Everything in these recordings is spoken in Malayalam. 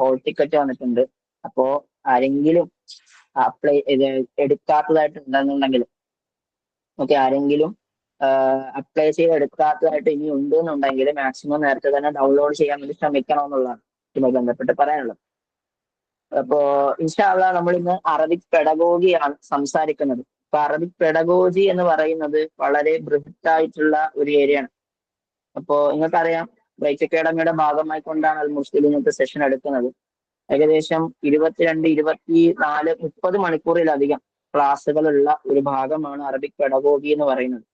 ഹോൾ ടിക്കറ്റ് വന്നിട്ടുണ്ട്. അപ്പോ ആരെങ്കിലും അപ്ലൈ ഇത് എടുക്കാത്തതായിട്ടുണ്ടെന്നുണ്ടെങ്കിൽ, ഓക്കെ, ആരെങ്കിലും അപ്ലൈ ചെയ്ത് എടുക്കാത്തതായിട്ട് ഇനി ഉണ്ട് എന്നുണ്ടെങ്കിൽ മാക്സിമം നേരത്തെ തന്നെ ഡൗൺലോഡ് ചെയ്യാൻ വേണ്ടി ശ്രമിക്കണം എന്നുള്ളതാണ് ഇതുമായി ബന്ധപ്പെട്ട് പറയാനുള്ളത്. അപ്പോ ഇൻഷാ അള്ളാ നമ്മൾ ഇന്ന് അറബിക് പെഡഗോഗിയാണ് സംസാരിക്കുന്നത്. അപ്പൊ അറബിക് പെഡഗോജി എന്ന് പറയുന്നത് വളരെ ബൃഹത്തായിട്ടുള്ള ഒരു ഏരിയ ആണ്. അപ്പോ നിങ്ങൾക്കറിയാം, ബ്രൈറ്റ് അക്കാഡമിയുടെ ഭാഗമായി കൊണ്ടാണ് അൽ മുർഷിദ് ഇന്നത്തെ സെഷൻ എടുക്കുന്നത്. ഏകദേശം 22, 24, 30 മണിക്കൂറിലധികം ക്ലാസ്സുകളുള്ള ഒരു ഭാഗമാണ് അറബിക് പെഡഗോഗി എന്ന് പറയുന്നത്.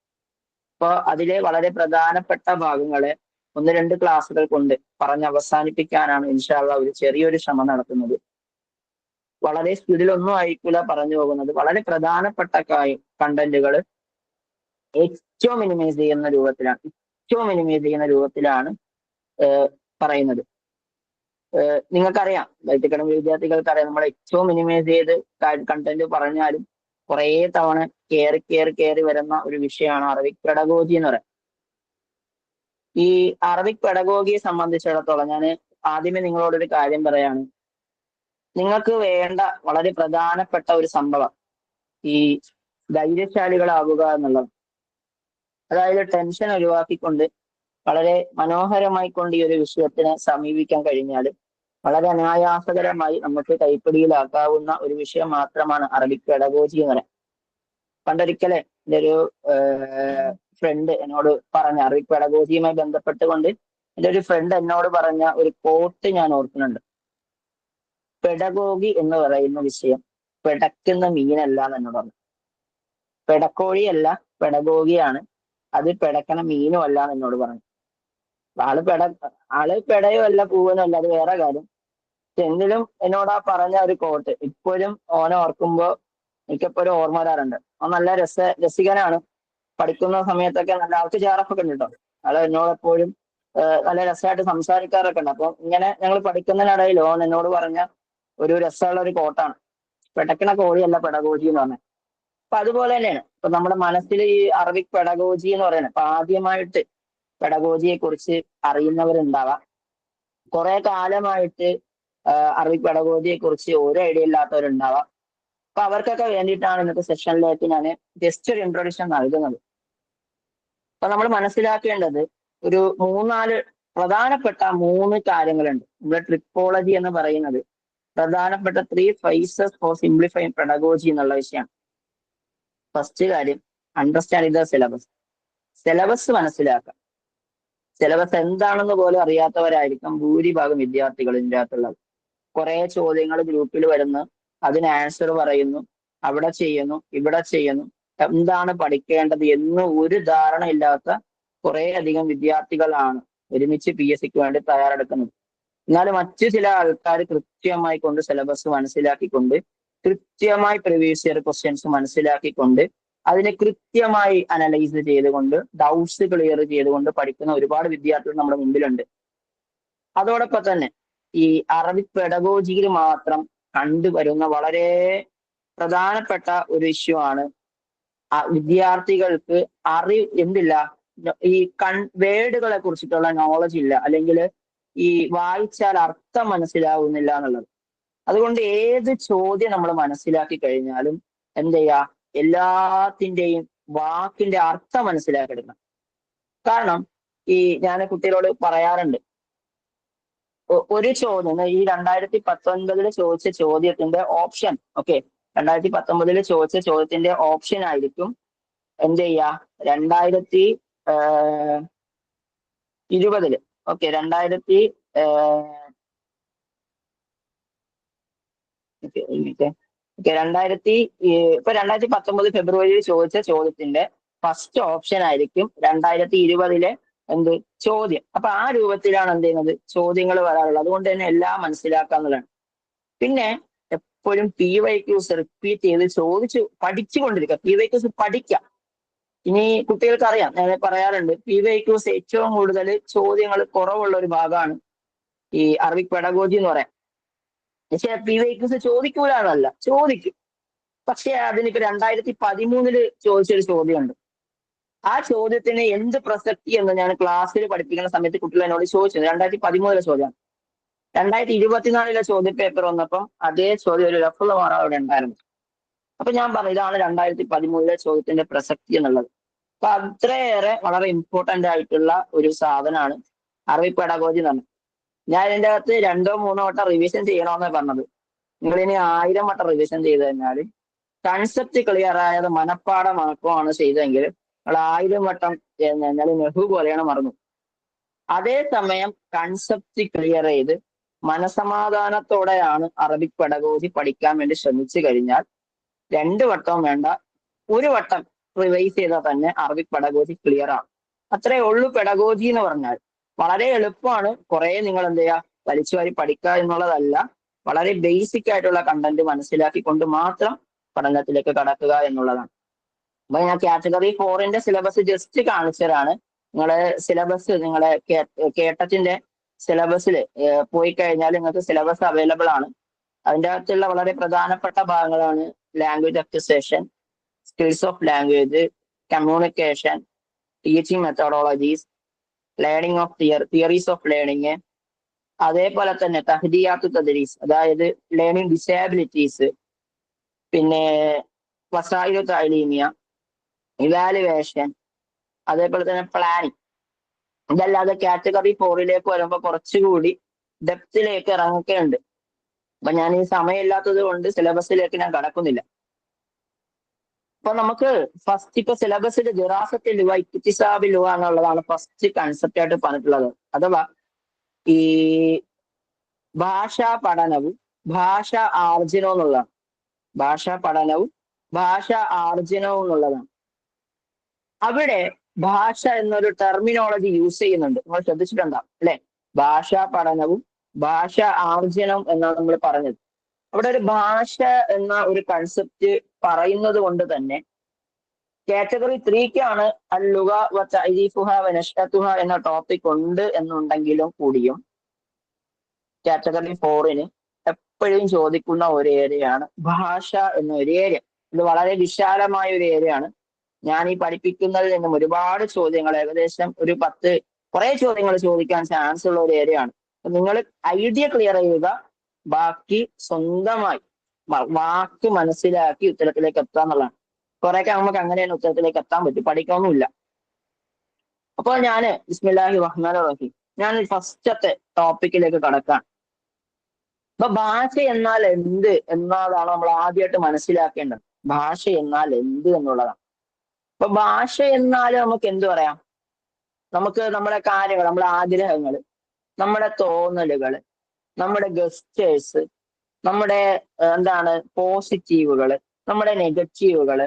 അപ്പോൾ അതിലെ വളരെ പ്രധാനപ്പെട്ട ഭാഗങ്ങളെ 1-2 ക്ലാസ്സുകൾ കൊണ്ട് പറഞ്ഞ് അവസാനിപ്പിക്കാനാണ് ഇൻഷാ അള്ളാ ഒരു ചെറിയൊരു ശ്രമം നടത്തുന്നത്. വളരെ സ്പീഡിലൊന്നും ആയിരിക്കില്ല പറഞ്ഞു പോകുന്നത്. വളരെ പ്രധാനപ്പെട്ട കണ്ടന്റുകൾ ഏറ്റവും മിനിമൈസ് ചെയ്യുന്ന രൂപത്തിലാണ് പറയുന്നത്. നിങ്ങൾക്കറിയാം, ബ്രൈറ്റ് അക്കാഡമി വിദ്യാർത്ഥികൾക്കറിയാം, നമ്മൾ ഏറ്റവും മിനിമൈസ് ചെയ്ത് കണ്ടന്റ് പറഞ്ഞാലും കുറേ തവണ കയറി വരുന്ന ഒരു വിഷയമാണ് അറബിക് പെഡഗോജി എന്ന് പറയുന്നത്. ഈ അറബിക് പെഡഗോഗിയെ സംബന്ധിച്ചിടത്തോളം ഞാൻ ആദ്യമേ നിങ്ങളോടൊരു കാര്യം പറയാണ്. നിങ്ങൾക്ക് വേണ്ട വളരെ പ്രധാനപ്പെട്ട ഒരു സംഭവം ഈ ധൈര്യശാലികളാവുക എന്നുള്ളത്. അതായത് ടെൻഷൻ ഒഴിവാക്കിക്കൊണ്ട് വളരെ മനോഹരമായി കൊണ്ട് ഈ ഒരു വിഷയത്തിനെ സമീപിക്കാൻ കഴിഞ്ഞാൽ വളരെ അനായാസകരമായി നമുക്ക് കൈപ്പിടിയിലാക്കാവുന്ന ഒരു വിഷയം മാത്രമാണ് അറബിക് പെഡഗോജി എന്ന് പറയുന്നത്. പണ്ടൊരിക്കലെ എൻ്റെ ഒരു ഫ്രണ്ട് എന്നോട് പറഞ്ഞ അറബിക് പെഡഗോജിയുമായി ബന്ധപ്പെട്ടുകൊണ്ട് എൻ്റെ ഒരു ഫ്രണ്ട് എന്നോട് പറഞ്ഞ ഒരു കോട്ട് ഞാൻ ഓർക്കുന്നുണ്ട്. പെഡഗോഗി എന്ന് പറയുന്ന വിഷയം പെടക്കുന്ന മീനല്ല എന്ന് എന്നോട് പറഞ്ഞു. പെടക്കോഴിയല്ല, പെഡഗോഗിയാണ്. അത് പെടക്കണ മീനും അല്ല എന്ന് എന്നോട് പറഞ്ഞു. ആള് പെടയോ അല്ല, പൂവനോ അല്ല, അത് വേറെ കാര്യം. എങ്കിലും എന്നോട് ആ പറഞ്ഞ ഒരു കോട്ട് ഇപ്പോഴും ഓനെ ഓർക്കുമ്പോ എനിക്കെപ്പോഴും ഓർമ്മ വരാറുണ്ട്. അവൻ നല്ല രസികനാണ്. പഠിക്കുന്ന സമയത്തൊക്കെ നല്ല ആൾക്ക് ചേറപ്പൊക്കെ ഉണ്ട് കേട്ടോ. ആള് എന്നോട് എപ്പോഴും നല്ല രസമായിട്ട് സംസാരിക്കാറൊക്കെ ഉണ്ട്. അപ്പൊ ഇങ്ങനെ ഞങ്ങൾ പഠിക്കുന്നതിനിടയിൽ ഓൻ എന്നോട് പറഞ്ഞ ഒരു രസമുള്ള ഒരു കോട്ടാണ് പെടക്കണ കോഴിയല്ല പെഡഗോജി എന്ന് പറഞ്ഞത്. അപ്പൊ അതുപോലെ തന്നെയാണ് ഇപ്പൊ നമ്മുടെ മനസ്സിൽ ഈ അറബിക് പെഡഗോജി എന്ന് പറയുന്നത്. അപ്പൊ ആദ്യമായിട്ട് പെഡഗോജിയെ കുറിച്ച് അറിയുന്നവരുണ്ടാവാം, കുറെ കാലമായിട്ട് അറബിക് പെഡഗോജിയെ കുറിച്ച് ഒരു ഐഡിയ ഇല്ലാത്തവരുണ്ടാവാം. അപ്പൊ അവർക്കൊക്കെ വേണ്ടിയിട്ടാണ് ഇന്നത്തെ സെഷനിലേക്ക് ഞാൻ ജസ്റ്റ് ഒരു ഇൻട്രൊഡക്ഷൻ നൽകുന്നത്. അപ്പൊ നമ്മൾ മനസ്സിലാക്കേണ്ടത് ഒരു 3-4 പ്രധാനപ്പെട്ട 3 കാര്യങ്ങളുണ്ട്. നമ്മുടെ ട്രിപ്പോളജി എന്ന് പറയുന്നത് പ്രധാനപ്പെട്ട 3 ഫേസസ് ഫോർ സിംപ്ലിഫൈങ് പെഡഗോജി എന്നുള്ള വിഷയമാണ്. ഫസ്റ്റ് കാര്യം, അണ്ടർസ്റ്റാൻഡ് ദ സിലബസ്. സിലബസ് മനസ്സിലാക്കുക. സിലബസ് എന്താണെന്ന് പോലും അറിയാത്തവരായിരിക്കും ഭൂരിഭാഗം വിദ്യാർത്ഥികൾ ഇതിൻ്റെ അകത്തുള്ളത്. കുറെ ചോദ്യങ്ങൾ ഗ്രൂപ്പിൽ വരുന്നു, അതിന് ആൻസർ പറയുന്നു, അവിടെ ചെയ്യുന്നു, ഇവിടെ ചെയ്യുന്നു. എന്താണ് പഠിക്കേണ്ടത് എന്ന് ഒരു ധാരണ ഇല്ലാത്ത കുറെ അധികം വിദ്യാർത്ഥികളാണ് ഒരുമിച്ച് PSCക്ക് വേണ്ടി തയ്യാറെടുക്കുന്നത്. എന്നാൽ മറ്റു ചില ആൾക്കാർ കൃത്യമായി കൊണ്ട് സിലബസ് മനസ്സിലാക്കിക്കൊണ്ട് കൃത്യമായി പ്രീവിയസ് ഇയർ ക്വസ്റ്റ്യൻസ് മനസ്സിലാക്കിക്കൊണ്ട് അതിനെ കൃത്യമായി അനലൈസ് ചെയ്തുകൊണ്ട് ഡൗട്ട്സ് ക്ലിയർ ചെയ്തുകൊണ്ട് പഠിക്കുന്ന ഒരുപാട് വിദ്യാർത്ഥികൾ നമ്മുടെ മുമ്പിലുണ്ട്. അതോടൊപ്പം തന്നെ ഈ അറബിക് പെഡഗോജിയിൽ മാത്രം കണ്ടുവരുന്ന വളരെ പ്രധാനപ്പെട്ട ഒരു ഇഷ്യൂ ആണ് വിദ്യാർത്ഥികൾക്ക് എന്തില്ല, ഈ വേർഡുകളെ കുറിച്ചിട്ടുള്ള നോളജ് ഇല്ല, അല്ലെങ്കിൽ ഈ വായിച്ചാൽ അർത്ഥം മനസ്സിലാവുന്നില്ല എന്നുള്ളത്. അതുകൊണ്ട് ഏത് ചോദ്യം നമ്മൾ മനസ്സിലാക്കി കഴിഞ്ഞാലും എന്ത് ചെയ്യുക, എല്ലാത്തിൻ്റെയും വാക്കിന്റെ അർത്ഥം മനസ്സിലാക്കിയെടുക്കണം. കാരണം ഈ ഞാൻ കുട്ടികളോട് പറയാറുണ്ട്, ഒരു ചോദ്യം ഈ 2019 ചോദിച്ച ചോദ്യത്തിന്റെ ഓപ്ഷൻ, ഓക്കെ, 2019 ചോദിച്ച ചോദ്യത്തിന്റെ ഓപ്ഷൻ ആയിരിക്കും എന്ത് ചെയ്യുക 2020, ഓക്കെ, 2019 ഫെബ്രുവരിയിൽ ചോദിച്ച ചോദ്യത്തിന്റെ ഫസ്റ്റ് ഓപ്ഷൻ ആയിരിക്കും 2020 എന്ത് ചോദ്യം. അപ്പൊ ആ രൂപത്തിലാണ് എന്ത് ചെയ്യുന്നത് ചോദ്യങ്ങൾ വരാറുള്ളത്. അതുകൊണ്ട് തന്നെ എല്ലാം മനസ്സിലാക്കാന്നുള്ളതാണ്. പിന്നെ എപ്പോഴും PYQs റിപ്പീറ്റ് ചെയ്ത് ചോദിച്ചു പഠിച്ചുകൊണ്ടിരിക്കുക. PYQs പഠിക്കാം. ഇനി കുട്ടികൾക്ക് അറിയാം, ഞാൻ പറയാറുണ്ട്, PYQs ഏറ്റവും കൂടുതൽ ചോദ്യങ്ങൾ കുറവുള്ള ഒരു ഭാഗമാണ് ഈ അറബിക് പെഡഗോജി എന്ന് പറയാം. പക്ഷെ PYQs ചോദിക്കൂല എന്നല്ല, ചോദിക്കും. പക്ഷെ അതിനിപ്പോ 2013 ചോദിച്ചൊരു ചോദ്യമുണ്ട്. ആ ചോദ്യത്തിന് എന്ത് പ്രസക്തി എന്ന് ഞാൻ ക്ലാസ്സിൽ പഠിപ്പിക്കുന്ന സമയത്ത് കുട്ടികൾ എന്നോട് ചോദിച്ചത് 2013 ചോദ്യമാണ്. 2024 ചോദ്യപേപ്പർ വന്നപ്പം അതേ ചോദ്യം ഒരു ലഫ്ള് മാറാൻ അവിടെ ഉണ്ടായിരുന്നു. അപ്പൊ ഞാൻ പറഞ്ഞു ഇതാണ് 2013 ചോദ്യത്തിന്റെ പ്രസക്തി എന്നുള്ളത്. അപ്പൊ അത്രയേറെ വളരെ ഇമ്പോർട്ടന്റ് ആയിട്ടുള്ള ഒരു സാധനമാണ് അറബി പെഡഗോജി എന്ന് പറഞ്ഞത്. ഞാൻ ഇതിന്റെ അകത്ത് 2-3 വട്ടം റിവിഷൻ ചെയ്യണമെന്നാണ് പറഞ്ഞത്. നിങ്ങൾ ഇനി 1000 വട്ടം റിവിഷൻ ചെയ്ത് കഴിഞ്ഞാൽ കൺസെപ്റ്റ് ക്ലിയർ ആയത് മനഃപ്പാടമാക്കുകയാണ് ചെയ്തതെങ്കിൽ നിങ്ങൾ 1000 വട്ടം കഴിഞ്ഞാൽ നെഹു പോലെയാണ് മറന്നു. അതേസമയം കൺസെപ്റ്റ് ക്ലിയർ ചെയ്ത് മനസമാധാനത്തോടെയാണ് അറബിക് പെഡഗോജി പഠിക്കാൻ വേണ്ടി ശ്രമിച്ചു കഴിഞ്ഞാൽ 2 വട്ടവും വേണ്ട, 1 വട്ടം റിവൈസ് ചെയ്താൽ തന്നെ അറബിക് പെഡഗോജി ക്ലിയർ ആണ്. അത്രേ ഉള്ളൂ പെഡഗോജി എന്ന് പറഞ്ഞാൽ. വളരെ എളുപ്പമാണ്. കുറെ നിങ്ങൾ എന്ത് ചെയ്യുക, വലിച്ചുവാരി പഠിക്കുക എന്നുള്ളതല്ല, വളരെ ബേസിക് ആയിട്ടുള്ള കണ്ടന്റ് മനസ്സിലാക്കിക്കൊണ്ട് മാത്രം പഠനത്തിലേക്ക് കടക്കുക എന്നുള്ളതാണ്. അപ്പൊ ഞാൻ കാറ്റഗറി 4 സിലബസ് ജസ്റ്റ് കാണിച്ചതാണ്. നിങ്ങളെ സിലബസ് നിങ്ങളെ കേട്ടത്തിന്റെ സിലബസിൽ പോയി കഴിഞ്ഞാൽ നിങ്ങൾക്ക് സിലബസ് അവൈലബിൾ ആണ്. അതിൻ്റെ അകത്തുള്ള വളരെ പ്രധാനപ്പെട്ട ഭാഗങ്ങളാണ് language acquisition, skills of language, communication, teaching methodologies, learning of theories of learning, അതേപോലെ തന്നെ തഹ്ദിയാത്തു തദ്രീസ്, അതായത് ലേണിംഗ് ഡിസേബിലിറ്റീസ്, പിന്നെ വസായിലു തഅലീമിയ, ഇവാലുവേഷൻ, അതേപോലെ തന്നെ പ്ലാനിങ്. ഇതല്ലാതെ കാറ്റഗറി 4 വരുമ്പോൾ കുറച്ചുകൂടി ഡെപ്തിലേക്ക് ഇറങ്ങുകയുണ്ട്. അപ്പൊ ഞാൻ ഈ സമയമില്ലാത്തത് കൊണ്ട് സിലബസിലേക്ക് ഞാൻ കടക്കുന്നില്ല. അപ്പൊ നമുക്ക് ഫസ്റ്റ് ഇപ്പൊ സിലബസിൽ ദിറാസത്തിൽ ലുവ, ഇക്തിസാബിൽ ലുവ എന്നുള്ളതാണ് ഫസ്റ്റ് കൺസെപ്റ്റ് ആയിട്ട് പറഞ്ഞിട്ടുള്ളത്. അഥവാ ഈ ഭാഷാ പഠനവും ഭാഷ ആർജനവും എന്നുള്ളതാണ്. ഭാഷാ പഠനവും ഭാഷ ആർജനവും എന്നുള്ളതാണ്. അവിടെ ഭാഷ എന്നൊരു ടെർമിനോളജി യൂസ് ചെയ്യുന്നുണ്ട്. നിങ്ങൾ ശ്രദ്ധിച്ചിട്ടുണ്ടാവും അല്ലെ? ഭാഷാ പഠനവും ഭാഷ ആർജനവും എന്നാണ് നമ്മൾ പറഞ്ഞത്. അവിടെ ഒരു ഭാഷ എന്ന ഒരു കൺസെപ്റ്റ് പറയുന്നത് കൊണ്ട് തന്നെ കാറ്റഗറി 3 അല്ലുഗ വ തഅരീഫുഹ വ നശ്അതുഹ എന്ന ടോപ്പിക് ഉണ്ട് എന്നുണ്ടെങ്കിലും കൂടിയും കാറ്റഗറി 4 എപ്പോഴും ചോദിക്കുന്ന ഒരു ഏരിയയാണ് ഭാഷ എന്ന ഒരു ഏരിയ. ഇത് വളരെ വിശാലമായ ഒരു ഏരിയയാണ്. ഞാൻ ഈ പഠിപ്പിക്കുന്നതിൽ നിന്നും ഒരുപാട് ചോദ്യങ്ങൾ, ഏകദേശം ഒരു 10 കുറെ ചോദ്യങ്ങൾ ചോദിക്കാൻ ചാൻസ് ഉള്ള ഒരു ഏരിയയാണ്. നിങ്ങൾ ഐഡിയ ക്ലിയർ ചെയ്യുക, ബാക്കി സ്വന്തമായി വാക്ക് മനസ്സിലാക്കി ഉത്തരത്തിലേക്ക് എത്തുക എന്നുള്ളതാണ്. കുറെയൊക്കെ നമുക്ക് അങ്ങനെയാണ് ഉത്തരത്തിലേക്ക് എത്താൻ പറ്റും, പഠിക്കാനൊന്നുമില്ല. അപ്പോൾ ഞാന് ബിസ്മില്ലാഹി റഹ്മാനിർ റഹീം, ഞാൻ ഫസ്റ്റത്തെ ടോപ്പിക്കിലേക്ക് കടക്കാം. അപ്പൊ ഭാഷ എന്നാൽ എന്ത് എന്നതാണ് നമ്മൾ ആദ്യമായിട്ട് മനസ്സിലാക്കേണ്ടത്. ഭാഷ എന്നാൽ എന്ത് എന്നുള്ളതാണ്. അപ്പൊ ഭാഷ എന്നാൽ നമുക്ക് എന്ത് പറയാം? നമുക്ക് നമ്മുടെ കാര്യങ്ങൾ, നമ്മുടെ ആഗ്രഹങ്ങൾ, നമ്മുടെ തോന്നലുകൾ, നമ്മുടെ ഗസ്റ്റേഴ്സ്, നമ്മുടെ പോസിറ്റീവുകൾ, നമ്മുടെ നെഗറ്റീവുകൾ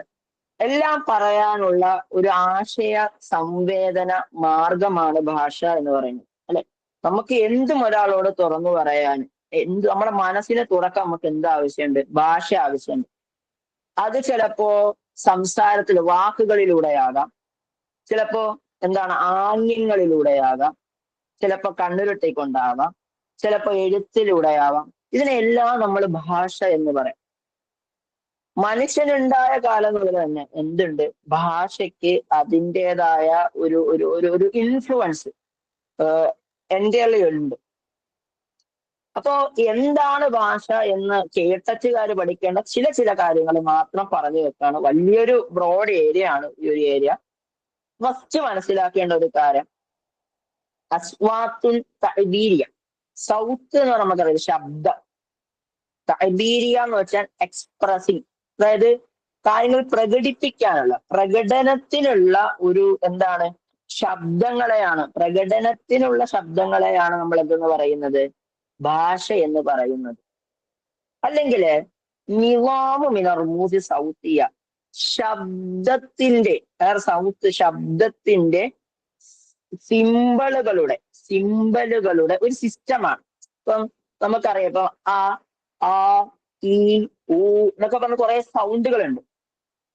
എല്ലാം പറയാനുള്ള ഒരു ആശയ സംവേദന മാർഗമാണ് ഭാഷ എന്ന് പറയുന്നത് അല്ലെ? നമുക്ക് എന്തും ഒരാളോട് തുറന്നു പറയാൻ, നമ്മുടെ മനസ്സിനെ തുറക്കാൻ നമുക്ക് എന്ത് ആവശ്യമുണ്ട്? ഭാഷ ആവശ്യമുണ്ട്. അത് ചിലപ്പോ സംസാരത്തിൽ വാക്കുകളിലൂടെയാകാം, ചിലപ്പോ ആംഗ്യങ്ങളിലൂടെയാകാം, ചിലപ്പോ കണ്ണുരുട്ടിക്കൊണ്ടാവാം, ചിലപ്പോ എഴുത്തിലൂടെയാവാം. ഇതിനെല്ലാം നമ്മൾ ഭാഷ എന്ന് പറയാം. മനുഷ്യനുണ്ടായ കാലം മുതൽ തന്നെ എന്തുണ്ട്? ഭാഷയ്ക്ക് അതിൻ്റെതായ ഒരു ഒരു ഒരു ഇൻഫ്ലുവൻസ് എൻ്റെ ഉണ്ട്. അപ്പോ എന്താണ് ഭാഷ എന്ന് കേട്ടച്ചുകാർ പഠിക്കേണ്ട ചില കാര്യങ്ങൾ മാത്രം പറഞ്ഞു വെക്കാണ്. വലിയൊരു ബ്രോഡ് ഏരിയ ആണ് ഈ ഒരു ഏരിയ. ഫസ്റ്റ് മനസ്സിലാക്കേണ്ട ഒരു കാര്യം അസ്വാത്തുൽ തഅബീരിയ. സൗത്ത് എന്ന് പറഞ്ഞാൽ നമുക്കറിയാം ശബ്ദം. തഅബീരിയ എന്ന് വെച്ചാൽ എക്സ്പ്രസിങ്, അതായത് കാര്യങ്ങൾ പ്രകടിപ്പിക്കാനുള്ള, പ്രകടനത്തിനുള്ള ഒരു പ്രകടനത്തിനുള്ള ശബ്ദങ്ങളെയാണ് നമ്മൾ എന്തെന്ന് പറയുന്നത്? ഭാഷ എന്ന് പറയുന്നത്. അല്ലെങ്കിൽ നിവാമു മിനർ റമൂസി സൗത്തിയ, ശബ്ദത്തിന്റെ സിമ്പലുകളുടെ ഒരു സിസ്റ്റമാണ്. ഇപ്പം നമുക്കറിയാം, ഇപ്പൊ ആ ഈ ഊ എന്നൊക്കെ പറഞ്ഞ കുറെ സൗണ്ടുകളുണ്ട്.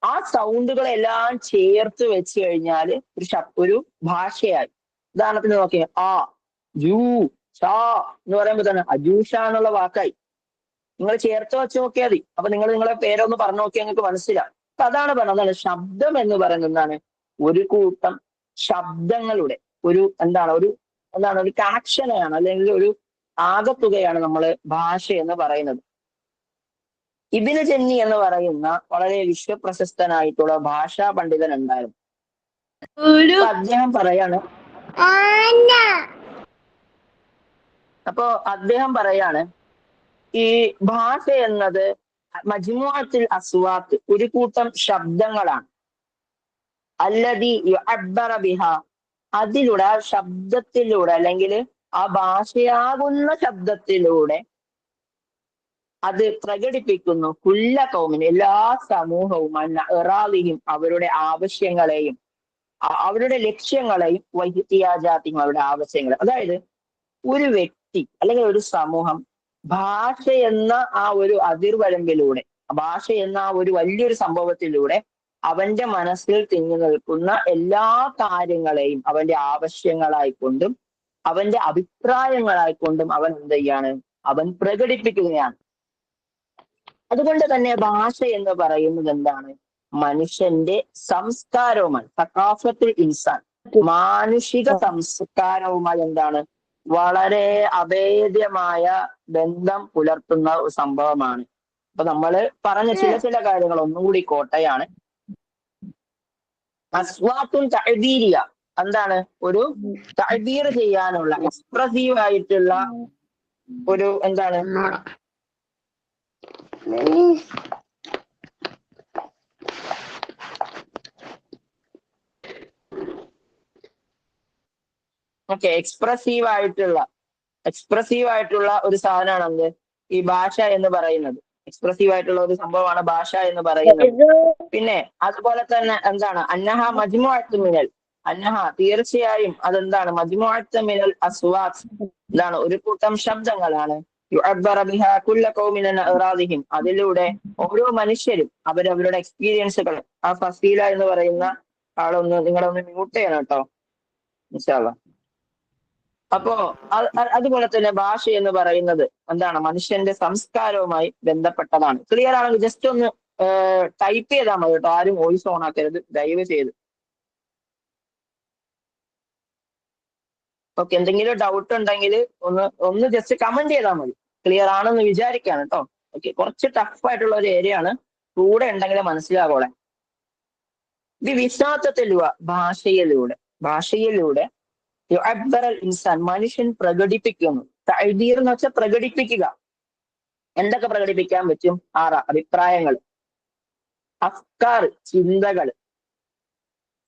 ആ സൗണ്ടുകളെല്ലാം ചേർത്ത് വെച്ച് കഴിഞ്ഞാൽ ഒരു ഭാഷയായി. ഉദാഹരണത്തിന് നോക്കിയാൽ ആ ജൂ ഷാ എന്ന് പറയുമ്പോൾ തന്നെ അജൂഷ എന്നുള്ള വാക്കായി. നിങ്ങൾ ചേർത്ത് വെച്ച് നോക്കിയാൽ മതി. അപ്പൊ നിങ്ങളെ പേരൊന്ന് പറഞ്ഞു നോക്കിയാൽ നിങ്ങൾക്ക് മനസ്സിലാവും. അപ്പൊ അതാണ് പറഞ്ഞത്, ശബ്ദം എന്ന് പറയുന്നത് ഒരു കൂട്ടം ശബ്ദങ്ങളുടെ ഒരു കണക്ഷനെയാണ്, അല്ലെങ്കിൽ ഒരു ആകത്തുകയാണ് നമ്മൾ ഭാഷ എന്ന് പറയുന്നത്. ഇബ്നു ജന്നി എന്ന് പറയുന്ന വളരെ വിശ്വപ്രശസ്തനായിട്ടുള്ള ഭാഷാ പണ്ഡിതൻ ഉണ്ടായിരുന്നു. അദ്ദേഹം പറയാണ് അദ്ദേഹം പറയാണ് ഈ ഭാഷ എന്നത് മജ്മുഅത്തുൽ അസ്വാത്ത്, ഒരു കൂട്ടം ശബ്ദങ്ങളാണ്. അല്ലദി യുഅബ്ബറ ബിഹാ, അതിലൂടെ ആ ശബ്ദത്തിലൂടെ അല്ലെങ്കിൽ ആ ഭാഷയാകുന്ന ശബ്ദത്തിലൂടെ അത് പ്രകടിപ്പിക്കുന്നു കുല്ല കൗമിന്, എല്ലാ സമൂഹവും, ഇറാലിയും, അവരുടെ ആവശ്യങ്ങളെയും അവരുടെ ലക്ഷ്യങ്ങളെയും, വഹിത്തിയാജാത്തിയും, അവരുടെ ആവശ്യങ്ങൾ. അതായത് ഒരു വ്യക്തി അല്ലെങ്കിൽ ഒരു സമൂഹം ഭാഷ എന്ന ആ ഒരു അതിർവരമ്പിലൂടെ, ഭാഷ എന്ന ആ ഒരു വലിയൊരു സംഭവത്തിലൂടെ അവന്റെ മനസ്സിൽ തിങ്ങി നിൽക്കുന്ന എല്ലാ കാര്യങ്ങളെയും അവന്റെ ആവശ്യങ്ങളായിക്കൊണ്ടും അവന്റെ അഭിപ്രായങ്ങളായിക്കൊണ്ടും അവൻ എന്ത് ചെയ്യാണ്, അവൻ പ്രകടിപ്പിക്കുകയാണ്. അതുകൊണ്ട് തന്നെ ഭാഷ എന്ന് പറയുന്നത് എന്താണ്? മനുഷ്യന്റെ സംസ്കാരവുമാണ്. സഖാഫത്തുൽ ഇൻസാൻ, മാനുഷിക സംസ്കാരവുമായി എന്താണ്, വളരെ അഭേദ്യമായ ബന്ധം പുലർത്തുന്ന ഒരു സംഭവമാണ്. അപ്പൊ നമ്മള് പറഞ്ഞ ചില കാര്യങ്ങൾ ഒന്നുകൂടി കോട്ടയാണ്. അസ്വാത്തുൻ തഅബീരിയ, എന്താണ്? ഒരു തഅബീർ ചെയ്യാനുള്ള, എക്സ്പ്രസീവ് ആയിട്ടുള്ള ഒരു എന്താണ്, എക്സ്പ്രസീവ് ആയിട്ടുള്ള ഒരു സാധനമാണ് എന്ത്, ഈ ഭാഷ എന്ന് പറയുന്നത്. എക്സ്പ്രസീവ് ആയിട്ടുള്ള ഒരു സംഭവമാണ് ഭാഷ എന്ന് പറയുന്നത്. പിന്നെ അതുപോലെ തന്നെ എന്താണ്, അന്നഹ മജ്മുഅത്തുൻ മിനൽ, അന്നഹ തീർച്ചയായും അതെന്താണ്, മജ്മുഅത്തുൻ മിനൽ അസ്വാത്ത്, എന്താണ്, ഒരു കൂട്ടം ശബ്ദങ്ങളാണ്. യുഅബ്ബറ ബിഹാ കുല്ല ഖൗമിൻ അൻ ഇറാദിഹിം, അതിലൂടെ ഓരോ മനുഷ്യരും അവരവരുടെ എക്സ്പീരിയൻസുകൾ. ആ ഫസീല എന്ന് പറയുന്ന നിങ്ങളൊന്ന് മ്യൂട്ട് ചെയ്യണം കേട്ടോ, ഇൻഷാ അല്ലാഹ്. അപ്പോ അതുപോലെ തന്നെ ഭാഷ എന്ന് പറയുന്നത് എന്താണ്, മനുഷ്യന്റെ സംസ്കാരവുമായി ബന്ധപ്പെട്ടതാണ്. ക്ലിയർ ആണെങ്കിൽ ജസ്റ്റ് ഒന്ന് ടൈപ്പ് ചെയ്താൽ മതി കേട്ടോ, ആരും വോയിസ് ഓൺ ആക്കരുത് ദയവ് ചെയ്ത്. ഓക്കെ, എന്തെങ്കിലും ഡൗട്ട് ഉണ്ടെങ്കിൽ ഒന്ന് ജസ്റ്റ് കമന്റ് ചെയ്താൽ മതി. ക്ലിയർ ആണെന്ന് വിചാരിക്കാണ് കേട്ടോ. ഓക്കെ, കുറച്ച് ടഫ് ആയിട്ടുള്ള ഒരു ഏരിയ ആണ്, കൂടെ ഉണ്ടെങ്കിൽ മനസ്സിലാകോളെ. ഇത് വിശ്വാസത്തിലൂടെ, ഭാഷയിലൂടെ ഇൻസാൻ, മനുഷ്യൻ പ്രകടിപ്പിക്കുന്നു. തഅബീർ എന്ന് വെച്ചാൽ പ്രകടിപ്പിക്കുക. എന്തൊക്കെ പ്രകടിപ്പിക്കാൻ പറ്റും? 6 അഭിപ്രായങ്ങൾ, അഫ്കാർ ചിന്തകൾ,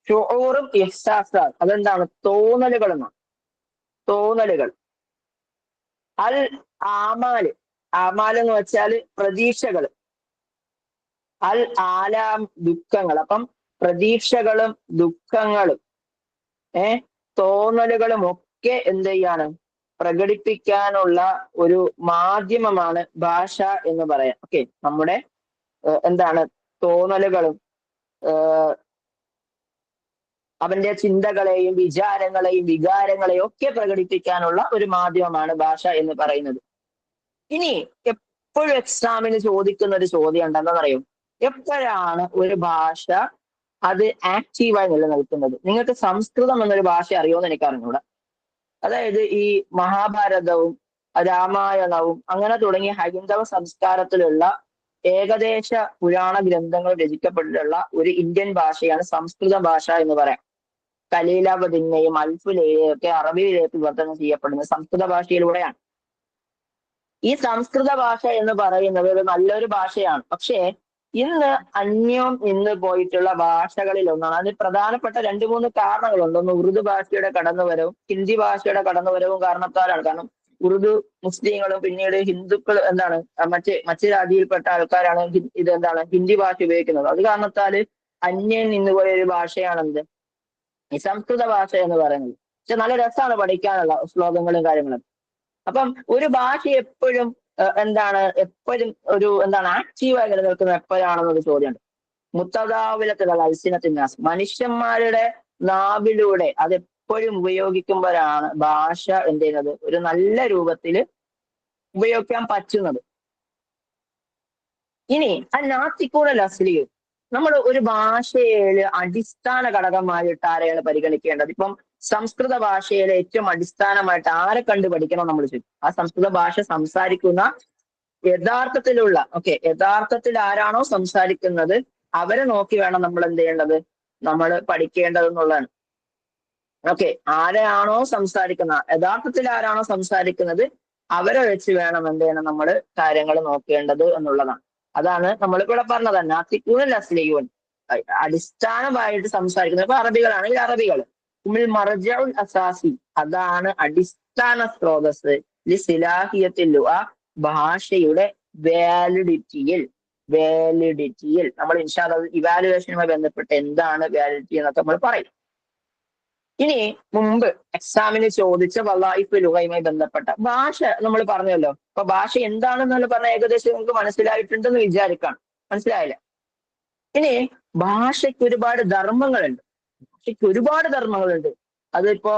ഷുഊറും ഇഹ്സാസാത്ത്, അതെന്താണ്, തോന്നലുകൾ എന്നാണ്. തോന്നലുകൾ. അൽ ആമാല്, ആമാൽ എന്ന് വെച്ചാൽ പ്രതീക്ഷകൾ. അൽ ആലാം, ദുഃഖങ്ങൾ. അപ്പം പ്രതീക്ഷകളും ദുഃഖങ്ങളും തോന്നലുകളും ഒക്കെ എന്ത് ചെയ്യാണ്, പ്രകടിപ്പിക്കാനുള്ള ഒരു മാധ്യമമാണ് ഭാഷ എന്ന് പറയാം. ഓക്കെ, നമ്മുടെ എന്താണ്, തോന്നലുകളും അവന്റെ ചിന്തകളെയും വിചാരങ്ങളെയും വികാരങ്ങളെയും ഒക്കെ പ്രകടിപ്പിക്കാനുള്ള ഒരു മാധ്യമമാണ് ഭാഷ എന്ന് പറയുന്നത്. ഇനി എപ്പോഴും എക്സാമിന് ചോദിക്കുന്ന ഒരു ചോദ്യം ഉണ്ടെന്നറിയും, എപ്പോഴാണ് ഒരു ഭാഷ അത് ആക്റ്റീവായി നിലനിൽക്കുന്നത്? നിങ്ങൾക്ക് സംസ്കൃതം എന്നൊരു ഭാഷ അറിയുമെന്ന് എനിക്ക് അറിഞ്ഞൂടാ. അതായത് ഈ മഹാഭാരതവും രാമായണവും അങ്ങനെ തുടങ്ങിയ ഹൈന്ദവ സംസ്കാരത്തിലുള്ള ഏകദേശ പുരാണ ഗ്രന്ഥങ്ങൾ രചിക്കപ്പെട്ടിട്ടുള്ള ഒരു ഇന്ത്യൻ ഭാഷയാണ് സംസ്കൃത ഭാഷ എന്ന് പറയാം. കലീലാവതിനെയും അൽഫുലെയും ഒക്കെ അറബിയിലേക്ക് വിവർത്തനം ചെയ്യപ്പെടുന്നത് സംസ്കൃത ഭാഷയിലൂടെയാണ്. ഈ സംസ്കൃത ഭാഷ എന്ന് പറയുന്നത് ഒരു നല്ലൊരു ഭാഷയാണ്. പക്ഷേ ഇന്ന് അന്യം നിന്ന് പോയിട്ടുള്ള ഭാഷകളിൽ ഒന്നാണ്. അതിന് പ്രധാനപ്പെട്ട 2-3 കാരണങ്ങളുണ്ട്. ഒന്ന് ഉറുദു ഭാഷയുടെ കടന്നുവരവും ഹിന്ദി ഭാഷയുടെ കടന്നുവരവും കാരണത്താലാണ്. കാരണം ഉറുദു മുസ്ലിങ്ങളും പിന്നീട് ഹിന്ദുക്കൾ എന്താണ് മറ്റ് ജാതിയിൽപ്പെട്ട ആൾക്കാരാണ് ഇത് എന്താണ് ഹിന്ദി ഭാഷ ഉപയോഗിക്കുന്നത്. അത് കാരണത്താൽ അന്യം നിന്നുപോയ ഒരു ഭാഷയാണെന്ത്, ഈ സംസ്കൃത ഭാഷ എന്ന് പറയുന്നത്. പക്ഷെ നല്ല രസമാണ് പഠിക്കാനുള്ള ശ്ലോകങ്ങളും കാര്യങ്ങളും. അപ്പം ഒരു ഭാഷ എപ്പോഴും എപ്പോഴും ഒരു ആക്റ്റീവായി നിലനിൽക്കുന്നത് എപ്പോഴാണെന്നൊരു ചോദ്യമുണ്ട്. മുത്തദാവിലത്തുള്ള അൽസിനത്തിനാസ്, മനുഷ്യന്മാരുടെ നാവിലൂടെ അതെപ്പോഴും ഉപയോഗിക്കുമ്പോഴാണ് ഭാഷ എന്ത് ചെയ്യുന്നത്, ഒരു നല്ല രൂപത്തിൽ ഉപയോഗിക്കാൻ പറ്റുന്നത്. ഇനി നാത്തിക്കൂണൽ അസ്ലിയും, നമ്മൾ ഒരു ഭാഷയിൽ അടിസ്ഥാന ഘടകമായിട്ട് ആരെയാണ് പരിഗണിക്കേണ്ടത്? ഇപ്പം സംസ്കൃത ഭാഷയിലെ ഏറ്റവും അടിസ്ഥാനമായിട്ട് ആരെ കണ്ടു പഠിക്കണം നമ്മൾ ചോദിക്കും. ആ സംസ്കൃത ഭാഷ സംസാരിക്കുന്ന യഥാർത്ഥത്തിൽ ആരാണോ സംസാരിക്കുന്നത് അവരെ നോക്കി വേണം നമ്മൾ എന്ത് ചെയ്യേണ്ടത്, നമ്മൾ പഠിക്കേണ്ടത് എന്നുള്ളതാണ്. ആരെയാണോ യഥാർത്ഥത്തിൽ ആരാണോ സംസാരിക്കുന്നത് അവരെ വെച്ച് വേണം എന്ത് ചെയ്യണം നമ്മൾ കാര്യങ്ങൾ നോക്കേണ്ടത് എന്നുള്ളതാണ്. അതാണ് നമ്മളിവിടെ പറഞ്ഞത്. നാത്തിക്കൂനൽ അസ്ലിയൂൻ, അടിസ്ഥാനമായിട്ട് സംസാരിക്കുന്നത്. ഇപ്പൊ അറബികളാണെങ്കിൽ അറബികൾ. ഉമ്മിൽ മർജഉൽ അസാസി, അതാണ് അടിസ്ഥാന സ്രോതസ്. ലിസിലാഹിയത്തിൽ ഭാഷയുടെ വാലിഡിറ്റിയിൽ നമ്മൾ ഇൻഷാ അല്ലാഹ് ഇവാലുവേഷനുമായി ബന്ധപ്പെട്ട് എന്താണ് വാലിഡിറ്റി എന്നൊക്കെ നമ്മൾ പറയും. ഇനി മുമ്പ് എക്സാമിന് ചോദിച്ച വലായിഫ് ലുഗയുമായി ബന്ധപ്പെട്ട ഭാഷ നമ്മൾ പറഞ്ഞല്ലോ. അപ്പൊ ഭാഷ എന്താണെന്നുള്ള പറഞ്ഞ ഏകദേശം നിങ്ങൾക്ക് മനസ്സിലായിട്ടുണ്ടെന്ന് വിചാരിക്കണം. മനസ്സിലായില്ല? ഇനി ഭാഷയ്ക്ക് ഒരുപാട് ധർമ്മങ്ങളുണ്ട്. അതിപ്പോ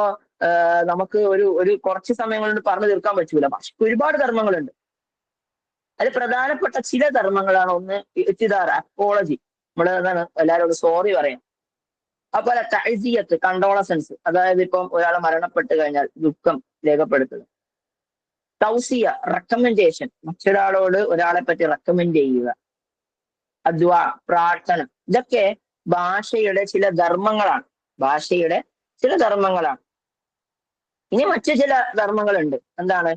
നമുക്ക് ഒരു കുറച്ച് സമയം കൊണ്ട് പറഞ്ഞു തീർക്കാൻ പറ്റൂല. ഭാഷയ്ക്ക് ഒരുപാട് ധർമ്മങ്ങളുണ്ട്. അതിൽ പ്രധാനപ്പെട്ട ചില ധർമ്മങ്ങളാണ്. ഒന്ന് ഇത്തിദാർ, അപ്പോളജി, നമ്മൾ എന്താണ് എല്ലാവരോടും സോറി പറയാം. അതുപോലെ തഅസിയത്ത്, കണ്ടോളസൻസ്, അതായത് ഇപ്പം ഒരാൾ മരണപ്പെട്ട് കഴിഞ്ഞാൽ ദുഃഖം രേഖപ്പെടുത്തുക. തൗസിയ, റെക്കമെൻഡേഷൻ, മറ്റൊരാളോട് ഒരാളെ പറ്റി റെക്കമെൻഡ് ചെയ്യുക. അദ്വാ, പ്രാർത്ഥന, ഇതൊക്കെ ഭാഷയുടെ ചില ധർമ്മങ്ങളാണ്. ഇനി മറ്റു ചില ധർമ്മങ്ങളുണ്ട്. എന്താണ്?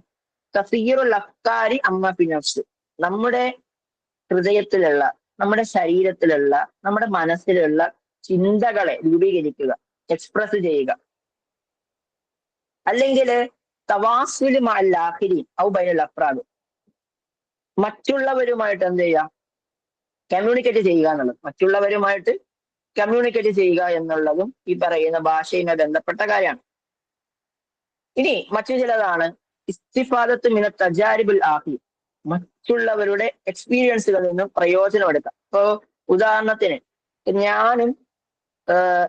തഫീറുൽ അഫ്കാരി അമ്മ ഫി നഫ്സ്, നമ്മുടെ ഹൃദയത്തിലുള്ള, നമ്മുടെ ശരീരത്തിലുള്ള, നമ്മുടെ മനസ്സിലുള്ള ചിന്തകളെ രൂപീകരിക്കുക, എക്സ്പ്രസ് ചെയ്യുക. അല്ലെങ്കിൽ തവാസുൽ മഅൽ ആഖിരീൻ ഔ ബൈനൽ അഫ്റാദ്, മറ്റുള്ളവരുമായിട്ട് എന്ത് ചെയ്യുക, കമ്മ്യൂണിക്കേറ്റ് ചെയ്യുക എന്നുള്ളതും ഈ പറയുന്ന ഭാഷയുമായി ബന്ധപ്പെട്ട കാര്യമാണ്. ഇനി മറ്റു ചിലതാണ് ഇസ്തിഫാദത്ത് മിന തജാരിബുൽ ആഖി, മറ്റുള്ളവരുടെ എക്സ്പീരിയൻസുകളിൽ നിന്നും പ്രയോജനം എടുക്കാം. ഇപ്പോ ഉദാഹരണത്തിന് ഞാനും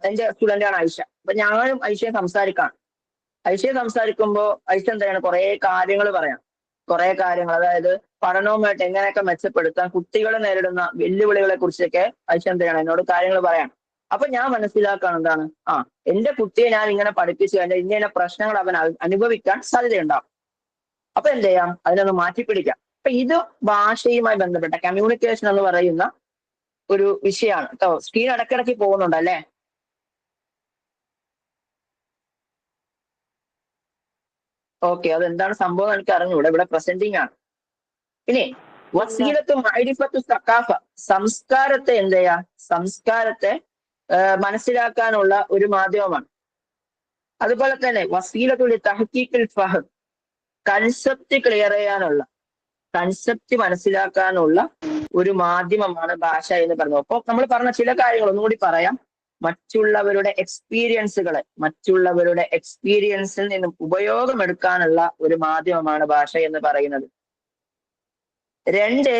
എന്റെ സ്റ്റുഡന്റാണ് ഐഷ. അപ്പൊ ഞാനും ഐഷയെ സംസാരിക്കുമ്പോൾ ഐഷ എന്താണ് കുറെ കാര്യങ്ങൾ പറയാം. അതായത് പഠനവുമായിട്ട് എങ്ങനെയൊക്കെ മെച്ചപ്പെടുത്താം, കുട്ടികൾ നേരിടുന്ന വെല്ലുവിളികളെ കുറിച്ചൊക്കെ ഐഷ എന്താണ് എന്നോട് കാര്യങ്ങൾ പറയാം. അപ്പൊ ഞാൻ മനസ്സിലാക്കുകയാണ് എന്താണ്, എന്റെ കുട്ടിയെ ഞാൻ ഇങ്ങനെ പഠിപ്പിച്ചു കഴിഞ്ഞാൽ ഇങ്ങനെ പ്രശ്നങ്ങൾ അവൻ അനുഭവിക്കാൻ സാധ്യതയുണ്ടാവും. അപ്പൊ എന്ത് ചെയ്യാം, അതിനൊന്ന് മാറ്റിപ്പിടിക്കാം. അപ്പൊ ഇത് ഭാഷയുമായി ബന്ധപ്പെട്ട കമ്മ്യൂണിക്കേഷൻ എന്ന് പറയുന്ന ഒരു വിഷയമാണ് കേട്ടോ. സ്ക്രീൻ ഇടയ്ക്കിടയ്ക്ക് പോകുന്നുണ്ടല്ലേ? അതെന്താണ് സംഭവം എനിക്ക് അറിഞ്ഞൂടെ. ഇവിടെ പ്രസന്റിങ് ആണ്. ഇനി വസീലത്തും മഅരിഫത്തു സഖാഫ, സംസ്കാരത്തെ എന്ത് ചെയ്യാ, മനസ്സിലാക്കാനുള്ള ഒരു മാധ്യമമാണ്. അതുപോലെ തന്നെ വസീലത്തുൽ തഹ്ഖീഖുൽ ഫഹം, കൺസെപ്റ്റ് ക്ലിയർ ചെയ്യാനുള്ള, കൺസെപ്റ്റ് മനസ്സിലാക്കാനുള്ള ഒരു മാധ്യമമാണ് ഭാഷ എന്ന് പറഞ്ഞു. അപ്പൊ നമ്മൾ പറഞ്ഞ ചില കാര്യങ്ങൾ ഒന്നുകൂടി പറയാം. മറ്റുള്ളവരുടെ എക്സ്പീരിയൻസിൽ നിന്നും ഉപയോഗമെടുക്കാനുള്ള ഒരു മാധ്യമമാണ് ഭാഷ എന്ന് പറയുന്നത്. 2,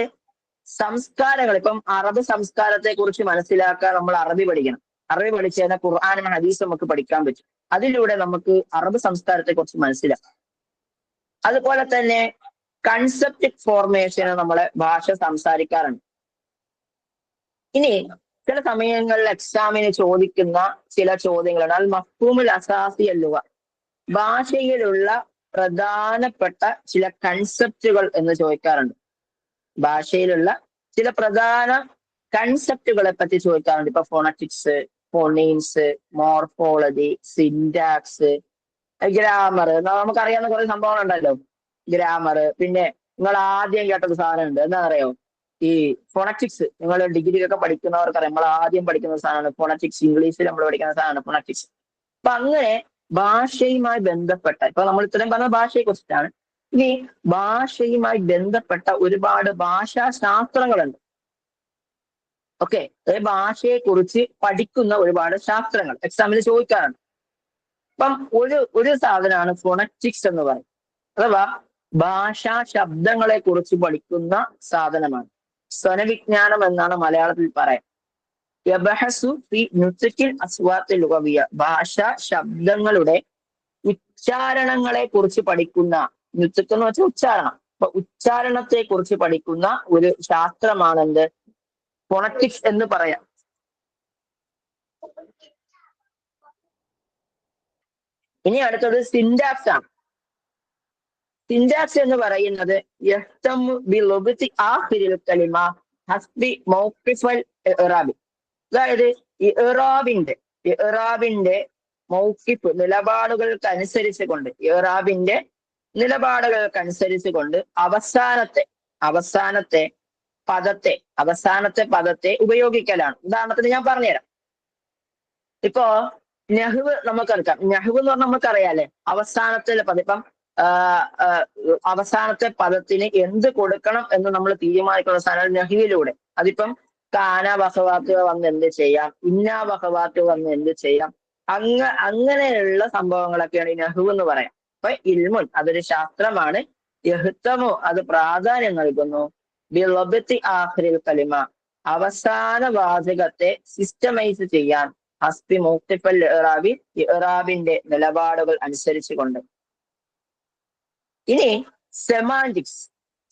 സംസ്കാരങ്ങൾ. ഇപ്പം അറബ് സംസ്കാരത്തെ കുറിച്ച് മനസ്സിലാക്കാൻ നമ്മൾ അറബി പഠിക്കണം. അറബി പഠിച്ചു കഴിഞ്ഞാൽ ഖുർആനും ഹദീസും നമുക്ക് പഠിക്കാൻ പറ്റും. അതിലൂടെ നമുക്ക് അറബ് സംസ്കാരത്തെ കുറിച്ച് മനസ്സിലാക്കാം. അതുപോലെ തന്നെ കൺസെപ്റ്റ് ഫോർമേഷന് നമ്മളെ ഭാഷ സംസാരിക്കാറുണ്ട്. ഇനി ചില സമയങ്ങളിൽ എക്സാമിന് ചോദിക്കുന്ന ചില ചോദ്യങ്ങളാണ് അൽ മഫ്ഹൂമുൽ അസാസി അല്ലുവ, ഭാഷയിലുള്ള പ്രധാനപ്പെട്ട ചില കൺസെപ്റ്റുകൾ എന്ന് ചോദിക്കാറുണ്ട്. ഭാഷയിലുള്ള ചില പ്രധാന കൺസെപ്റ്റുകളെ പറ്റി ചോദിക്കാറുണ്ട്. ഇപ്പൊ phonetics, phonemes, morphology, syntax, grammar, നമുക്കറിയാവുന്ന കുറെ സംഭവങ്ങളുണ്ടല്ലോ. ഗ്രാമർ, പിന്നെ നിങ്ങൾ ആദ്യം കേട്ടൊരു സാധനം ഉണ്ട്, എന്താണെന്നറിയോ? ഈ ഫോണറ്റിക്സ്. നിങ്ങൾ ഡിഗ്രിയൊക്കെ പഠിക്കുന്നവർക്കറിയാം, നമ്മൾ ആദ്യം പഠിക്കുന്ന സാധനമാണ് ഫോണറ്റിക്സ്. ഇംഗ്ലീഷിൽ നമ്മൾ പഠിക്കുന്ന സാധനമാണ് ഫോണറ്റിക്സ്. അപ്പൊ അങ്ങനെ ഭാഷയുമായി ബന്ധപ്പെട്ട, ഇപ്പൊ നമ്മൾ ഇത്രയും പറഞ്ഞ ഭാഷയെ കുറിച്ചിട്ടാണ്. ഇനി ഭാഷയുമായി ബന്ധപ്പെട്ട ഒരുപാട് ഭാഷാശാസ്ത്രങ്ങളുണ്ട്. ഭാഷയെ കുറിച്ച് പഠിക്കുന്ന ഒരുപാട് ശാസ്ത്രങ്ങൾ എക്സാമിന് ചോദിക്കാറുണ്ട്. അപ്പം ഒരു സാധനമാണ് ഫോണറ്റിക്സ് എന്ന് പറയും, അഥവാ ഭാഷാ ശബ്ദങ്ങളെ കുറിച്ച് പഠിക്കുന്ന സാധനമാണ്. സ്വനവിജ്ഞാനം എന്നാണ് മലയാളത്തിൽ പറയാം. യബഹസു ഫി നുത്ഖിൽ അസ്വാത്തിൽ ലുഗവിയ്യ, ഭാഷാ ശബ്ദങ്ങളുടെ ഉച്ചാരണങ്ങളെ കുറിച്ച് പഠിക്കുന്ന, നുത്ഖ് എന്ന് വെച്ചാൽ ഉച്ചാരണം. അപ്പൊ ഉച്ചാരണത്തെ കുറിച്ച് പഠിക്കുന്ന ഒരു ശാസ്ത്രമാണ് എന്ത്, ഫോണറ്റിക്സ് എന്ന് പറയാം. ഇനി അടുത്തത് സിൻടാക്സ് ആണ്. സിൻടാക്സ് എന്ന് പറയുന്നത് അതായത് ഇറാബിന്റെ മൗക്കിഫ് നിലപാടുകൾക്കനുസരിച്ച് കൊണ്ട് അവസാനത്തെ പദത്തെ ഉപയോഗിക്കലാണ്. ഉദാഹരണത്തിന് ഞാൻ പറഞ്ഞുതരാം. ഇപ്പോ നെഹ്വ് നമുക്കെടുക്കാം. നെഹ്വ് എന്ന് പറഞ്ഞാൽ നമുക്കറിയാലേ, അവസാനത്തെ പദം. ഇപ്പം അവസാനത്തെ പദത്തിന് എന്ത് കൊടുക്കണം എന്ന് നമ്മൾ തീരുമാനിക്കുന്ന സാധനം നെഹ്വിലൂടെ. അതിപ്പം കാന വഹവാത്ത് വന്ന് എന്ത് ചെയ്യാം, ഇന്ന വഹവാത്ത് വന്ന് എന്ത് ചെയ്യാം, അങ്ങനെയുള്ള സംഭവങ്ങളൊക്കെയാണ് ഈ നെഹ്വ് എന്ന് പറയാം. അപ്പൊ ഇൽമുൻ അതൊരു ശാസ്ത്രമാണ്. യഹ്തമു അത് പ്രാധാന്യം നൽകുന്നു. ബിളബ്തി ആഖിരിൽ കലിമ അവസാന വാചകത്തെ സിസ്റ്റമൈസ് ചെയ്യാൻ ഹസ്ബി മൗഖിഫൽ ഇറാബിന്റെ നിലപാടുകൾ അനുസരിച്ചുകൊണ്ട്. ഇനി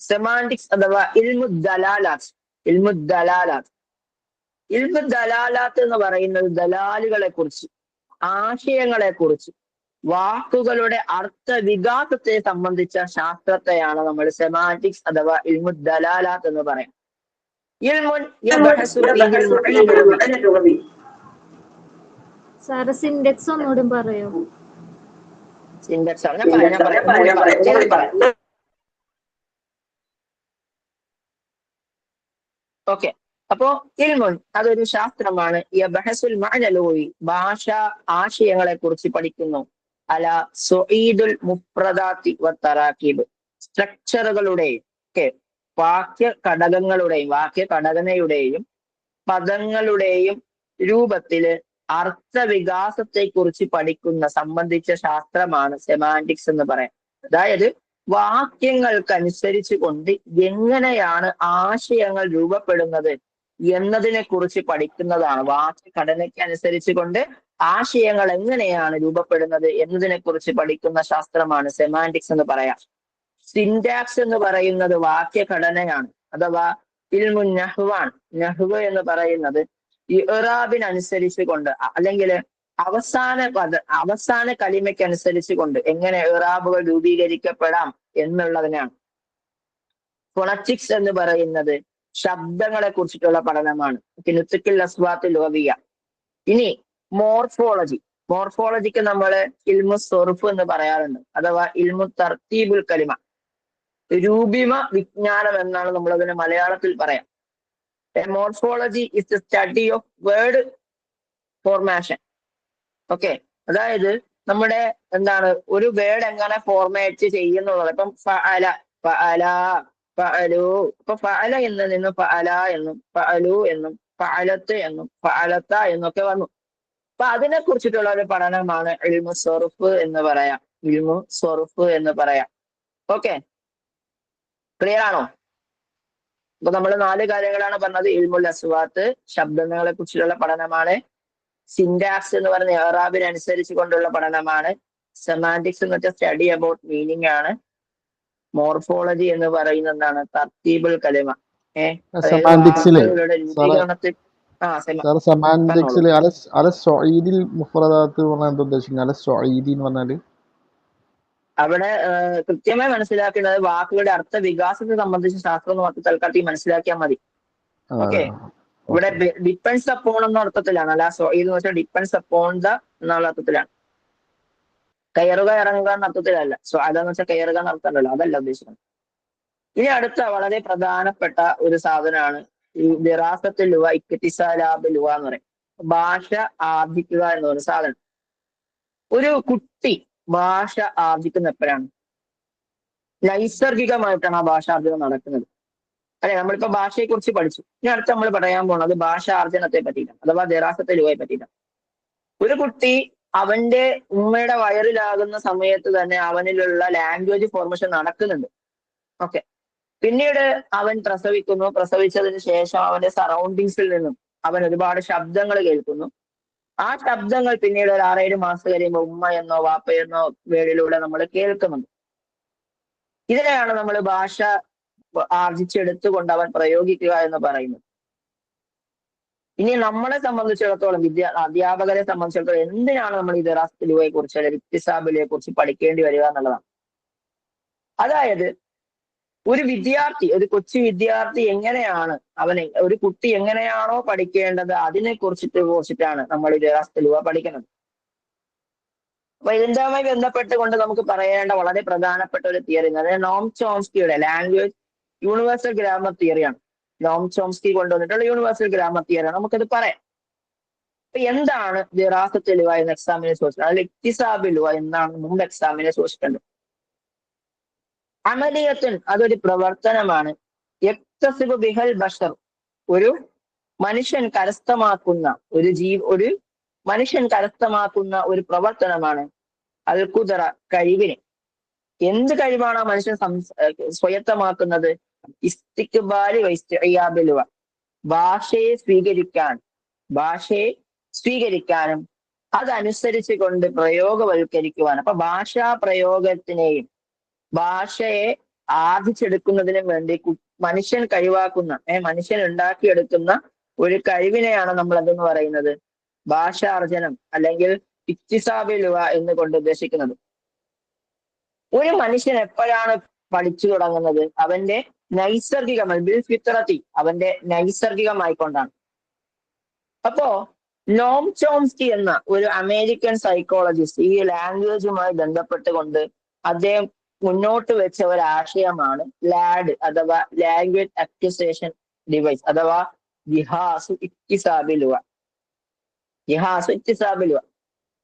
സെമാൻറ്റിക്സ് അഥവാ ഇൽമു ദലാലാത്ത് എന്ന് പറയുന്നത് ദലാലുകളെ കുറിച്ച്, ആശയങ്ങളെ കുറിച്ച്, വാക്കുകളുടെ അർത്ഥവികാസത്തെ സംബന്ധിച്ച ശാസ്ത്രത്തെയാണ് നമ്മൾ സെമാൻറ്റിക്സ് അഥവാ ഇൽമു ദലാലാത്ത് എന്ന് പറയാം. സിൻഡെക്സ് ഒന്നുകൂടി പറയോ? സിൻഡെക്സ് ആണ് ഓക്കെ. അപ്പോ ഇൽമുൻ അതൊരു ശാസ്ത്രമാണ്. യബ്ഹസുൽ മഅനലൂയി ഭാഷ ആശയങ്ങളെ കുറിച്ച് പഠിക്കുന്നു. അല സുഈദുൽ മുഫ്രദാത്തി വത്തറാക്കീബ് സ്ട്രക്ചറുകളുടെയും വാക്യഘടനയുടെയും പദങ്ങളുടെയും രൂപത്തില് അർത്ഥവികാസത്തെ കുറിച്ച് സംബന്ധിച്ച ശാസ്ത്രമാണ് സെമാൻറ്റിക്സ് എന്ന് പറയാം. അതായത് വാക്യങ്ങൾക്കനുസരിച്ച് കൊണ്ട് എങ്ങനെയാണ് ആശയങ്ങൾ രൂപപ്പെടുന്നത് എന്നതിനെ കുറിച്ച് പഠിക്കുന്നതാണ്. വാക്യഘടനയ്ക്ക് അനുസരിച്ച് കൊണ്ട് ആശയങ്ങൾ എങ്ങനെയാണ് രൂപപ്പെടുന്നത് എന്നതിനെ കുറിച്ച് പഠിക്കുന്ന ശാസ്ത്രമാണ് സെമാൻറ്റിക്സ് എന്ന് പറയാം. സിൻടാക്സ് എന്ന് പറയുന്നത് വാക്യഘടനയാണ്, അഥവാ ഇൽമു നഹ്വാണ്. നഹ്വ് എന്ന് പറയുന്നത് ഇറാബിനനുസരിച്ച് കൊണ്ട് അല്ലെങ്കിൽ അവസാന കലിമയ്ക്കനുസരിച്ച് കൊണ്ട് എങ്ങനെ ഇറാബുകൾ രൂപീകരിക്കപ്പെടാം എന്നുള്ളതിനാണ്. ഫൊണറ്റിക്സ് എന്ന് പറയുന്നത് ശബ്ദങ്ങളെ കുറിച്ചിട്ടുള്ള പഠനമാണ്. ഇനി മോർഫോളജിക്ക് നമ്മൾ ഇൽമു സൊർഫ് എന്ന് പറയാറുണ്ട്, അഥവാ ഇൽമു തർത്തീബുൽ കലിമ, രൂപിമ വിജ്ഞാനം എന്നാണ് നമ്മൾ അതിനെ മലയാളത്തിൽ പറയാം. Morphology is the study of word formation. Okay, അതായത് നമ്മുടെ ഒരു വേർഡ് എങ്ങനെ ഫോർമാറ്റ് ചെയ്യുന്നുള്ളത്. ഇപ്പം ഫഅല, ഫഅലു. ഇപ്പൊ ഫഅല എന്ന് നിന്ന് ഫഅല എന്നും ഫഅലു എന്നും ഫഅലത്ത് എന്നും ഫഅലത്ത എന്നൊക്കെ വന്നു. അപ്പൊ അതിനെ കുറിച്ചിട്ടുള്ള ഒരു പഠനമാണ് ഇൽമു സൊർഫ് എന്ന് പറയാം. ഓക്കെ, ക്ലിയർ ആണോ? അപ്പൊ നമ്മൾ 4 കാര്യങ്ങളാണ് പറഞ്ഞത്. ഇൽമുൽ അസ്വാത്ത് ശബ്ദങ്ങളെ കുറിച്ചുള്ള പഠനമാണ്. സിൻടാക്സ് എന്ന് പറയുന്ന ഇറാബിനനുസരിച്ച് കൊണ്ടുള്ള പഠനമാണ്. സെമാൻറ്റിക്സ് എന്ന് വെച്ചാൽ സ്റ്റഡി അബൌട്ട് മീനിങ് ആണ്. മോർഫോളജി എന്ന് പറയുന്നത് എന്താണ്? തർത്തീബുൽ കലിമ. അവിടെ കൃത്യമായി മനസ്സിലാക്കേണ്ടത് വാക്കുകളുടെ അർത്ഥ വികാസത്തെ സംബന്ധിച്ച ശാസ്ത്രം എന്ന് മാത്രം തൽക്കാലത്തേക്ക് മനസ്സിലാക്കിയാൽ മതി. ഓക്കെ, ഇവിടെ ഡിപ്പെൻഡ്സ് അപ്പോൺ എന്ന അർത്ഥത്തിലാണ്, അല്ല സൊഈദ് എന്ന് വെച്ചാൽ ഡിപ്പെൻഡ്സ് അപ്പോൺ എന്നുള്ള അർത്ഥത്തിലാണ്. കയറുക ഇറങ്ങുക എന്ന അർത്ഥത്തിലല്ല. അതെന്ന് വെച്ചാൽ കയറുക എന്ന അർത്ഥമല്ലല്ലോ, അതല്ല ഉദ്ദേശിക്കുന്നത്. ഇനി അടുത്ത വളരെ പ്രധാനപ്പെട്ട ഒരു സാധനമാണ് ഈ ദിറാസത്തുൽ ലുഗ, ഇക്തിസാലാബുൽ ലുഗ എന്ന് പറയും. ഭാഷ ആർജിക്കുക എന്ന് പറയുന്ന സാധനം. ഒരു കുട്ടി ഭാഷ ആർജിക്കുന്ന എപ്പോഴാണ്? നൈസർഗികമായിട്ടാണ് ആ ഭാഷാർജനം നടക്കുന്നത്. അല്ലെ, നമ്മളിപ്പോ ഭാഷയെ കുറിച്ച് പഠിച്ചു. ഇനി അടുത്ത് നമ്മൾ പറയാൻ പോകുന്നത് ഭാഷാർജനത്തെ പറ്റിയിട്ടാണ്, അഥവാ ദിറാസത്തുൽ ലുഗയെ പറ്റിയിട്ടാണ്. ഒരു കുട്ടി അവന്റെ ഉമ്മയുടെ വയറിലാകുന്ന സമയത്ത് തന്നെ അവനിലുള്ള ലാംഗ്വേജ് ഫോർമേഷൻ നടക്കുന്നുണ്ട്. ഓക്കെ, പിന്നീട് അവൻ പ്രസവിക്കുന്നു. പ്രസവിച്ചതിന് ശേഷം അവന്റെ സറൗണ്ടിങ്സിൽ നിന്നും അവൻ ഒരുപാട് ശബ്ദങ്ങൾ കേൾക്കുന്നു. ആ ശബ്ദങ്ങൾ പിന്നീട് ഒരു 6-7 മാസം കഴിയുമ്പോൾ ഉമ്മ എന്നോ വാപ്പയെന്നോ വേടിലൂടെ നമ്മൾ കേൾക്കുന്നുണ്ട്. ഇതിനെയാണ് നമ്മൾ ഭാഷ ആർജിച്ചെടുത്തുകൊണ്ട് അവൻ പ്രയോഗിക്കുക എന്ന് പറയുന്നത്. ഇനി നമ്മളെ സംബന്ധിച്ചിടത്തോളം അധ്യാപകരെ സംബന്ധിച്ചിടത്തോളം എന്തിനാണ് നമ്മൾ ഈ ദിറാസത്തുലുവയെ കുറിച്ച് അല്ലെങ്കിൽ ഇക്തിസാബിലുവയെ കുറിച്ച് പഠിക്കേണ്ടി വരിക എന്നുള്ളതാണ്. അതായത് ഒരു കൊച്ചു വിദ്യാർത്ഥി എങ്ങനെയാണ് ഒരു കുട്ടി എങ്ങനെയാണോ പഠിക്കേണ്ടത് അതിനെ കുറിച്ചിട്ടാണ് നമ്മൾ ഈ ദിറാസത്തുലുവ പഠിക്കുന്നത്. അപ്പൊ ഇതിന്റെയുമായി ബന്ധപ്പെട്ടുകൊണ്ട് നമുക്ക് പറയേണ്ട വളരെ പ്രധാനപ്പെട്ട ഒരു തിയറി, അതായത് നോം ചോംസ്കിയുടെ ലാംഗ്വേജ് യൂണിവേഴ്സൽ ഗ്രാമർ തിയറിയാണ്. നോം ചോംസ്കി കൊണ്ടുവന്നിട്ടുള്ള യൂണിവേഴ്സൽ ഗ്രാമർ തിയറിയാണ്. നമുക്കത് പറയാം. അപ്പൊ എന്താണ് ദിറാസത്തുലുവ എന്ന എക്സാമിനെ ചോദിച്ചത്, അതിൽ ഇക്തിസാബുലുവ എന്താണ് മുമ്പ് എക്സാമിനെ ചോദിച്ചിട്ടുണ്ട്. അമലിയത്തുൻ, അതൊരു പ്രവർത്തനമാണ്. യക്തസിബു ബിഹൽ ബഷർ, ഒരു മനുഷ്യൻ കരസ്ഥമാക്കുന്ന ഒരു മനുഷ്യൻ കരസ്ഥമാക്കുന്ന ഒരു പ്രവർത്തനമാണ്. അൽ ഖുദറ, കഴിവിനെ. എന്ത് കഴിവാണ് ആ മനുഷ്യൻ സ്വയത്തമാക്കുന്നത്? ഇസ്തിഖ്ബാലി വൈസ്തിഇയാബിലുവ, ഭാഷയെ സ്വീകരിക്കാനും അതനുസരിച്ച് കൊണ്ട് പ്രയോഗവൽക്കരിക്കുവാനും. അപ്പൊ ഭാഷാ പ്രയോഗത്തിനെയും ഭാഷയെ ആർജിച്ചെടുക്കുന്നതിനും വേണ്ടി മനുഷ്യൻ മനുഷ്യൻ ഉണ്ടാക്കിയെടുക്കുന്ന ഒരു കഴിവിനെയാണ് നമ്മൾ എന്തെന്ന് പറയുന്നത്, ഭാഷാർജനം അല്ലെങ്കിൽ ഇക്തിസാബുലുവ എന്ന് കൊണ്ട് ഉദ്ദേശിക്കുന്നത്. ഒരു മനുഷ്യൻ എപ്പോഴാണ് പഠിച്ചു തുടങ്ങുന്നത്? അവന്റെ ബിൽ ഫിത്രത്തി, അവന്റെ നൈസർഗികമായിക്കൊണ്ടാണ്. അപ്പോ നോം ചോംസ്കി എന്ന ഒരു അമേരിക്കൻ സൈക്കോളജിസ്റ്റ് ഈ ലാംഗ്വേജുമായി ബന്ധപ്പെട്ടുകൊണ്ട് അദ്ദേഹം മുന്നോട്ട് വെച്ച ഒരു ആശയമാണ് ലാഡ് അഥവാ ലാംഗ്വേജ് അക്വിസിഷൻ ഡിവൈസ് അഥവാ ജിഹാസു ഇക്തിസാബുലുവ.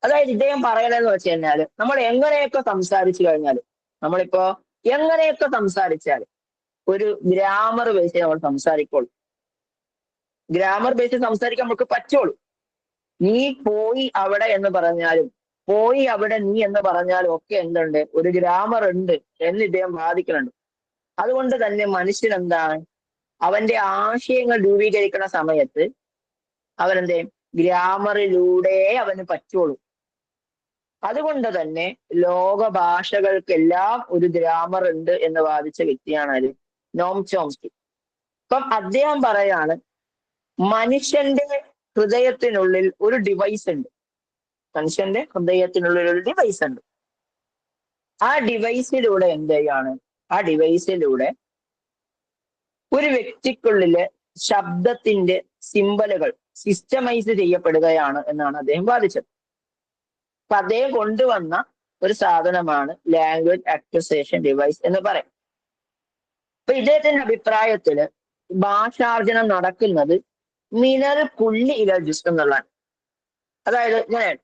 അതായത് ഇദ്ദേഹം പറയണെന്ന് വെച്ച് കഴിഞ്ഞാല് നമ്മൾ എങ്ങനെയൊക്കെ സംസാരിച്ചു കഴിഞ്ഞാൽ, നമ്മളിപ്പോ എങ്ങനെയൊക്കെ സംസാരിച്ചാലും ഒരു ഗ്രാമർ ബേസിൽ നമ്മൾ സംസാരിക്കോളൂ. ഗ്രാമർ ബേസിൽ സംസാരിക്കാൻ നമുക്ക് പറ്റുള്ളൂ. നീ പോയി അവിടെ എന്ന് പറഞ്ഞാലും പോയി അവിടെ നീ എന്ന് പറഞ്ഞാലും ഒക്കെ എന്തുണ്ട്, ഒരു ഗ്രാമർ ഉണ്ട് എന്ന് ഇദ്ദേഹം വാദിക്കുന്നുണ്ട്. അതുകൊണ്ട് തന്നെ മനുഷ്യൻ എന്താണ്, അവന്റെ ആശയങ്ങൾ രൂപീകരിക്കുന്ന സമയത്ത് അവനെന്തേ ഗ്രാമറിലൂടെ അവന് പറ്റുള്ളൂ. അതുകൊണ്ട് തന്നെ ലോക ഭാഷകൾക്കെല്ലാം ഒരു ഗ്രാമർ ഉണ്ട് എന്ന് വാദിച്ച വ്യക്തിയാണ് നോം ചോംസ്കി. അപ്പം അദ്ദേഹം പറയാണ്, മനുഷ്യന്റെ ഹൃദയത്തിനുള്ളിൽ ഒരു ഡിവൈസ് ഉണ്ട്. മനുഷ്യന്റെ ഹൃദയത്തിനുള്ളിൽ ഒരു ഡിവൈസ് ഉണ്ട്. ആ ഡിവൈസിലൂടെ ആ ഡിവൈസിലൂടെ ഒരു വ്യക്തിക്കുള്ളിലെ ശബ്ദത്തിന്റെ സിംബലുകൾ സിസ്റ്റമൈസ് ചെയ്യപ്പെടുകയാണ് എന്നാണ് അദ്ദേഹം വാദിച്ചത്. അപ്പൊ അദ്ദേഹം കൊണ്ടുവന്ന ഒരു സാധനമാണ് ലാംഗ്വേജ് അക്വിസിഷൻ ഡിവൈസ് എന്ന് പറയും. അപ്പൊ ഇദ്ദേഹത്തിന്റെ അഭിപ്രായത്തില് ഭാഷാർജനം നടക്കുന്നത് മിനൽ കുല്ലി ഇലൽ ജുസ് എന്നുള്ളതാണ്. അതായത് ഞാൻ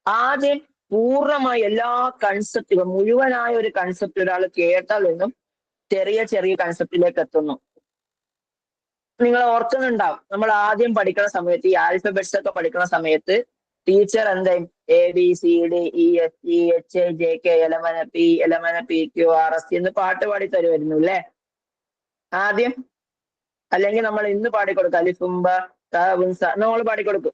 ആദ്യം പൂർണ്ണമായ എല്ലാ കൺസെപ്റ്റുകളും മുഴുവനായ ഒരു കൺസെപ്റ്റ് ഒരാൾ കേട്ടാൽ നിന്നും ചെറിയ ചെറിയ കൺസെപ്റ്റിലേക്ക് എത്തുന്നു. നിങ്ങൾ ഓർക്കുന്നുണ്ടാവും, നമ്മൾ ആദ്യം പഠിക്കുന്ന സമയത്ത് ഈ ആൽഫബറ്റ്സ് ഒക്കെ പഠിക്കുന്ന സമയത്ത് ടീച്ചർ ABCDEFGHIJK LMNPQ RST എന്ന് പാട്ട് പാടി തരുമായിരുന്നു അല്ലേ ആദ്യം? അല്ലെങ്കിൽ നമ്മൾ ഇന്ന് പാടിക്കൊടുക്കും അലിഫുംബ നമ്മൾ പാടിക്കൊടുക്കും.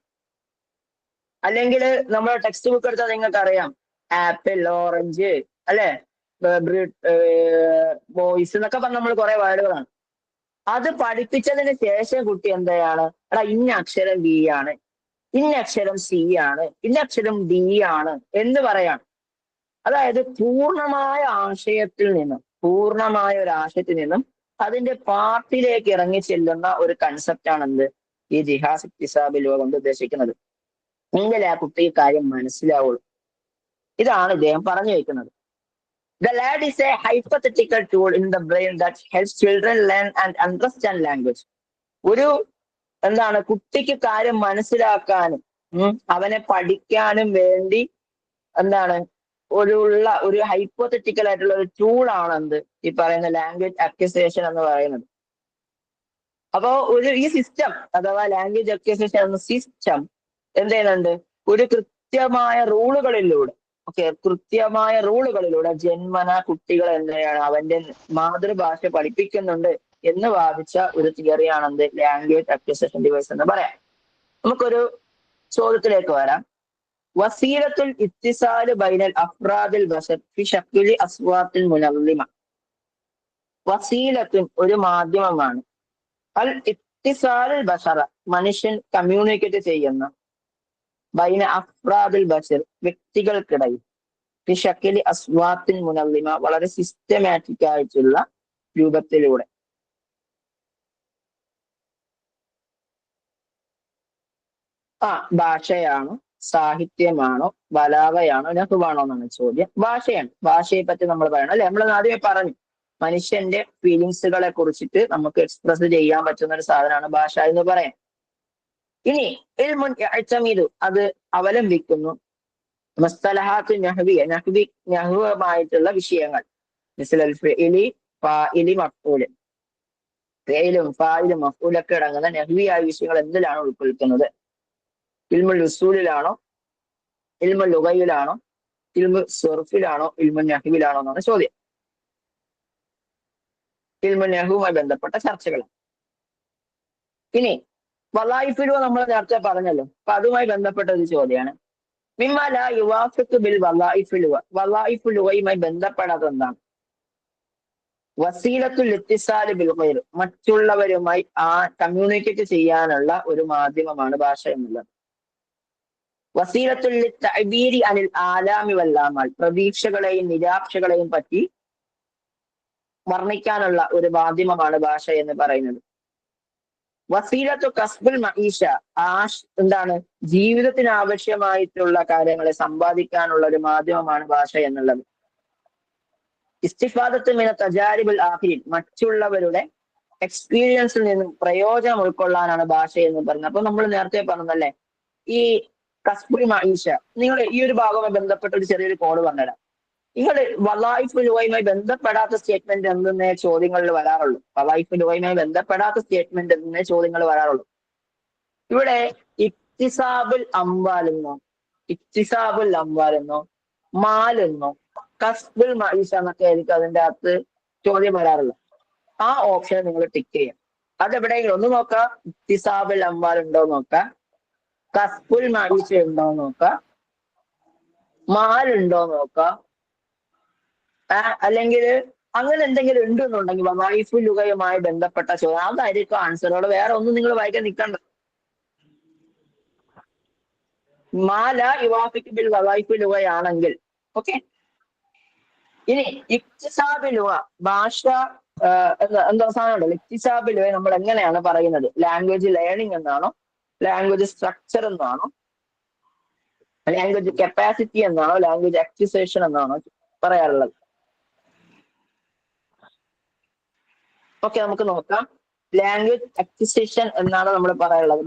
അല്ലെങ്കിൽ നമ്മൾ ടെക്സ്റ്റ് ബുക്ക് എടുത്താൽ നിങ്ങൾക്ക് അറിയാം, ആപ്പിൾ, ഓറഞ്ച് അല്ലെ, ബോയ്സ് എന്നൊക്കെ പറഞ്ഞ നമ്മൾ കുറെ വേർഡുകളാണ്. അത് പഠിപ്പിച്ചതിന് ശേഷം കുട്ടി എന്താണ്, എടാ ഇന്ന അക്ഷരം B ആണ്, ഇന്ന അക്ഷരം C ആണ്, ഇന്ന അക്ഷരം D ആണ് എന്ന് പറയാണ്. അതായത് പൂർണ്ണമായ ഒരു ആശയത്തിൽ നിന്നും അതിന്റെ പാർട്ടിലേക്ക് ഇറങ്ങി ചെല്ലുന്ന ഒരു കൺസെപ്റ്റാണ് ഈ ജിഹാസ് ഇക്തിസാബുലുവ കൊണ്ട് ഉദ്ദേശിക്കുന്നത്. എങ്കിലേ ആ കുട്ടിക്ക് കാര്യം മനസ്സിലാവുള്ളൂ. ഇതാണ് ഇദ്ദേഹം പറഞ്ഞു വയ്ക്കുന്നത്. The LAD is a hypothetical tool in the brain that helps children learn and understand language. ഒരു കുട്ടിക്ക് കാര്യം മനസ്സിലാക്കാനും അവനെ പഠിക്കാനും വേണ്ടി ഒരു ഹൈപ്പോത്തറ്റിക്കൽ ആയിട്ടുള്ള ഒരു ടൂളാണ് ഈ പറയുന്ന ലാംഗ്വേജ് അക്വിസിഷൻ എന്ന് പറയുന്നത്. അപ്പോ ഈ സിസ്റ്റം അഥവാ ലാംഗ്വേജ് അക്വിസിഷൻ എന്ന സിസ്റ്റം എന്ത് ചെയ്യുന്നുണ്ട്, ഒരു കൃത്യമായ റൂളുകളിലൂടെ ജന്മന കുട്ടികൾ അവന്റെ മാതൃഭാഷ പഠിപ്പിക്കുന്നുണ്ട് എന്ന് വാദിച്ച ഒരു തിയറിയാണ് ലാംഗ്വേജ് അക്വിസിഷൻ ഡിവൈസ് എന്ന് പറയാം. നമുക്കൊരു ചോദ്യത്തിലേക്ക് വരാം. വസീലത്തുൽ ഇത്തിസാല് ബൈനൽ അഫ്രാദിൽ ബശർ ഫി ശക്ലി അസ്വാത്തിൽ മുനല്ലിമ. വസീലത്തുൻ ഒരു മാധ്യമമാണ്, അൽ ഇത്തിസാലുൽ ബശറ മനുഷ്യൻ കമ്മ്യൂണിക്കേറ്റ് ചെയ്യുന്ന ബൈന അഫ്രാദിൽ ബഷർ വ്യക്തികൾക്കിടയിൽ ഷക്കിലി അസ്വാത്തിൻ മുനല്ലിമ വളരെ സിസ്റ്റമാറ്റിക് ആയിട്ടുള്ള രൂപത്തിലൂടെ. ഭാഷയാണോ, സാഹിത്യമാണോ, ബലാഗയാണോ, നഹ്വാണോ എന്നാണ് ചോദ്യം. ഭാഷയാണ്. ഭാഷയെ പറ്റി നമ്മൾ പറയണം അല്ലെ. നമ്മൾ ആദ്യമേ പറഞ്ഞു മനുഷ്യന്റെ ഫീലിങ്സുകളെ കുറിച്ചിട്ട് നമുക്ക് എക്സ്പ്രസ് ചെയ്യാൻ പറ്റുന്ന ഒരു സാധനമാണ് ഭാഷ എന്ന് പറയാം. ഇനി ഇൽമുൻ യഅ്തമിദു അത് അവലംബിക്കുന്നു മുസ്തലഹാത്ത് നഹ്വിയ നഹ്വുമായിട്ടുള്ള വിഷയങ്ങൾ. മിസ്ലൽ ഫിഇലി ഫാഇലി മഫ്ഊൽ. ഫിഇലും ഫാഇലും മഫ്ഊലൊക്കെ അടങ്ങുന്ന നഹ്വിയായ വിഷയങ്ങൾ എന്തിലാണ് ഉൾക്കൊള്ളുന്നത്? ഇൽമുൽ ഉസൂലിലാണോ, ഇൽമുൽ ലുഗയിലാണോ, ഇൽമുൽ സർഫിലാണോ, ഇൽമുൽ നഹ്വിലാണോ എന്നാണ് ചോദ്യം. ഇൽമുൽ നഹ്വുമായി ബന്ധപ്പെട്ട ചർച്ചകൾ. ഇനി വലായിഫിലുവ നമ്മൾ നേരത്തെ പറഞ്ഞല്ലോ, അപ്പൊ അതുമായി ബന്ധപ്പെട്ട ഒരു ചോദ്യമാണ്. മിമ്മല യുവാഫിഖ് ബിൽ വലായിഫിലുവ. വലായിഫിലുവയുമായി ബന്ധപ്പെടാത്ത എന്താണ്? വസീലത്തുൽ ഇത്തിസാലി ബിൽ ഗൈർ മറ്റുള്ളവരുമായി കമ്മ്യൂണിക്കേറ്റ് ചെയ്യാനുള്ള ഒരു മാധ്യമമാണ് ഭാഷ എന്നുള്ളത്. വസീലത്തുൽ തഅബീരി അനിൽ ആലാമി വല്ലാമാൽ പ്രതീക്ഷകളെയും നിരാക്ഷകളെയും പറ്റി വർണ്ണിക്കാനുള്ള ഒരു മാധ്യമമാണ് ഭാഷ എന്ന് പറയുന്നത്. വസീലത്തു കസ്ബുൽ മഈഷ എന്താണ്? ജീവിതത്തിന് ആവശ്യമായിട്ടുള്ള കാര്യങ്ങളെ സമ്പാദിക്കാനുള്ള ഒരു മാധ്യമമാണ് ഭാഷ എന്നുള്ളത്. ഇസ്തിഫാദത്ത് മിന തജാരിബുൽ ആഖിരീൻ മറ്റുള്ളവരുടെ എക്സ്പീരിയൻസിൽ നിന്നും പ്രയോജനം ഉൾക്കൊള്ളാനാണ് ഭാഷ എന്ന് പറയുന്നത്. അപ്പൊ നമ്മൾ നേരത്തെ പറഞ്ഞല്ലേ ഈ കസ്ബുൽ മഈഷ. നിങ്ങൾ ഈ ഒരു ഭാഗവുമായി ബന്ധപ്പെട്ട ഒരു ചെറിയൊരു കോഡ് പറഞ്ഞുതരാം. നിങ്ങൾ വലായിഫുലുമായി ബന്ധപ്പെടാത്ത സ്റ്റേറ്റ്മെന്റ് എന്തെന്നേ ചോദ്യങ്ങളിൽ വരാറുള്ളൂ. വലായിഫുലുമായി ബന്ധപ്പെടാത്ത സ്റ്റേറ്റ്മെന്റ് എന്നേ ചോദ്യങ്ങൾ വരാറുള്ളൂ. ഇവിടെ ഇക്തിസാബുൽ അംവാലെന്നോ മാലെന്നോ കസ്ബുൽ മഈഷ എന്നൊക്കെ ആയിരിക്കും അതിന്റെ അകത്ത് ചോദ്യം വരാറുള്ളത്. ആ ഓപ്ഷൻ നിങ്ങൾ ടിക്ക് ചെയ്യാം. അതെവിടെയെങ്കിലും ഒന്ന് നോക്കാം. ഇക്തിസാബുൽ അംവാൽ ഉണ്ടോ നോക്കാം, കസ്ബുൽ മഈഷ ഉണ്ടോ നോക്കാം, മാലുണ്ടോ നോക്കാം. അല്ലെങ്കിൽ അങ്ങനെ എന്തെങ്കിലും ഉണ്ടെന്നുണ്ടെങ്കിൽ വലായിഫുൽ ലുഗയുമായി ബന്ധപ്പെട്ട ചോദ്യം അതായിരിക്കും ആൻസറുകൾ. വേറെ ഒന്നും നിങ്ങൾ വായിക്കാൻ നിൽക്കണ്ട. മാല യുവാഫിഖ് ബിൽ വലായിഫുൽ ലുഗയാണെങ്കിൽ ഓക്കെ. ഇനി ഇക്തിസാബുൽ ലുഗ ഭാഷ എന്താ സാധനമുണ്ടല്ലോ. ഇക്തിസാബുൽ ലുഗ നമ്മൾ എങ്ങനെയാണ് പറയുന്നത്? ലാംഗ്വേജ് ലേണിംഗ് എന്നാണോ, ലാംഗ്വേജ് സ്ട്രക്ചർ എന്നാണോ, ലാംഗ്വേജ് കപ്പാസിറ്റി എന്നാണോ, ലാംഗ്വേജ് അക്വിസിഷൻ എന്നാണോ പറയാറുള്ളത്? ഓക്കെ, നമുക്ക് നോക്കാം. ലാംഗ്വേജ് അക്വിസിഷൻ എന്നാണ് നമ്മൾ പറയാറുള്ളത്.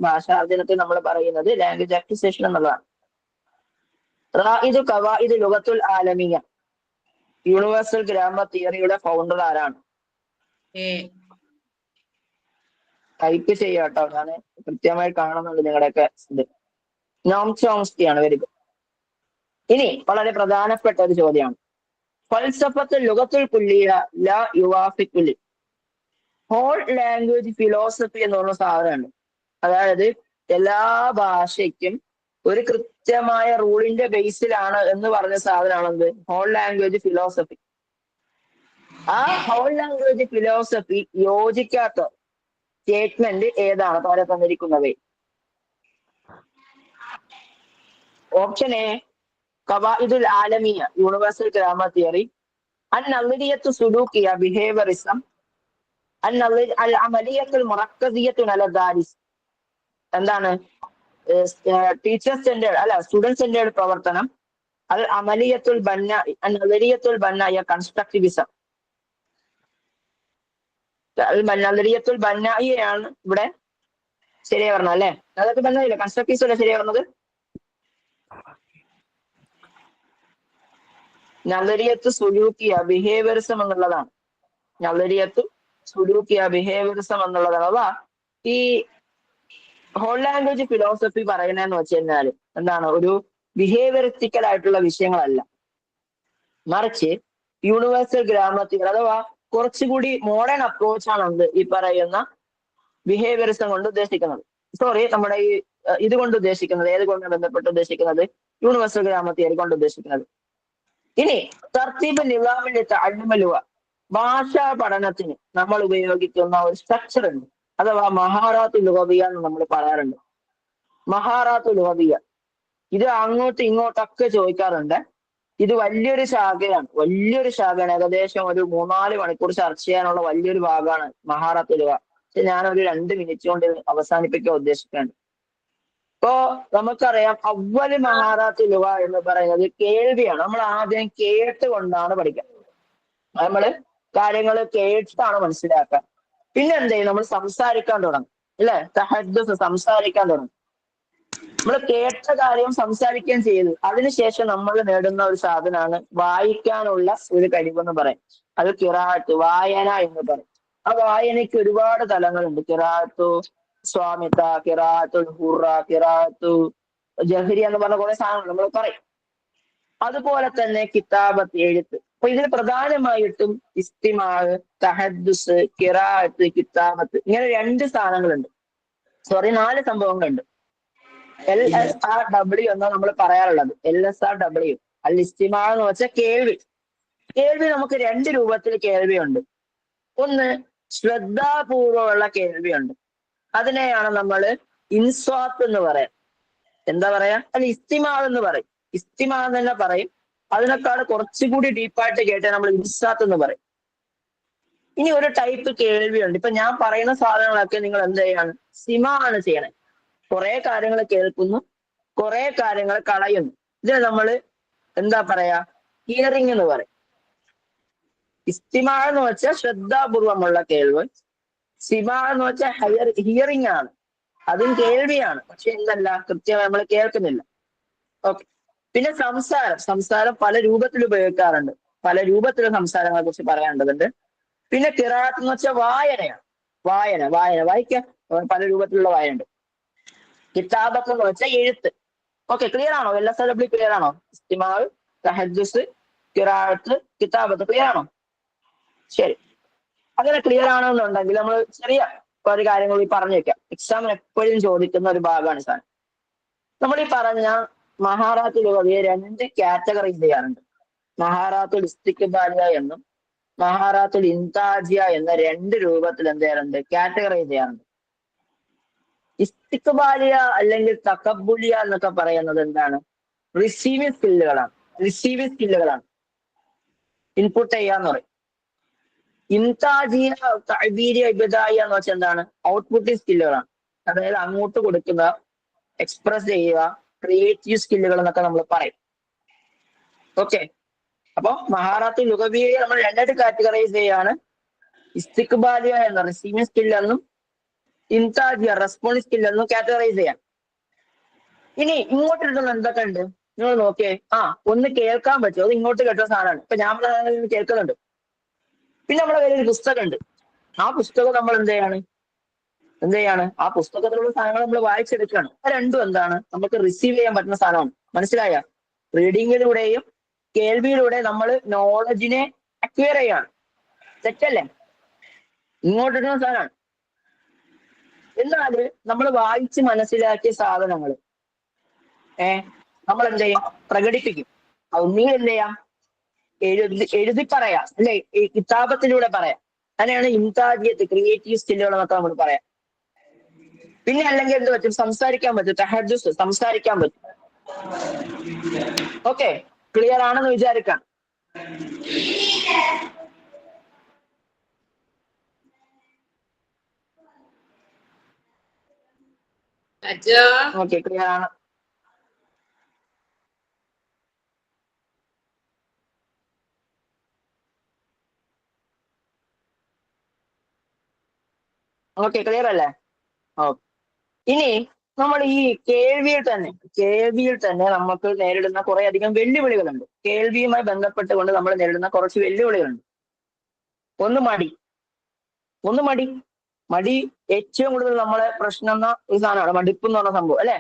ഭാഷാർജ്ജനത്തിൽ നമ്മൾ പറയുന്നത് ലാംഗ്വേജ് അക്വിസിഷൻ എന്നുള്ളതാണ്. റായിദു ഖവായിദ് ലുഗത്തുൽ ആലമിയ യൂണിവേഴ്സൽ ഗ്രാമർ തിയറിയുടെ ഫൗണ്ടർ ആരാണ്? ടൈപ്പ് ചെയ്യാട്ടോ, ഞാൻ കൃത്യമായി കാണുന്നുണ്ട് നിങ്ങളുടെയൊക്കെ ഇത്. നോം ചോംസ്കി ആണ്. Very good. ഇനി വളരെ പ്രധാനപ്പെട്ട ഒരു ചോദ്യമാണ്. ഫൽസഫത്തുൽ ലുഗത്തുൽ കുല്ലിയ ലാ യുവാഫിഖുൽ ഹോൾ ലാംഗ്വേജ് ഫിലോസഫി എന്ന് പറഞ്ഞ സാധനമുണ്ട്. അതായത് എല്ലാ ഭാഷയ്ക്കും ഒരു കൃത്യമായ റൂളിന്റെ ബേസിലാണ് എന്ന് പറഞ്ഞ സാധനമാണെന്ത്? Whole language philosophy. ആ ഹോൾ ലാംഗ്വേജ് ഫിലോസഫി യോജിക്കാത്ത സ്റ്റേറ്റ്മെന്റ് ഏതാണ്? താഴെ തന്നിരിക്കുന്നത്. ഓപ്ഷൻ എ ഖവായിദുൽ ആലമിയ യൂണിവേഴ്സൽ ഗ്രാമർ തിയറി, അൻ നളരിയത്തു സുലൂക്കിയ ബിഹേവിയറിസം, അൽ അമലിയത്തുൽ മുറക്കസിയത്തു അല ദാരിസ്. എന്താണ്? ടീച്ചർ സെന്റേഡ് അല്ല സ്റ്റുഡന്റ് സെന്റേഡ് പ്രവർത്തനം, അൽ അമലിയത്തുൽ ബന്ന, നളരിയത്തുൽ ബന്നായ കൺസ്ട്രക്റ്റിവിസം. നളരിയത്തുൽ ബന്നായിയാണ് ഇവിടെ ശരിയായി പറഞ്ഞത് അല്ലെ? അതൊക്കെ ബന്നായില്ല, കൺസ്ട്രക്റ്റീവ്സ് അല്ലേ ശരിയായി പറഞ്ഞത്? നളരിയത്ത് സുലൂക്കിയ ബിഹേവിയറിസം എന്നുള്ളതാണ്. നളരിയത്ത് സുലൂക്കിയ ബിഹേവിയറിസം എന്നുള്ളതാണ്. അതാ ഈ ഹോൾ ലാംഗ്വേജ് ഫിലോസഫി പറയുന്നതെന്ന് വെച്ച് കഴിഞ്ഞാല് എന്താണ്? ഒരു ബിഹേവിയറിസ്റ്റിക്കൽ ആയിട്ടുള്ള വിഷയങ്ങളല്ല, മറിച്ച് യൂണിവേഴ്സൽ ഗ്രാമർ തിയറി അഥവാ കുറച്ചുകൂടി മോഡേൺ അപ്രോച്ചാണ് എന്ത് ഈ പറയുന്ന ബിഹേവിയറിസം കൊണ്ട് ഉദ്ദേശിക്കുന്നത്. സോറി, നമ്മുടെ ഈ ഇതുകൊണ്ട് ഉദ്ദേശിക്കുന്നത് ഏതുകൊണ്ട് ബന്ധപ്പെട്ട് ഉദ്ദേശിക്കുന്നത്? യൂണിവേഴ്സൽ ഗ്രാമർ തിയറി കൊണ്ട് ഉദ്ദേശിക്കുന്നത്. ഇനി തർത്തീബ് നിസാമിന്റെ തഅല്ലുമ ലുഗ ഭാഷാ പഠനത്തിന് നമ്മൾ ഉപയോഗിക്കുന്ന ഒരു സ്ട്രക്ചർ ഉണ്ട്. അഥവാ മഹാറാത്ത് ലുഗവിയ എന്ന് നമ്മൾ പറയാറുണ്ട്. മഹാറാത്ത് ലുഗവിയ ഇത് അങ്ങോട്ടും ഇങ്ങോട്ടൊക്കെ ചോദിക്കാറുണ്ട്. ഇത് വലിയൊരു ശാഖയാണ്, വലിയൊരു ശാഖയാണ്. ഏകദേശം ഒരു 3-4 മണിക്കൂർ ചർച്ച ചെയ്യാനുള്ള വലിയൊരു ഭാഗമാണ് മഹാറാത്ത് ലുഗ. പക്ഷെ ഞാനൊരു 2 മിനിറ്റ് കൊണ്ട് അവസാനിപ്പിക്കാൻ ഉദ്ദേശിക്കുകയാണ്. ഇപ്പോ നമുക്കറിയാം അവ്വല് മഹാറാത്ത് ലുഗ എന്ന് പറയുന്നത് കേൾവിയാണ്. നമ്മൾ ആദ്യം കേട്ടുകൊണ്ടാണ് പഠിക്കുക. നമ്മള് കാര്യങ്ങൾ കേട്ടാണ് മനസ്സിലാക്കുക. പിന്നെ എന്ത് ചെയ്യും, നമ്മൾ സംസാരിക്കാൻ തുടങ്ങും, അല്ലെ? തഹദ്ദുസ്, സംസാരിക്കാൻ തുടങ്ങും. നമ്മൾ കേട്ട കാര്യം സംസാരിക്കുകയും ചെയ്തു. അതിനുശേഷം നമ്മൾ നേടുന്ന ഒരു സാധനമാണ് വായിക്കാനുള്ള ഒരു കഴിവെന്ന് പറയും. അത് ഖിറാഅത്ത്, വായന എന്ന് പറയും. ആ വായനയ്ക്ക് ഒരുപാട് തലങ്ങളുണ്ട്. ഖിറാഅത്തു സ്വാമിത, ഖിറാഅത്തുൽ ഹുറ, ഖിറാഅത്തു ജഹ്രിയ എന്ന് പറഞ്ഞ കുറെ സാധനങ്ങൾ നമ്മൾ പറയും. അതുപോലെ തന്നെ കിതാബത്ത്, എഴുത്ത്. അപ്പൊ ഇതിൽ പ്രധാനമായിട്ടും ഇസ്തിമാഅ്, തഹദ്ദുസ്, ഖിറാഅത്ത്, കിതാബത്ത്, ഇങ്ങനെ 2 സാധനങ്ങളുണ്ട്. 4 സംഭവങ്ങളുണ്ട്. LSRW എന്നാണ് നമ്മൾ പറയാറുള്ളത്. LSRW, അൽ ഇസ്തിമാ എന്ന് വെച്ചാൽ കേൾവി. കേൾവി നമുക്ക് 2 രൂപത്തിൽ കേൾവിയുണ്ട്. ഒന്ന് ശ്രദ്ധാപൂർവമുള്ള കേൾവിയുണ്ട്. അതിനെയാണ് നമ്മൾ ഇൻസ്വാത്ത് എന്ന് പറയാം. എന്താ പറയാ? അല്ല, ഇസ്തിമാ എന്ന് പറയും. ഇസ്തിമാ എന്ന് തന്നെ പറയും. അതിനേക്കാൾ കുറച്ചുകൂടി ഡീപ്പായിട്ട് കേട്ടാൽ നമ്മൾ ഇൻസാത്ത് എന്ന് പറയും. ഇനി ഒരു ടൈപ്പ് കേൾവിയുണ്ട്. ഇപ്പൊ ഞാൻ പറയുന്ന സാധനങ്ങളൊക്കെ നിങ്ങൾ എന്ത് ചെയ്യാണ്? സിമ ആണ് ചെയ്യണേ. കുറെ കാര്യങ്ങൾ കേൾക്കുന്നു, കുറെ കാര്യങ്ങൾ കളയുന്നു. ഇതിന് നമ്മൾ എന്താ പറയാ? ഹിയറിംഗ് എന്ന് പറയും. ഇസ്തിമാ എന്ന് വെച്ചാൽ ശ്രദ്ധാപൂർവമുള്ള കേൾവ്. സിമ എന്ന് വെച്ചാൽ ഹിയറിംഗ് ആണ്, അതും കേൾവിയാണ്. പക്ഷെ എന്തല്ല, കൃത്യമായി നമ്മൾ കേൾക്കുന്നില്ല. ഓക്കെ. പിന്നെ സംസാരം പല രൂപത്തിൽ ഉപയോഗിക്കാറുണ്ട്. പല രൂപത്തിലുള്ള സംസാരങ്ങളെ കുറിച്ച് പറയാനുണ്ട്. പിന്നെ ഖിറാഅത്ത് എന്ന് വെച്ചാൽ വായനയാണ്. വായിക്കാൻ പല രൂപത്തിലുള്ള വായന ഉണ്ട്. കിതാബത്ത് എന്ന് വെച്ചാൽ എഴുത്ത്. ഓക്കെ, ക്ലിയർ ആണോ? LSRW ക്ലിയർ ആണോ? ഇസ്തിമാഅ്, തഹദ്ദുസ്, ഖിറാഅത്ത്, കിതാബത്ത് ക്ലിയർ ആണോ? ശരി. അങ്ങനെ ക്ലിയർ ആണെന്നുണ്ടെങ്കിൽ നമ്മൾ ചെറിയ ഒരു കാര്യം കൂടി പറഞ്ഞു വെക്കാം. എക്സാമിന് എപ്പോഴും ചോദിക്കുന്ന ഒരു ഭാഗമാണ് സാർ. നമ്മൾ ഈ പറഞ്ഞ മഹാറാത്ത് ലുഗവിയെ 2 കാറ്റഗറി ചെയ്യാറുണ്ട്. മഹാറാത്തുൽ ഇസ്തിഖ്ബാലിയ എന്നും മഹാറാത്തുൽ ഇൻതാജിയ എന്ന 2 രൂപത്തിൽ എന്ത് ചെയ്യാറുണ്ട്? കാറ്റഗറി ചെയ്യാറുണ്ട്. ഇസ്തിഖ്ബാലിയ അല്ലെങ്കിൽ തഖബ്ബുലിയ എന്നൊക്കെ പറയുന്നത് എന്താണ്? റിസീവിങ് സ്കില്ലുകളാണ്. ഇൻപുട്ട് ചെയ്യാന്ന് പറയും. ഇൻതാജിയ, തഅബീരിയ, ഇബ്ദാഇയ എന്ന് വെച്ചാൽ എന്താണ്? ഔട്ട്പുട്ടിങ് സ്കില്ലുകളാണ്. അതായത് അങ്ങോട്ട് കൊടുക്കുക, എക്സ്പ്രസ് ചെയ്യുക, ക്രിയേറ്റീവ് സ്കില്ലുകൾ എന്നൊക്കെ നമ്മൾ പറയും. ഓക്കെ. അപ്പൊ മഹാറാത്ത് ലുഗവിയെ നമ്മൾ 2 കാറ്റഗറൈസ് ചെയ്യാണ്. ഇസ്തിഖ്ബാലിയ എന്ന റിസീവിങ് സ്കിൽ എന്നും ഇൻതാജിയ റെസ്പോൺസ് സ്കിൽ എന്നും കാറ്റഗറൈസ് ചെയ്യാം. ഇനി ഇങ്ങോട്ട് കിട്ടുന്ന എന്തൊക്കെ ഉണ്ട് നിങ്ങൾ നോക്കിയേ. ഒന്ന് കേൾക്കാൻ പറ്റും. അത് ഇങ്ങോട്ട് കേട്ടുന്ന സാധനമാണ്. ഇപ്പൊ ഞാൻ കേൾക്കുന്നുണ്ട്. പിന്നെ നമ്മുടെ കയ്യിൽ ഒരു പുസ്തകമുണ്ട്. ആ പുസ്തകം നമ്മൾ എന്ത് ചെയ്യാണ്? ആ പുസ്തകത്തിലുള്ള സാധനങ്ങൾ നമ്മൾ വായിച്ചെടുക്കുകയാണ്. അത് രണ്ടും എന്താണ്? നമുക്ക് റിസീവ് ചെയ്യാൻ പറ്റുന്ന സാധനമാണ്. മനസ്സിലായ? റീഡിങ്ങിലൂടെയും കേൾവിയിലൂടെ നമ്മൾ നോളജിനെ അക്വയർ ചെയ്യാണ്. തെറ്റല്ലേ? ഇങ്ങോട്ടിടുന്ന സാധനമാണ്. എന്നാൽ നമ്മൾ വായിച്ച് മനസ്സിലാക്കിയ സാധനങ്ങൾ നമ്മൾ എന്ത് ചെയ്യും? പ്രകടിപ്പിക്കും. ഒന്നുകിൽ എന്ത് ചെയ്യാം? എഴുതി പറയാം, അല്ലെ? ഈ കിതാബത്തിലൂടെ പറയാം. അങ്ങനെയാണ് ഇൻതാജിയത്ത്, ക്രിയേറ്റീവ് സ്കില്ലുകൾ എന്നൊക്കെ നമ്മൾ പറയാം. പിന്നെ അല്ലെങ്കിൽ എന്ത് പറ്റും? സംസാരിക്കാൻ പറ്റും. തഹദ്ദുസ്, സംസാരിക്കാൻ പറ്റും. ഓക്കെ, ക്ലിയർ ആണെന്ന് വിചാരിക്കാം. ഓക്കെ, ക്ലിയർ ആണ്. ഓക്കെ, ക്ലിയർ അല്ലേ? ഓക്കെ. ഇനി നമ്മൾ ഈ കേൾവിയിൽ തന്നെ നമുക്ക് നേരിടുന്ന കുറെ അധികം വെല്ലുവിളികളുണ്ട്. കേൾവിയുമായി ബന്ധപ്പെട്ടുകൊണ്ട് നമ്മൾ നേരിടുന്ന കുറച്ച് വെല്ലുവിളികളുണ്ട്. ഒന്ന് മടി ഏറ്റവും കൂടുതൽ നമ്മളെ പ്രശ്നം എന്ന ഒരു സാധനമാണ്. മടുപ്പ് എന്ന് പറഞ്ഞ സംഭവം, അല്ലെ?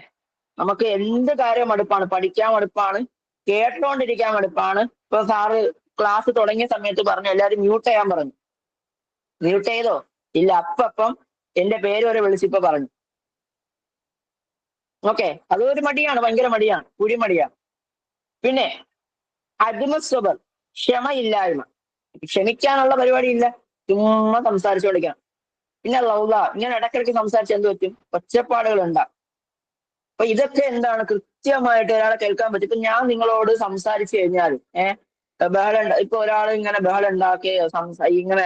നമുക്ക് എന്ത് കാര്യം മടുപ്പാണ്. പഠിക്കാൻ മടുപ്പാണ്, കേട്ടോണ്ടിരിക്കാൻ മടുപ്പാണ്. ഇപ്പൊ സാറ് ക്ലാസ് തുടങ്ങിയ സമയത്ത് പറഞ്ഞു എല്ലാവരും മ്യൂട്ട് ചെയ്യാൻ പറഞ്ഞു. മ്യൂട്ട് ചെയ്തോ? ഇല്ല. അപ്പം എന്റെ പേര് വരെ വിളിച്ചിപ്പോ പറഞ്ഞു. ഓക്കെ, അതൊരു മടിയാണ്, ഭയങ്കര മടിയാണ്, കുഴിമടിയാണ്. പിന്നെ അദ്മസ്വബർ, ക്ഷമയില്ലായ്മ. ക്ഷമിക്കാനുള്ള പരിപാടി ഇല്ല, ചുമ്മാ സംസാരിച്ചുകൊണ്ടിരിക്കണം. പിന്നെ ലൗല, ഇങ്ങനെ ഇടയ്ക്കിടയ്ക്ക് സംസാരിച്ച് എന്ത് പറ്റും, ഒച്ചപ്പാടുകൾ ഉണ്ടാകും. അപ്പൊ ഇതൊക്കെ എന്താണ്, കൃത്യമായിട്ട് ഒരാളെ കേൾക്കാൻ പറ്റും. ഇപ്പൊ ഞാൻ നിങ്ങളോട് സംസാരിച്ചു കഴിഞ്ഞാൽ ബഹളം, ഇപ്പൊ ഒരാൾ ഇങ്ങനെ ബഹളം ഉണ്ടാക്കി ഇങ്ങനെ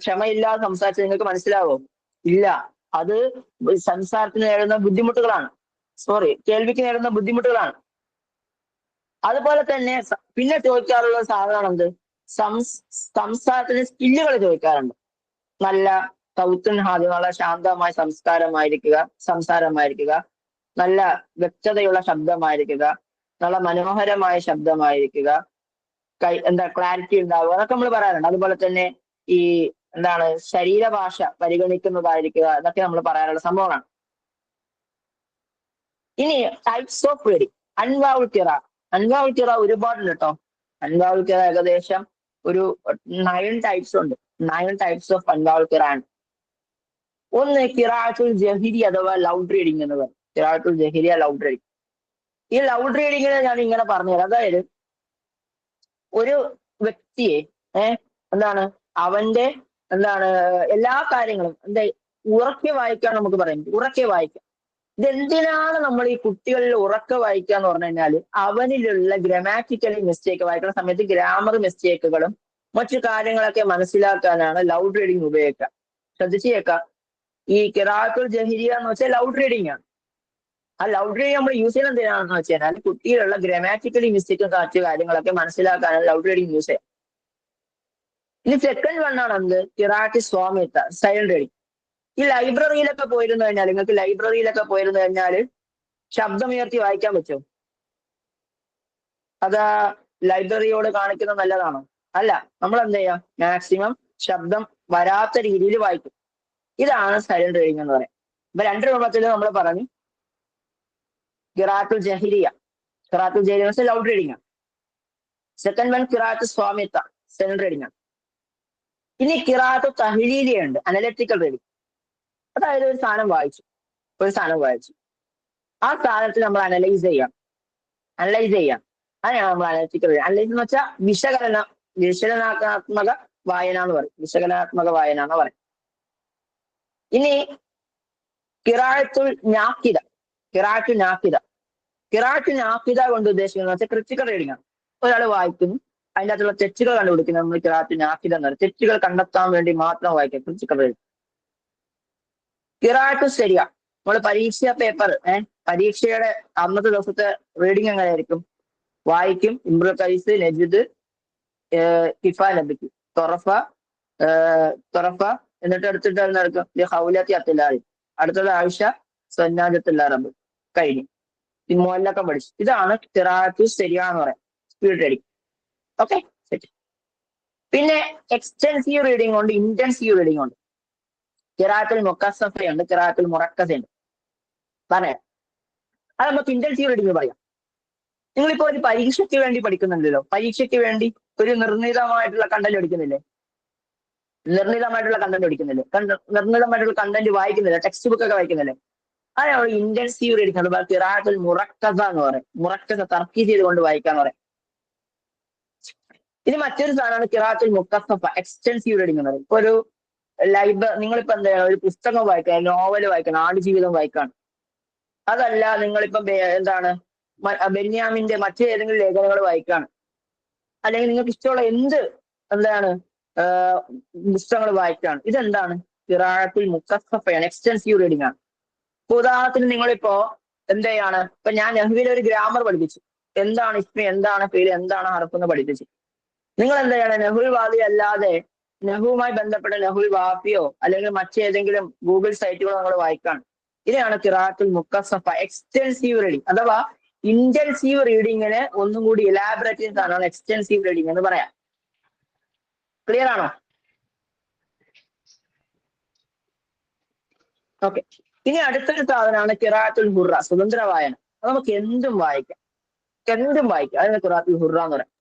ക്ഷമയില്ലാതെ സംസാരിച്ച് നിങ്ങൾക്ക് മനസ്സിലാവോ? ഇല്ല. അത് സംസാരത്തിന് നേരിടുന്ന ബുദ്ധിമുട്ടുകളാണ്, സോറി, കേൾവിക്ക് നേരിടുന്ന ബുദ്ധിമുട്ടുകളാണ്. അതുപോലെ തന്നെ പിന്നെ ചോദിക്കാറുള്ള സാധനമാണ് എന്ത്, സംസാരത്തിന് സ്കില്ലുകൾ ചോദിക്കാറുണ്ട്. നല്ല സൗത്തുൻ ഹാദി, വളരെ ശാന്തമായ സംസാരമായിരിക്കുക, നല്ല വ്യക്തതയുള്ള ശബ്ദമായിരിക്കുക, നല്ല മനോഹരമായ ശബ്ദമായിരിക്കുക, ക്ലാരിറ്റി ഉണ്ടാവുക, അതൊക്കെ നമ്മൾ പറയാറുണ്ട്. അതുപോലെ തന്നെ ഈ എന്താണ്, ശരീരഭാഷ പരിഗണിക്കുന്നതായിരിക്കുക, അതൊക്കെ നമ്മൾ പറയാറുള്ള സംഭവമാണ്. ഇനി ടൈപ്സ് ഓഫ് റീഡിങ്. അൻവാഉൽ ഖിറാ. അൻവാഉൽ ഖിറാ ഒരുപാടുണ്ട് കേട്ടോ. അൻവാഉൽ ഖിറാ ഏകദേശം ഒരു 9 ടൈപ്സ് ഉണ്ട്. 9 ടൈപ്സ് ഓഫ് അൻവാഉൽ ഖിറാ ആണ്. ഒന്ന് ഖിറാഅത്തുൽ ജഹരി അഥവാ ലൗഡ് റീഡിംഗ് എന്ന് പറയും. ഖിറാഅത്തുൽ ജഹരിയ, ലൗഡ് റീഡിംഗ്. ഈ ലൗഡ് റീഡിങ്ങിനെ ഞാൻ ഇങ്ങനെ പറഞ്ഞുതരാം. അതായത് ഒരു വ്യക്തിയെ എന്താണ്, അവന്റെ എന്താണ് എല്ലാ കാര്യങ്ങളും ഉറക്കെ വായിക്കാൻ നമുക്ക് പറയാം, ഉറക്കെ വായിക്കാം. ഇതെന്തിനാണ് നമ്മൾ ഈ കുട്ടികളിൽ ഉറക്കെ വായിക്കുക എന്ന് പറഞ്ഞു കഴിഞ്ഞാൽ, അവനിലുള്ള ഗ്രാമാറ്റിക്കലി മിസ്റ്റേക്ക് വായിക്കുന്ന സമയത്ത് ഗ്രാമർ മിസ്റ്റേക്കുകളും മറ്റു കാര്യങ്ങളൊക്കെ മനസ്സിലാക്കാനാണ് ലൗഡ് റീഡിങ് ഉപയോഗിക്കുക. ശ്രദ്ധിച്ചേക്കാം, ഈ ഖിറാഅത്തുൽ ജഹരിയ എന്ന് വെച്ചാൽ ലൗഡ് റീഡിംഗ് ആണ്. ആ ലൗഡ് റീഡിങ് നമ്മൾ യൂസ് ചെയ്യുന്നത് എന്തിനാണെന്ന് വെച്ച് കഴിഞ്ഞാൽ, കുട്ടികളുള്ള ഗ്രാമാറ്റിക്കലി മിസ്റ്റേക്കും മറ്റു കാര്യങ്ങളൊക്കെ മനസ്സിലാക്കാനാണ് ലൗഡ് റീഡിങ് യൂസ് ചെയ്യുക. ഇനി സെക്കൻഡ് വൺ ആണ് എന്ത്, ഖിറാഅത്ത് സ്വാമിത്ത, സൈലന്റ് റീഡിങ്. ഈ ലൈബ്രറിയിലൊക്കെ പോയിരുന്നു കഴിഞ്ഞാൽ, നിങ്ങൾക്ക് ലൈബ്രറിയിലൊക്കെ പോയിരുന്നു കഴിഞ്ഞാൽ ശബ്ദമുയർത്തി വായിക്കാൻ പറ്റുമോ? അത് ലൈബ്രറിയോട് കാണിക്കുന്നത് നല്ലതാണോ? അല്ല. നമ്മൾ എന്ത് ചെയ്യാം, മാക്സിമം ശബ്ദം വരാത്ത രീതിയിൽ വായിക്കും. ഇതാണ് സൈലന്റ് റീഡിങ് എന്ന് പറയാം. ഇപ്പൊ 2 രൂപത്തിൽ നമ്മൾ പറഞ്ഞു, ഖിറാഅത്തുൽ ജഹരിയ. ഖിറാഅത്തുൽ ജഹരിയ എന്ന് വെച്ചാൽ ലൗഡ് റീഡിംഗ് ആണ്. സെക്കൻഡ് വൺ ഖിറാഅത്ത് സ്വാമിത്ത, സൈലന്റ് റീഡിംഗ് ആണ്. ഇനി ഖിറാഅത്ത് തഹ്ലീലിയ ഉണ്ട്, അനലിറ്റിക്കൽ റീഡിംഗ്. അതായത് ഒരു സാധനം വായിച്ചു, ആ സാധനത്തിൽ നമ്മൾ അനലൈസ് ചെയ്യാം. അതിനാണ് നമ്മൾ അനലിറ്റിക്കൽ റീഡിംഗ്. അനലൈസ് എന്ന് വെച്ചാൽ വിശകലനാത്മക വായന എന്ന് പറയും. വിശകലനാത്മക വായന എന്ന് പറയും. ഇനി ഖിറാഅത്തുൽ നാഖിദ. ഖിറാഅത്ത് നാഖിദ കൊണ്ട് ഉദ്ദേശിക്കുന്നത് വെച്ചാൽ ക്രിറ്റിക്കൽ റീഡിംഗ് ആണ്. ഒരാൾ വായിക്കുന്നു, അതിൻ്റെ അകത്തുള്ള തെറ്റുകൾ കണ്ടുപിടിക്കുന്നത് നമ്മൾ ഖിറാഅത്ത് നാഖിദ എന്ന് പറയും. തെറ്റുകൾ കണ്ടെത്താൻ വേണ്ടി മാത്രം വായിക്കുക, ക്രിറ്റിക്കൽ റീഡിംഗ്. ഖിറാഅത്ത് സരിയ, നമ്മൾ പരീക്ഷ പേപ്പർ, പരീക്ഷയുടെ അന്നത്തെ ദിവസത്തെ റീഡിംഗ് എങ്ങനെയായിരിക്കും? വായിക്കും, ഇംറുൽ ഖൈസ്, നജ്ദ്, കിഫ, ലബിക്ക്, തൊറഫ, എന്നിട്ട് എടുത്തിട്ട് നടക്കും ഹൗലത്തി അത്തുല്ലാഹി, അടുത്തുള്ള ആയിഷ, സന്നാജത്തുൽ അറബ്, കഴിഞ്ഞു. ഈ മുഅല്ലഖ പഠിച്ചു. ഇതാണ് ഖിറാഅത്ത് സരിയ എന്ന് പറയാം, സ്പീഡ് റീഡിംഗ്. Okay, set. പിന്നെ എക്സ്റ്റൻസീവ് റീഡിംഗ് ഉണ്ട്, ഇന്റൻസീവ് റീഡിംഗ് ഉണ്ട്. ഖിറാഅത്തുൽ മുഖസ്സഫയുണ്ട്, ഖിറാഅത്തുൽ മുറക്കസയുണ്ട്. പറയാം, അത് നമുക്ക് ഇന്റൻസീവ് റീഡിംഗ് പറയാം. നിങ്ങളിപ്പോ ഒരു പരീക്ഷയ്ക്ക് വേണ്ടി പഠിക്കുന്നുണ്ടല്ലോ, പരീക്ഷയ്ക്ക് വേണ്ടി ഒരു നിർണിതമായിട്ടുള്ള കണ്ടന്റ് പഠിക്കുന്നില്ലേ? നിർണിതമായിട്ടുള്ള കണ്ടന്റ് വായിക്കുന്നില്ല, ടെക്സ്റ്റ് ബുക്ക് ഒക്കെ വായിക്കുന്നില്ലേ? അതാണ് ഇന്റൻസീവ് റീഡിംഗ്. അതുപോലെ ഖിറാഅത്തുൽ മുറക്കസ എന്ന് പറയും. മുറക്കസ തർക്കീ ചെയ്തുകൊണ്ട് വായിക്കാന്ന് പറയും. ഇനി മറ്റൊരു സാധനമാണ് ഖിറാഅത്തുൽ മുഖസ്സഫ, എക്സ്റ്റൻസീവ് റീഡിംഗ് എന്ന് പറയും. ഇപ്പൊ ഒരു നിങ്ങളിപ്പോ എന്താ ഒരു പുസ്തകം വായിക്കാൻ, നോവൽ വായിക്കണം, ആടുജീവിതം വായിക്കാണ്. അതല്ല, നിങ്ങളിപ്പം എന്താണ് ബെന്യാമിന്റെ മറ്റേതെങ്കിലും ലേഖനങ്ങൾ വായിക്കാണ്, അല്ലെങ്കിൽ നിങ്ങൾക്ക് ഇഷ്ടമുള്ള എന്താണ് പുസ്തകങ്ങൾ വായിക്കാണ്. ഇതെന്താണ്? ഖിറാഅത്തുൽ മുഖസ്സഫയാണ്, എക്സ്റ്റൻസീവ് റീഡിംഗ് ആണ്. ഇപ്പൊ ഉദാഹരണത്തിന് നിങ്ങളിപ്പോ എന്ത് ചെയ്യാണ്, ഇപ്പൊ ഞാൻ നഹ്വിലെ ഒരു ഗ്രാമർ പഠിപ്പിച്ചു. എന്താണ് ഇസ്മി, എന്താണ് ഫീൽ, എന്താണ് ഹർഫ് എന്ന് പഠിപ്പിച്ചു. നിങ്ങൾ എന്ത് ചെയ്യണം, നഹ്വുൽ വാദി അല്ലാതെ നഹ്വുമായി ബന്ധപ്പെട്ട നഹ്വുൽ വാഫിയോ അല്ലെങ്കിൽ മറ്റേതെങ്കിലും ഗൂഗിൾ സൈറ്റുകളോ നിങ്ങൾ വായിക്കാണ്. ഇതിനാണ് ഖിറാഅത്തുൽ മുഖസ്സഫ, എക്സ്റ്റൻസീവ് റീഡിംഗ്. അഥവാ ഇന്റൻസീവ് റീഡിങ്ങിന് ഒന്നും കൂടി എലാബറേറ്റ് ചെയ്യുന്നതാണ് എക്സ്റ്റൻസീവ് റീഡിംഗ് എന്ന് പറയാം. ക്ലിയർ ആണോ? ഓക്കെ. ഇനി അടുത്തൊരു സാധനമാണ് ഖിറാഅത്തുൽ ഹുറ, സ്വതന്ത്ര വായന. അത് നമുക്ക് എന്തും വായിക്കാം. അതിന് ഖിറാഅത്തുൽ ഹുറ എന്ന് പറയാം.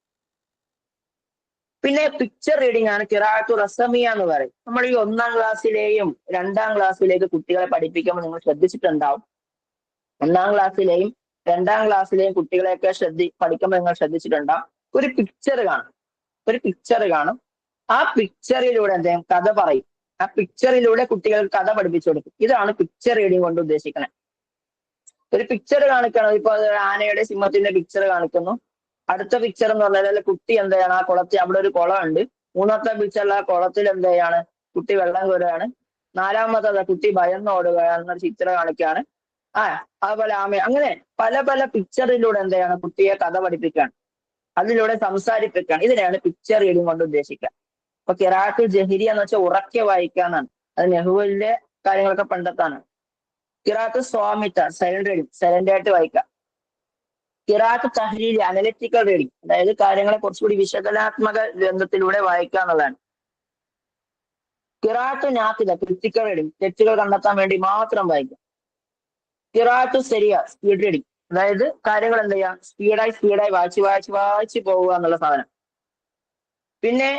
പിന്നെ പിക്ചർ റീഡിംഗ് ആണ് ഖിറാഅത്തു റസമിയ എന്ന് പറയും. നമ്മൾ ഈ 1ാം ക്ലാസ്സിലെയും 2ാം ക്ലാസ്സിലേക്ക് കുട്ടികളെ പഠിപ്പിക്കുമ്പോൾ നിങ്ങൾ ശ്രദ്ധിച്ചിട്ടുണ്ടാവും. 1ാം ക്ലാസ്സിലെയും 2ാം ക്ലാസ്സിലെയും കുട്ടികളെയൊക്കെ പഠിക്കുമ്പോൾ നിങ്ങൾ ശ്രദ്ധിച്ചിട്ടുണ്ടാവും. ഒരു പിക്ചർ കാണും. ആ പിക്ചറിലൂടെ എന്തെങ്കിലും കഥ പറയും. ആ പിക്ചറിലൂടെ കുട്ടികൾക്ക് കഥ പഠിപ്പിച്ചു കൊടുക്കും. ഇതാണ് പിക്ചർ റീഡിങ് കൊണ്ട് ഉദ്ദേശിക്കുന്നത്. ഒരു പിക്ചർ കാണിക്കണം. ഇപ്പൊ ആനയുടെ സിംഹത്തിന്റെ പിക്ചർ കാണിക്കുന്നു. അടുത്ത പിക്ചർ എന്ന് പറഞ്ഞാൽ കുട്ടി എന്ത് ചെയ്യണം, ആ കുളത്തിൽ, അവിടെ ഒരു കുളമുണ്ട്. മൂന്നാമത്തെ പിക്ചറിൽ ആ കുളത്തിൽ എന്ത് ചെയ്യാണ്, കുട്ടി വെള്ളം കോരുകയാണ്. നാലാമത്തെ കുട്ടി ഭയന്നോടുകയാണെന്നൊരു പിക്ചർ കാണിക്കുകയാണ്. അതുപോലെ ആമ, അങ്ങനെ പല പല പിക്ചറിലൂടെ എന്ത് ചെയ്യാണ്, കുട്ടിയെ കഥ പഠിപ്പിക്കുകയാണ്, അതിലൂടെ സംസാരിപ്പിക്കുകയാണ്. ഇതിനെയാണ് പിക്ചർ റീഡിങ് കൊണ്ട് ഉദ്ദേശിക്കുക. ഇപ്പൊ ഖിറാഅത്തുൽ ജഹ്രിയ എന്ന് വെച്ചാൽ ഉറക്കെ വായിക്കാന്നാണ്. അത് നെഹ്വുവിന്റെ കാര്യങ്ങളൊക്കെ പണ്ടത്താണ്. ഖിറാഅത്ത് സ്വാമിത്ത, സൈലന്റ് റീഡിങ്, സൈലന്റ് ആയിട്ട് വായിക്കാം. ഖിറാഅത്ത് തഹ്ലീൽ, അനലിറ്റിക്കൽ റീഡിങ്, അതായത് കാര്യങ്ങളെ കുറച്ചുകൂടി വിശകലനാത്മക ഗ്രന്ഥത്തിലൂടെ വായിക്കുക എന്നുള്ളതാണ്. ഖിറാഅത്ത് നാത്തില, ക്രിറ്റിക്കൽ റീഡിങ്, തെറ്റുകൾ കണ്ടെത്താൻ വേണ്ടി മാത്രം വായിക്കാം. ഖിറാഅത്ത് സരിയ, സ്പീഡ് റീഡിങ്, അതായത് കാര്യങ്ങൾ എന്ത് ചെയ്യാം, സ്പീഡായി വായിച്ച് പോവുക എന്നുള്ള സാധനം. പിന്നെ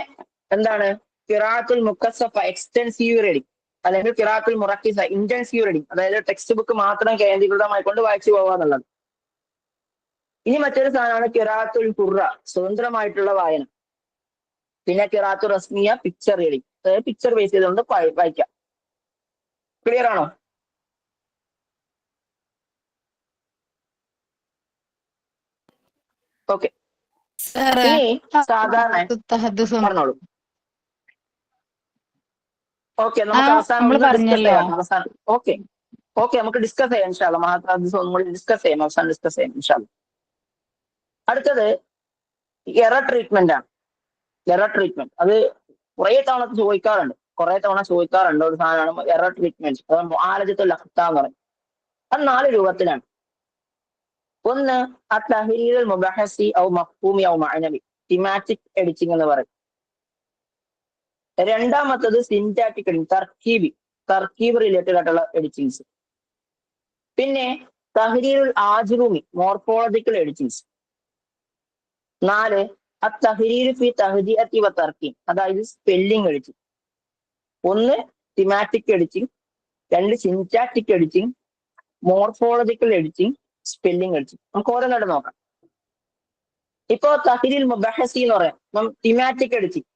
എന്താണ് ഖിറാഅത്തുൽ മുക്കസ്സഫ, എക്സ്റ്റൻസീവ് റീഡിങ്, അല്ലെങ്കിൽ ഖിറാഅത്തുൽ മുറക്കിസ, ഇന്റൻസീവ് റീഡിങ്, അതായത് ടെക്സ്റ്റ് ബുക്ക് മാത്രം കേന്ദ്രീകൃതമായിക്കൊണ്ട് വായിച്ചു പോവുക എന്നുള്ളത്. ഇനി മറ്റൊരു സാധനമാണ് ഖിറാഅത്തുൽ ഖുർറ, സ്വതന്ത്രമായിട്ടുള്ള വായന. പിന്നെ ഖിറാഅത്തുൽ റസ്മിയ, പിക്ചർ റീഡിങ്, അതായത് പിക്ചർ ബേസ് ചെയ്തുകൊണ്ട് വായിക്കാം. ക്ലിയർ ആണോ? ഓക്കെ. ഇനി സാധാരണ പറഞ്ഞോളൂ. ഓക്കെ, നമുക്ക് അവസാനം ഡിസ്കസ് ചെയ്യാം. അവസാനം ഓക്കെ നമുക്ക് ഡിസ്കസ് ചെയ്യാം ഇൻഷാ അല്ലാഹ്. മഹാത്മാ ഒന്നും കൂടി ഡിസ്കസ് ചെയ്യാം, അവസാനം ഡിസ്കസ് ചെയ്യാം ഇൻഷാ അല്ലാഹ്. അടുത്തത് എറർ ട്രീറ്റ്മെന്റ് ആണ്. എറർ ട്രീറ്റ്മെന്റ് അത് കുറെ തവണ ചോദിക്കാറുണ്ട് ഒരു സാധനമാണ് എറർ ട്രീറ്റ്മെന്റ്. അത് മുആലജത്തുൽ അഖ്താ എന്ന് പറയും. അത് 4 രൂപത്തിലാണ്. ഒന്ന് അത്തഹ്രീറുൽ മുബഹസി ഔ മഫ്ഹൂമി ഔ മഅനവി, തിമാറ്റിക് എഡിറ്റിംഗ് എന്ന് പറയും. രണ്ടാമത്തത് സിൻറ്റാറ്റിക് എഡിറ്റിംഗ്, തർക്കീബ് റിലേറ്റഡ് ആയിട്ടുള്ള എഡിറ്റിംഗ്സ്. പിന്നെ തഹ്രീറുൽ ആജ്റൂമി, മോർഫോളജിക്കൽ എഡിറ്റിംഗ്സ്. 4 അത്തഹ്രീർ ഫി തഹ്ദിഅത്തി വ തർക്കീം, അതായത് spelling editing. 1 thematic editing, 2 syntactic editing, morphological editing, spelling editing. നമുക്ക് ഓരോന്നായിട്ട് നോക്കാം. ഇപ്പോ തഹ്രീർ മുബഹസി എന്ന് പറയാം, തിമാറ്റിക് എഡിറ്റിംഗ്.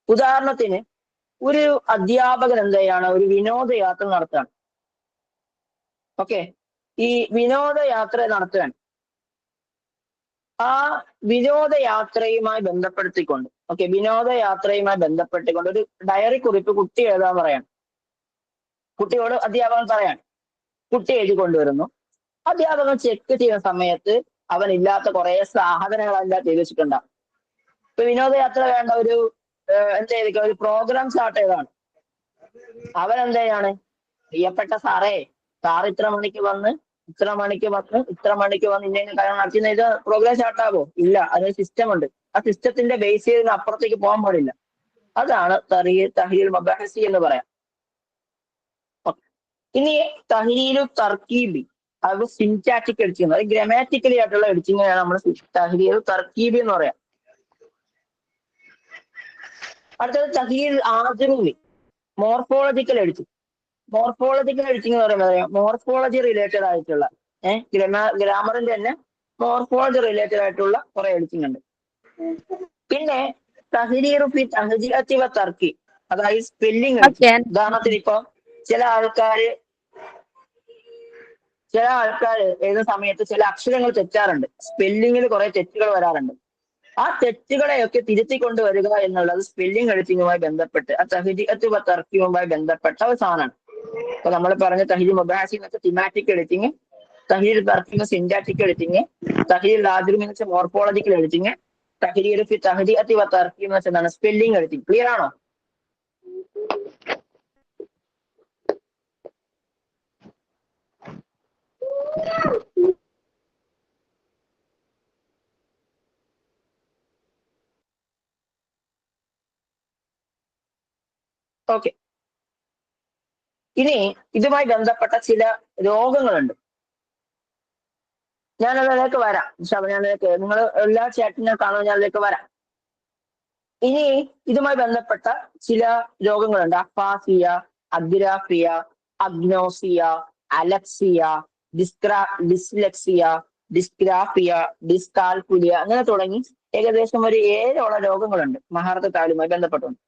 ഉദാഹരണത്തിന് ഒരു അധ്യാപകൻ എന്ത് ചെയ്യാണ്, ഒരു വിനോദയാത്ര നടത്തുകയാണ്. ഓക്കെ, ഈ വിനോദയാത്ര നടത്തുകയാണ്. ആ വിനോദയാത്രയുമായി ബന്ധപ്പെടുത്തിക്കൊണ്ട് ഒരു ഡയറി കുറിപ്പ് കുട്ടി എഴുതാൻ പറയാണ്. കുട്ടിയോട് അധ്യാപകൻ പറയാണ്. കുട്ടി എഴുതി കൊണ്ടുവരുന്നു. അധ്യാപകൻ ചെക്ക് ചെയ്യുന്ന സമയത്ത് അവൻ ഇല്ലാത്ത കുറെ സാധനങ്ങളെല്ലാം ചെയ്തു വെച്ചിട്ടുണ്ടാവും. ഇപ്പൊ വിനോദയാത്ര വേണ്ട ഒരു ഒരു പ്രോഗ്രാം സ്റ്റാർട്ട് ചെയ്തതാണ്. അവൻ എന്ത് ചെയ്യാണ്, പ്രിയപ്പെട്ട സാറേ, സാർ ഇത്ര മണിക്ക് വന്ന് ഇന്ന കാര്യം നടത്തി ഇത് പ്രോഗ്രാം സ്റ്റാർട്ട് ആവോ? ഇല്ല, അതിനൊരു സിസ്റ്റം ഉണ്ട്. ആ സിസ്റ്റത്തിന്റെ ബേസ് ചെയ്ത് അപ്പുറത്തേക്ക് പോകാൻ പാടില്ല. അതാണ് തഹ്രീർ മബഹസി എന്ന് പറയാം. ഇനി തഹ്രീരു തർക്കീബി, അത് സിൻറ്റാറ്റിക് എഡിറ്റിംഗ്, അത് ഗ്രാമാറ്റിക്കലി ആയിട്ടുള്ള എഡിറ്റിംഗിനാണ് നമ്മൾ തഹ്രീർ തർക്കീബി എന്ന് പറയാം. അടുത്തത് തഹ്രീർ ആജ്റൂമി, മോർഫോളജിക്കൽ എഡിറ്റിംഗ്. മോർഫോളജിക്കൽ എഡിറ്റിംഗ് എന്ന് പറയുന്നത് മോർഫോളജി റിലേറ്റഡ് ആയിട്ടുള്ള ഗ്രാമറിന്റെ തന്നെ മോർഫോളജി റിലേറ്റഡ് ആയിട്ടുള്ള കുറെ എഡിറ്റിംഗ് ഉണ്ട്. പിന്നെ തഹ്രീറു ഫി തഹ്ദിഅത്തി വ തർക്കി, അതായത് സ്പെല്ലിംഗ് എഡിറ്റിംഗ്. ഉദാഹരണത്തിന് ഇപ്പൊ ചില ആൾക്കാര് എഴുതുന്ന സമയത്ത് ചില അക്ഷരങ്ങൾ തെറ്റാറുണ്ട്, സ്പെല്ലിങ്ങിൽ കുറെ തെറ്റുകൾ വരാറുണ്ട്. ആ തെറ്റുകളെയൊക്കെ തിരുത്തിക്കൊണ്ട് വരിക എന്നുള്ളത് സ്പെല്ലിംഗ് എഡിറ്റിംഗുമായി ബന്ധപ്പെട്ട് ആ തഹ്ദിഅത്ത് വ തർക്കീബുമായി ബന്ധപ്പെട്ട ഒരു സാധനമാണ്. അപ്പൊ നമ്മൾ പറഞ്ഞ തഹ്രീർ മുബഹസി എന്ന് വെച്ചാൽ തിമാറ്റിക് എഡിറ്റിംഗ്, തഹ്രീർ തർക്കീബ് സിൻറ്റാറ്റിക് എഡിറ്റിംഗ്, തഹ്രീർ ആജ്റൂമി എന്ന് വെച്ചാൽ മോർഫോളജിക്കൽ എഡിറ്റിംഗ്, തഹ്രീർ ഫി തഹ്ദിഅത്തി വ തർക്കീബ് എന്ന് വെച്ചാൽ സ്പെല്ലിംഗ് എഡിറ്റിംഗ്. ക്ലിയർ ആണോ? ഓക്കെ, ഇനി ഇതുമായി ബന്ധപ്പെട്ട ചില രോഗങ്ങളുണ്ട്. ഞാനതിലേക്ക് വരാം. നിങ്ങൾ എല്ലാ ചാറ്റിനെ കാണുമ്പോൾ ഞാൻ അതിലേക്ക് വരാം. ഇനി ഇതുമായി ബന്ധപ്പെട്ട ചില രോഗങ്ങളുണ്ട്. Aphasia, agraphia, agnosia, alexia, dyslexia, dysgraphia, dyscalculia, അങ്ങനെ തുടങ്ങി ഏകദേശം ഒരു 7ഓളം രോഗങ്ങളുണ്ട് മഹാരത്ത് താലുമായി ബന്ധപ്പെട്ടുണ്ട്.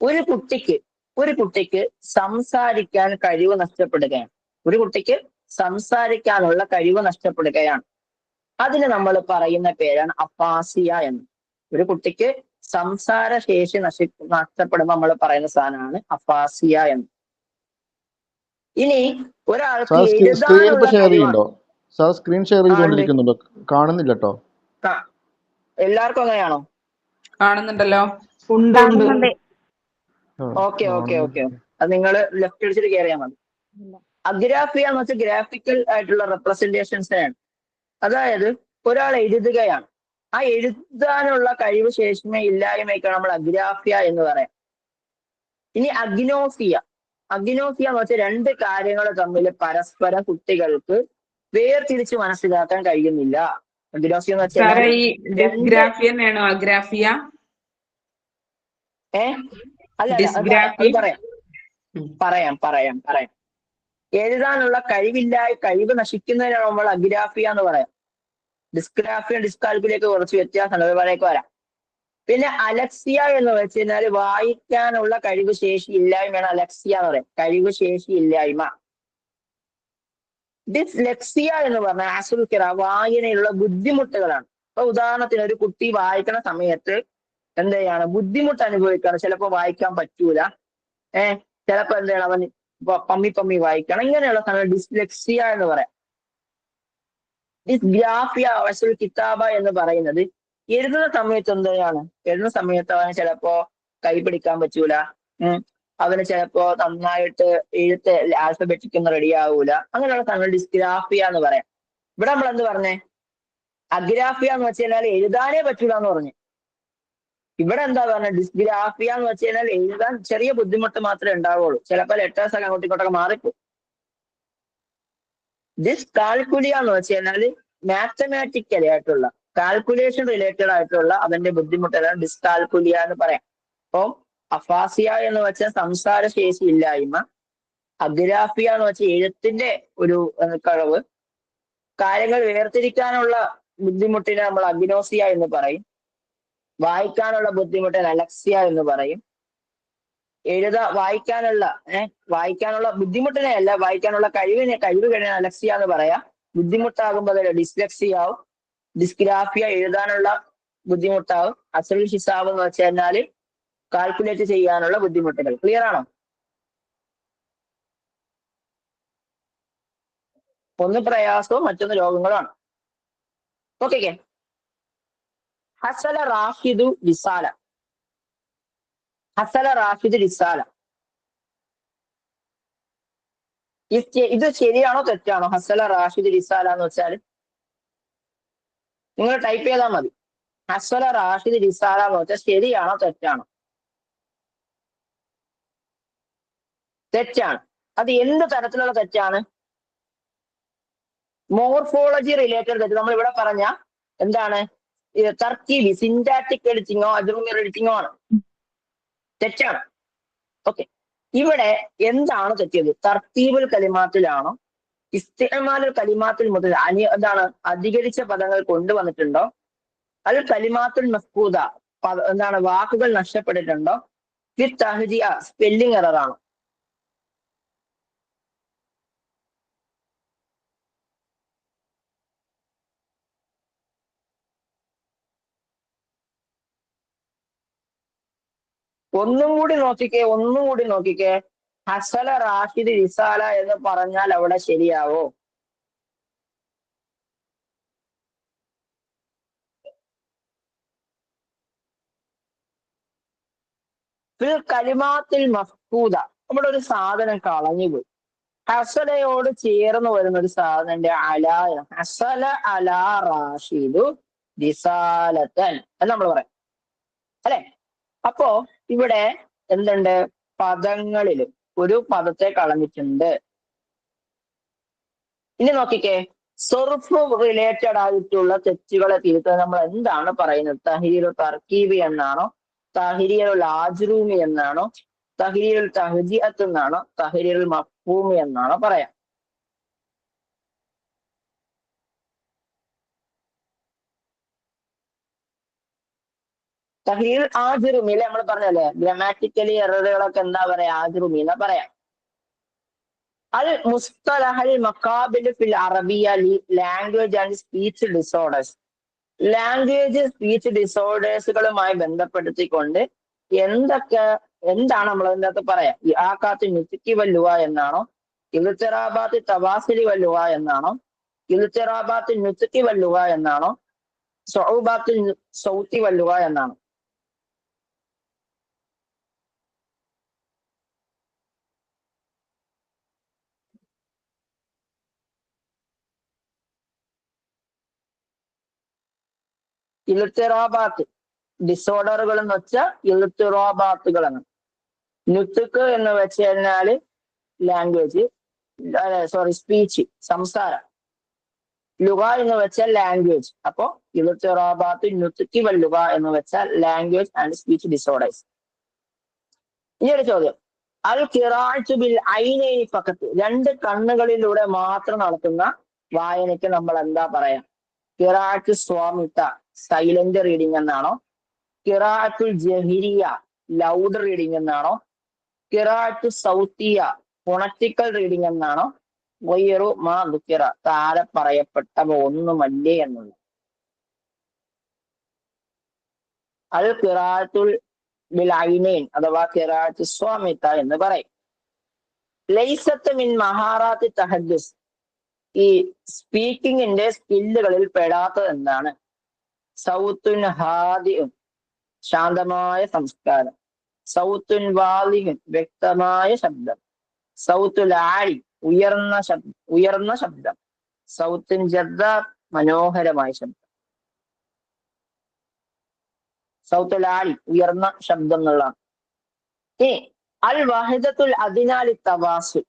ഒരു കുട്ടിക്ക് ഒരു കുട്ടിക്ക് സംസാരിക്കാൻ കഴിവ് നഷ്ടപ്പെടുകയാണ്. ഒരു കുട്ടിക്ക് സംസാരിക്കാനുള്ള കഴിവ് നഷ്ടപ്പെടുകയാണ്. അതിന് നമ്മൾ പറയുന്ന പേരാണ് അഫാസിയ എന്ന്. ഒരു കുട്ടിക്ക് സംസാര ശേഷി നഷ്ടപ്പെടുമ്പോൾ നമ്മൾ പറയുന്ന സാധനമാണ് അഫാസിയ എന്ന്. ഇനി ഒരാൾക്ക് സ്ക്രീൻ എഴുതാനുള്ള ഷെയർ കഴിവാണ്. ചെയ്യുന്നുണ്ടോ സാർ? Screen share ചെയ്തുകൊണ്ടിരിക്കുന്നുണ്ടോ? കാണുന്നില്ല കേട്ടോ. എല്ലാവർക്കും അങ്ങനെയാണോ? കാണുന്നുണ്ടല്ലോ. Okay okay okay. അത് നിങ്ങൾ ലെഫ്റ്റ് അടിച്ചിട്ട് കയറിയാൽ മതി. അഗ്രാഫിയ എന്ന് വെച്ചാൽ ഗ്രാഫിക്കൽ ആയിട്ടുള്ള റെപ്രസെന്റേഷൻസിനാണ്. അതായത് ഒരാൾ എഴുതുകയാണ്, ആ എഴുതാനുള്ള കഴിവ് ശേഷിമേ ഇല്ലായ്മയ്ക്കാണ് നമ്മൾ അഗ്രാഫിയ എന്ന് പറയാം. ഇനി അഗ്നോഫിയ എന്ന് വെച്ചാൽ രണ്ട് കാര്യങ്ങൾ തമ്മിൽ പരസ്പരം കുട്ടികൾക്ക് വേർതിരിച്ച് മനസ്സിലാക്കാൻ കഴിയുന്നില്ല. അഗ്നോഫിയ എന്ന് വെച്ചാൽ പറയാം. എഴുതാനുള്ള കഴിവ് നശിക്കുന്നതിനാണ് നമ്മൾ അഗ്രാഫിയ എന്ന് പറയാം. ഡിസ്ഗ്രാഫിയ ഡിസ്കാൽക്കുലിയൊക്കെ കുറച്ച് വ്യത്യാസമുണ്ട്, അതുപോലെയൊക്കെ വരാം. പിന്നെ അലക്സിയ എന്ന് വെച്ച് കഴിഞ്ഞാൽ വായിക്കാനുള്ള കഴിവ് ശേഷി ഇല്ലായ്മയാണ് അലക്സിയ എന്ന് പറയാം. കഴിവ് ശേഷി ഇല്ലായ്മ. ഡിസ്ലെക്സിയ എന്ന് പറഞ്ഞാൽ അസുൽക്കിറ, വായനയിലുള്ള ബുദ്ധിമുട്ടുകളാണ്. അപ്പൊ ഉദാഹരണത്തിന് ഒരു കുട്ടി വായിക്കുന്ന സമയത്ത് എന്ത് ചെയ്യാണ്, ബുദ്ധിമുട്ട് അനുഭവിക്കുകയാണ്. ചിലപ്പോൾ വായിക്കാൻ പറ്റൂല, ചിലപ്പോ എന്താണ് അവൻ പമ്മി വായിക്കണം. ഇങ്ങനെയുള്ള സമയം ഡിസ്ലെക്സിയ എന്ന് പറയാം. ഡിസ്ഗ്രാഫിയ അസുൽ കിതാബ എന്ന് പറയുന്നത് എഴുതുന്ന സമയത്ത് എന്താണ്, എഴുതുന്ന സമയത്ത് അവന് ചിലപ്പോ കൈ പിടിക്കാൻ പറ്റൂല, അവന് ചിലപ്പോ നന്നായിട്ട് എഴുത്ത് ആൽഫബറ്റിക്കൊന്നും റെഡി ആവൂല. അങ്ങനെയുള്ള സമയം ഡിസ്ഗ്രാഫിയ എന്ന് പറയാം. ഇവിടെ നമ്മൾ എന്ത് പറഞ്ഞേ, അഗ്രാഫിയ എന്ന് വെച്ച് കഴിഞ്ഞാൽ എഴുതാനേ പറ്റൂല എന്ന് പറഞ്ഞു. ഇവിടെ എന്താ പറഞ്ഞ, ഡിസ്ഗ്രാഫിയ എന്ന് വെച്ച് കഴിഞ്ഞാൽ എഴുതാൻ ചെറിയ ബുദ്ധിമുട്ട് മാത്രമേ ഉണ്ടാവുള്ളൂ. ചിലപ്പോൾ ലെറ്റേഴ്സ് ഒക്കെ അങ്ങോട്ടും ഇങ്ങോട്ടൊക്കെ മാറിപ്പോകും. ഡിസ്കാൽക്കുലിയ എന്ന് വെച്ച് കഴിഞ്ഞാൽ മാത്തമാറ്റിക്കലി ആയിട്ടുള്ള കാൽക്കുലേഷൻ റിലേറ്റഡ് ആയിട്ടുള്ള അതിന്റെ ബുദ്ധിമുട്ടാണ് ഡിസ്കാൽക്കുലിയ എന്ന് പറയാം. അപ്പം അഫാസിയ എന്ന് വെച്ചാൽ സംസാര ശേഷി ഇല്ലായ്മ, അഗ്രാഫിയ എന്ന് വെച്ചാൽ എഴുത്തിന്റെ ഒരു കഴിവ്, കാര്യങ്ങൾ വേർതിരിക്കാനുള്ള ബുദ്ധിമുട്ടിനെ നമ്മൾ അഗ്നോസിയ എന്ന് പറയും, വായിക്കാനുള്ള ബുദ്ധിമുട്ടിനെ അലക്സിയ എന്ന് പറയും, വായിക്കാനുള്ള ബുദ്ധിമുട്ടിനെ അല്ല, വായിക്കാനുള്ള കഴിവ് കഴിഞ്ഞ അലക്സിയ എന്ന് പറയാം. ബുദ്ധിമുട്ടാകുമ്പോൾ അത് ഡിസ്ലെക്സിയ ആവും. ഡിസ്ഗ്രാഫിയ എഴുതാനുള്ള ബുദ്ധിമുട്ടാവും. അസുൽ ഹിസാബ് എന്ന് വെച്ച് കഴിഞ്ഞാൽ കാൽക്കുലേറ്റ് ചെയ്യാനുള്ള ബുദ്ധിമുട്ടുകൾ. ക്ലിയർ ആണോ? ഒന്ന് പ്രയാസവും മറ്റൊന്ന് രോഗങ്ങളുമാണ്. ഓക്കെ. ഹസല റാഷിദ് റിസാല. ഇത് ശരിയാണോ തെറ്റാണോ? ഹസല റാഷിദ് റിസാല എന്ന് വെച്ചാൽ നിങ്ങൾ ടൈപ്പ് ചെയ്താൽ മതി. ഹസല റാഷിദ് റിസാല എന്ന് വെച്ചാൽ ശരിയാണോ തെറ്റാണോ? തെറ്റാണ്. അത് എന്ത് തരത്തിലുള്ള തെറ്റാണ്? മോർഫോളജി റിലേറ്റഡ് തെറ്റ്. നമ്മൾ ഇവിടെ പറഞ്ഞ എന്താണ്, തർക്കീബി സിന്റാറ്റിക് എഡിറ്റിങ്ങോ അജുമിർ എഡിറ്റിങ്ങോ ആണ്. തെറ്റാണ്. ഓക്കെ. ഇവിടെ എന്താണ് തെറ്റിയത്? തർത്തീബുൽ കലിമാത്തിലാണോ, ഇസ്തിഅമാലുൽ കലിമാത്തിൽ മുതൽ എന്താണ് അധികരിച്ച പദങ്ങൾ കൊണ്ടുവന്നിട്ടുണ്ടോ, അത് കലിമാത്തുൽ മഫ്കൂദ എന്താണ് വാക്കുകൾ നഷ്ടപ്പെട്ടിട്ടുണ്ടോ, തഹ്ജിയ സ്പെല്ലിംഗ് എറർ ആണോ? ഒന്നും കൂടി നോക്കിക്കേ. ഹസല റാഷിദ് റിസാല എന്ന് പറഞ്ഞാൽ അവിടെ ശരിയാവോ? കലിമാത്തിൽ മഫ്കൂദ, നമ്മുടെ ഒരു സാധനം കളഞ്ഞുപോയി. ഹസലയോട് ചേർന്ന് വരുന്ന ഒരു സാധനന്റെ അലായ ഹസല അലാ റാഷിദു റിസാലത്തൻ എന്ന് നമ്മൾ പറയാം അല്ലെ. അപ്പോ ഇവിടെ എന്തുണ്ട്, പദങ്ങളിൽ ഒരു പദത്തെ കളഞ്ഞിട്ടുണ്ട്. ഇനി നോക്കിക്കേ, സർഫ് റിലേറ്റഡ് ആയിട്ടുള്ള തെറ്റുകളെ തിരുത്താൻ നമ്മൾ എന്താണ് പറയുന്നത്? തഹ്രീറുൽ തർക്കീബി എന്നാണോ, തഹ്രീറുൽ ആജ്റൂമി എന്നാണോ, തഹ്രീറുൽ തഹ്ജിഅത്ത് എന്നാണോ, തഹ്രീറുൽ മഫ്ഹൂമി എന്നാണോ പറയാം? തഹ്ലീൽ ആജുറുമി അല്ലെ നമ്മൾ പറഞ്ഞല്ലേ, ഗ്രമാറ്റിക്കലി എററുകളൊക്കെ എന്താ പറയാ, ആജുറുമി എന്നാ പറയാം. അൽ മുസ്തലഹൽ മക്കാബിൽ ഫിൽ അറബിയ language and speech disorders. Language speech ഡിസോർഡേഴ്സുകളുമായി ബന്ധപ്പെടുത്തിക്കൊണ്ട് എന്താണ് നമ്മൾ അതിൻ്റെ അകത്ത് പറയാം. ഈ ആക്കാത്ത് നുസുക്കി വല്ലുവ എന്നാണോ, ഇൽത്തിറാബാത്ത് തവാസിലി വല്ലുവ എന്നാണോ, ഇൽത്തിറാബാത്ത് നുസുക്കി വല്ലുവ എന്നാണോ, സൗബാത്ത് സൗത്തി വല്ലുവ എന്നാണോ? ഇൽത്തിറാബാത്ത് ഡിസോർഡറുകൾ എന്ന് വെച്ചാൽ ഇൽത്തിറാബാത്തുകളാണ്. നുത്തുക്ക് എന്ന് വെച്ച് കഴിഞ്ഞാല് ലാംഗ്വേജ്, സോറി സ്പീച്ച്, സംസാരം. ലുഗ എന്ന് വെച്ചാൽ ലാംഗ്വേജ്. അപ്പോ ഇൽത്തിറാബാത്ത് നുത്തുക്കി വൽ ലുഗ എന്ന് വെച്ചാൽ ലാംഗ്വേജ് ആൻഡ് സ്പീച്ച് ഡിസോർഡേഴ്സ്. ഇനി ഒരു ചോദ്യം, അൽ ഖിറാഅത്തു ബിൽ ഐനൈനി ഫഖത്ത്, രണ്ട് കണ്ണുകളിലൂടെ മാത്രം നടത്തുന്ന വായനയ്ക്ക് നമ്മൾ എന്താ പറയാ? ഖിറാഅത്തു സ്വാമിത സൈലന്റ് റീഡിംഗ് എന്നാണോ, ഖിറാഅത്തുൽ ജഹിരിയ ലൗഡ് റീഡിംഗ് എന്നാണോ, ഖിറാഅത്തു സൗത്തിയ ഫൊണറ്റിക്കൽ റീഡിംഗ് എന്നാണോ, ഗൈറു മാ ദുക്കിറ താഴെ പറയപ്പെട്ടവ ഒന്നുമല്ലേ എന്നുള്ളത്? അൽ ഖിറാഅത്തുൽ ബിൽ ഐനൈൻ അഥവാ ഖിറാഅത്തു സ്വാമിത എന്ന് പറയും. ലൈസത്ത് മിൻ മഹാറാത്തി തഹദ്ദുസ്, ഈ സ്പീക്കിങ്ങിന്റെ സ്കില്ലുകളിൽ പെടാത്തത് എന്താണ്? സൗത്തുൻ ഹാദിഉൻ ശാന്തമായ സംസ്കാരം, സൗത്തുൻ വാളിഹുൻ വ്യക്തമായ ശബ്ദം, സൗത്തുൽ ആലി ഉയർന്ന ശബ്ദം, സൗത്തുൻ ജദ്ദാബ് മനോഹരമായ ശബ്ദം. സൗത്തുൽ ആലി ഉയർന്ന ശബ്ദം എന്നുള്ളതാണ്. ഇനി അൽ വഹിദത്തുൽ അദ്നാലി തവാസുൽ,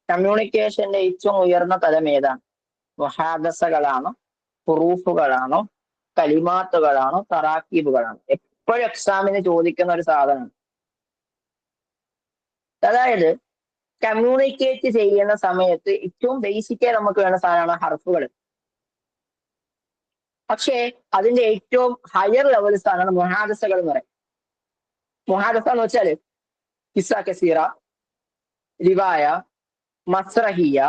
കമ്മ്യൂണിക്കേഷന്റെ ഏറ്റവും ഉയർന്ന തലം ഏതാണ്? മുഹാദസകളാണോ, ഹുറൂഫുകളാണോ, കലിമാത്തുകളാണോ, തറാക്കീബുകളാണോ? എപ്പോഴും എക്സാമിന് ചോദിക്കുന്ന ഒരു സാധനമാണ്. അതായത് കമ്മ്യൂണിക്കേറ്റ് ചെയ്യുന്ന സമയത്ത് ഏറ്റവും ബേസിക്കായി നമുക്ക് വേണ്ട സാധനമാണ് ഹർഫുകൾ. പക്ഷേ അതിന്റെ ഏറ്റവും ഹയർ ലെവൽ സാധനമാണ് മുഹാദസകൾ എന്ന് പറയും. മുഹാദസ എന്ന് വെച്ചാല് കിസ്സ കസീറ, റിവായ, മസ്രഹിയ,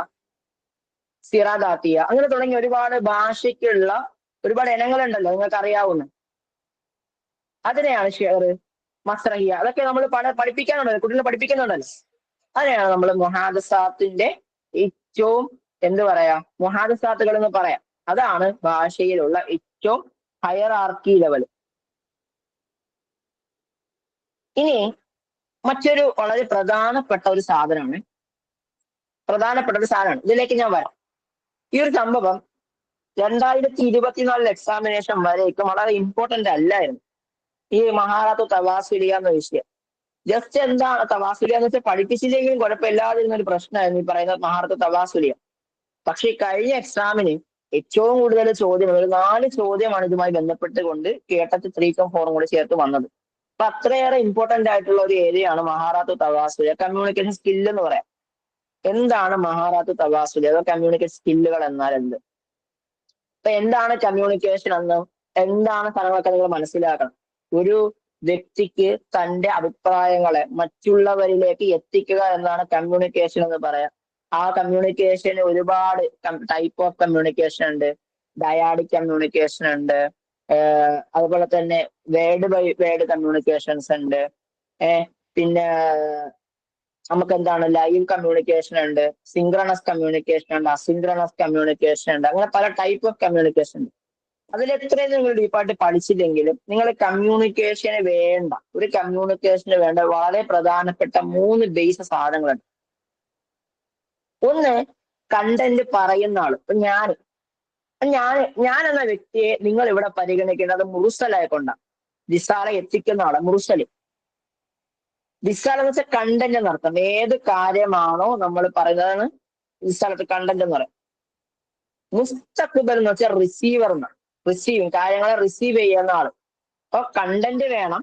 സിറാദാത്തിയ, അങ്ങനെ തുടങ്ങി ഒരുപാട് ഭാഷയ്ക്കുള്ള ഒരുപാട് ഇനങ്ങളുണ്ടല്ലോ, നിങ്ങൾക്ക് അറിയാവുന്ന. അതിനെയാണ് ഷെയർ, മസ്രഹിയ, അതൊക്കെ നമ്മൾ പഠിപ്പിക്കാനുണ്ടല്ലോ, കുട്ടികളെ പഠിപ്പിക്കുന്നുണ്ടല്ലോ. അതിനെയാണ് നമ്മൾ മുഹാദസാത്തിന്റെ ഏറ്റവും എന്ത് പറയാ, മുഹാദസാത്തുകൾ എന്ന് പറയാം. അതാണ് ഭാഷയിലുള്ള ഏറ്റവും ഹയറാർക്കി ലെവൽ. ഇനി മറ്റൊരു വളരെ പ്രധാനപ്പെട്ട ഒരു സാധനമാണ്, ഇതിലേക്ക് ഞാൻ വരാം. ഈ ഒരു സംഭവം 2024 എക്സാമിനേഷൻ വരേക്കും വളരെ ഇമ്പോർട്ടന്റ് അല്ലായിരുന്നു ഈ മഹാറാത്തു തവാസുലിയ എന്ന വിഷയം. ജസ്റ്റ് എന്താണ് തവാസുലിയ എന്ന് വെച്ചാൽ പഠിപ്പിച്ചില്ലെങ്കിലും കുഴപ്പമില്ലാതിരുന്ന ഒരു പ്രശ്നമായിരുന്നു ഈ പറയുന്ന മഹാറാത്തു തവാസുലിയ. പക്ഷെ കഴിഞ്ഞ എക്സാമിന് ഏറ്റവും കൂടുതൽ ചോദ്യം, ഒരു 4 ചോദ്യമാണ് ഇതുമായി ബന്ധപ്പെട്ടുകൊണ്ട് കേട്ടറ്റ് 3ക്കും 4ഉം കൂടി ചേർത്ത് വന്നത്. അപ്പൊ അത്രയേറെ ഇമ്പോർട്ടന്റ് ആയിട്ടുള്ള ഒരു ഏരിയയാണ് മഹാറാത്തു തവാസുലിയ. കമ്മ്യൂണിക്കേഷൻ സ്കില്ല് എന്ന് പറയാം. എന്താണ് മഹാറാത്തു തവാസുലിയ അതോ കമ്മ്യൂണിക്കേഷൻ സ്കില്ലുകൾ എന്നാൽ എന്ത്? അപ്പൊ എന്താണ് കമ്മ്യൂണിക്കേഷൻ എന്ന്, എന്താണ് സ്ഥലങ്ങളൊക്കെ നിങ്ങൾ മനസ്സിലാക്കണം. ഒരു വ്യക്തിക്ക് തന്റെ അഭിപ്രായങ്ങളെ മറ്റുള്ളവരിലേക്ക് എത്തിക്കുക എന്നാണ് കമ്മ്യൂണിക്കേഷൻ എന്ന് പറയാം. ആ കമ്മ്യൂണിക്കേഷന് ഒരുപാട് ടൈപ്പ് ഓഫ് കമ്മ്യൂണിക്കേഷൻ ഉണ്ട്. ഡയാഡിക് കമ്മ്യൂണിക്കേഷൻ ഉണ്ട്, അതുപോലെ തന്നെ വേർഡ് ബൈ വേർഡ് കമ്മ്യൂണിക്കേഷൻസ് ഉണ്ട്, പിന്നെ നമുക്ക് എന്താണ് ലൈവ് കമ്മ്യൂണിക്കേഷൻ ഉണ്ട്, സിങ്ക്രണസ് കമ്മ്യൂണിക്കേഷൻ ഉണ്ട്, അസിങ്ക്രണസ് കമ്മ്യൂണിക്കേഷൻ ഉണ്ട്. അങ്ങനെ പല ടൈപ്പ് ഓഫ് കമ്മ്യൂണിക്കേഷൻ ഉണ്ട്. അതിൽ എത്രയും നിങ്ങൾ ഡീപ്പായിട്ട് പഠിച്ചില്ലെങ്കിലും നിങ്ങൾ കമ്മ്യൂണിക്കേഷന് വേണ്ട, ഒരു കമ്മ്യൂണിക്കേഷന് വേണ്ട വളരെ പ്രധാനപ്പെട്ട 3 ബേസ് സാധനങ്ങളുണ്ട്. ഒന്ന്, കണ്ടന്റ് പറയുന്ന ആള്. ഇപ്പൊ ഞാൻ എന്ന വ്യക്തിയെ നിങ്ങൾ ഇവിടെ പരിഗണിക്കേണ്ടത് മുറുസലായിക്കൊണ്ടാണ്. റിസാല എത്തിക്കുന്ന ആളെ മുറുസല്. റിസാല എന്ന് വെച്ചാൽ കണ്ടന്റ് എന്നർത്ഥം. ഏത് കാര്യമാണോ നമ്മൾ പറയുന്നതാണ് റിസാലത്ത് കണ്ടന്റ് എന്ന് പറയും. മുസ്തഖ്ബൽ എന്ന് വെച്ചാൽ റിസീവർ എന്നാണ്. കാര്യങ്ങളെ റിസീവ് ചെയ്യുന്ന ആള്. അപ്പൊ കണ്ടന്റ് വേണം,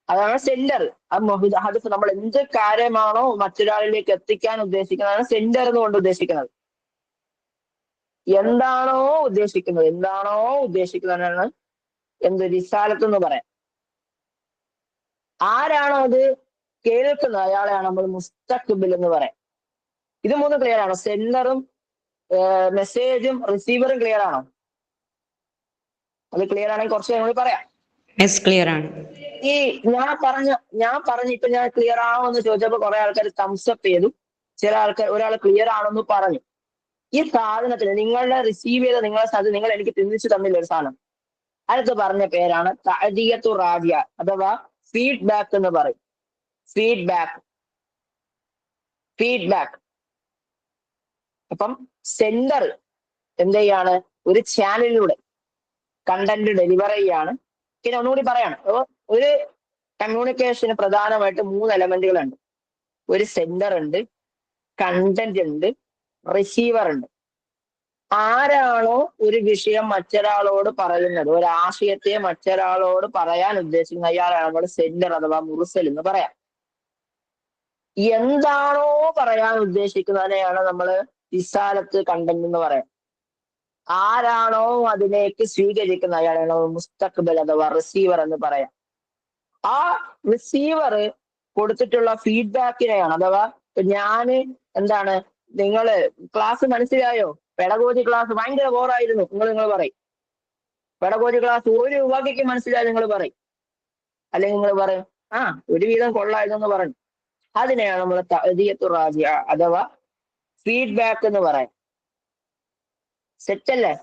അതാണ് സെൻഡർ. അത് നമ്മൾ എന്ത് കാര്യമാണോ മറ്റൊരാളിലേക്ക് എത്തിക്കാൻ ഉദ്ദേശിക്കുന്നതാണ് സെൻഡർ എന്നുകൊണ്ട് ഉദ്ദേശിക്കുന്നത്. എന്താണോ ഉദ്ദേശിക്കുന്നതാണ് എന്ത് റിസാലത്ത് എന്ന് പറയാം. ആരാണോ അത് കേൾക്കുന്നത് അയാളെയാണ് നമ്മൾ മുസ്തഖ്ബിൽ എന്ന് പറയാം. ഇത് മൂന്ന് ക്ലിയർ ആണോ? സെൻഡറും മെസ്സേജും റിസീവറും ക്ലിയർ ആണോ? അത് ക്ലിയർ ആണെങ്കിൽ കുറച്ച് ഞങ്ങൾ പറയാം. യെസ്, ക്ലിയർ ആണ്. ഈ ഞാൻ പറഞ്ഞ ഇപ്പൊ ഞാൻ ക്ലിയർ ആണോ എന്ന് ചോദിച്ചപ്പോൾ കുറെ ആൾക്കാർ തംസപ്പ് ചെയ്തു, ചില ആൾക്കാർ ഒരാൾ ക്ലിയർ ആണെന്ന് പറഞ്ഞു. ഈ സാധനത്തിന് നിങ്ങളുടെ റിസീവ് ചെയ്ത നിങ്ങളെ സാധനം നിങ്ങൾ എനിക്ക് തിരിച്ചു തന്നില്ല ഒരു സാധനം. അടുത്ത് പറഞ്ഞ പേരാണ് തഅദിയത്തു റാദിയ അഥവാ ഫീഡ്ബാക്ക് എന്ന് പറയും. ഫീഡ്ബാക്ക്. അപ്പം സെൻഡർ എന്ത് ചെയ്യാണ്? ഒരു ചാനലിലൂടെ കണ്ടന്റ് ഡെലിവർ ചെയ്യാണ്. പിന്നെ ഒന്നുകൂടി പറയാണ്, ഒരു കമ്മ്യൂണിക്കേഷന് പ്രധാനമായിട്ട് 3 എലമെന്റുകളുണ്ട്. ഒരു സെൻഡർ ഉണ്ട്, കണ്ടന്റ് ഉണ്ട്, റിസീവർ ഉണ്ട്. ആരാണോ ഒരു വിഷയം മറ്റൊരാളോട് പറയുന്നത്, ഒരു ആശയത്തെ മറ്റൊരാളോട് പറയാൻ ഉദ്ദേശിക്കുന്ന അയാളാണ് നമ്മൾ സെൻഡർ അഥവാ മുർസൽ എന്ന് പറയാം. എന്താണോ പറയാൻ ഉദ്ദേശിക്കുന്നതിനെയാണ് നമ്മൾ റിസാലത്ത്, കണ്ടന്റ് എന്ന് പറയാം. ആരാണോ അതിലേക്ക് സ്വീകരിക്കുന്ന അയാളാണ് മുസ്തഖ്ബൽ അഥവാ റിസീവർ എന്ന് പറയാം. ആ റിസീവർ കൊടുത്തിട്ടുള്ള ഫീഡ്ബാക്കിനെയാണ്, അഥവാ ഞാന് എന്താണ്, നിങ്ങള് ക്ലാസ് മനസ്സിലായോ? പെഡഗോജി ക്ലാസ് ഭയങ്കര ബോറായിരുന്നു നിങ്ങൾ പറയും. പെഡഗോജി ക്ലാസ് ഒരു വകയ്ക്ക് മനസ്സിലായി നിങ്ങൾ പറയും. അല്ലെങ്കിൽ നിങ്ങൾ പറയും ഒരുവിധം കൊള്ളായിരുന്നു പറഞ്ഞു. അതിനെയാണ് നമ്മൾ തഅദിയത്തു റാദിയ അഥവാ ഫീഡ്ബാക്ക് എന്ന് പറയാം. സെറ്റല്ലേ?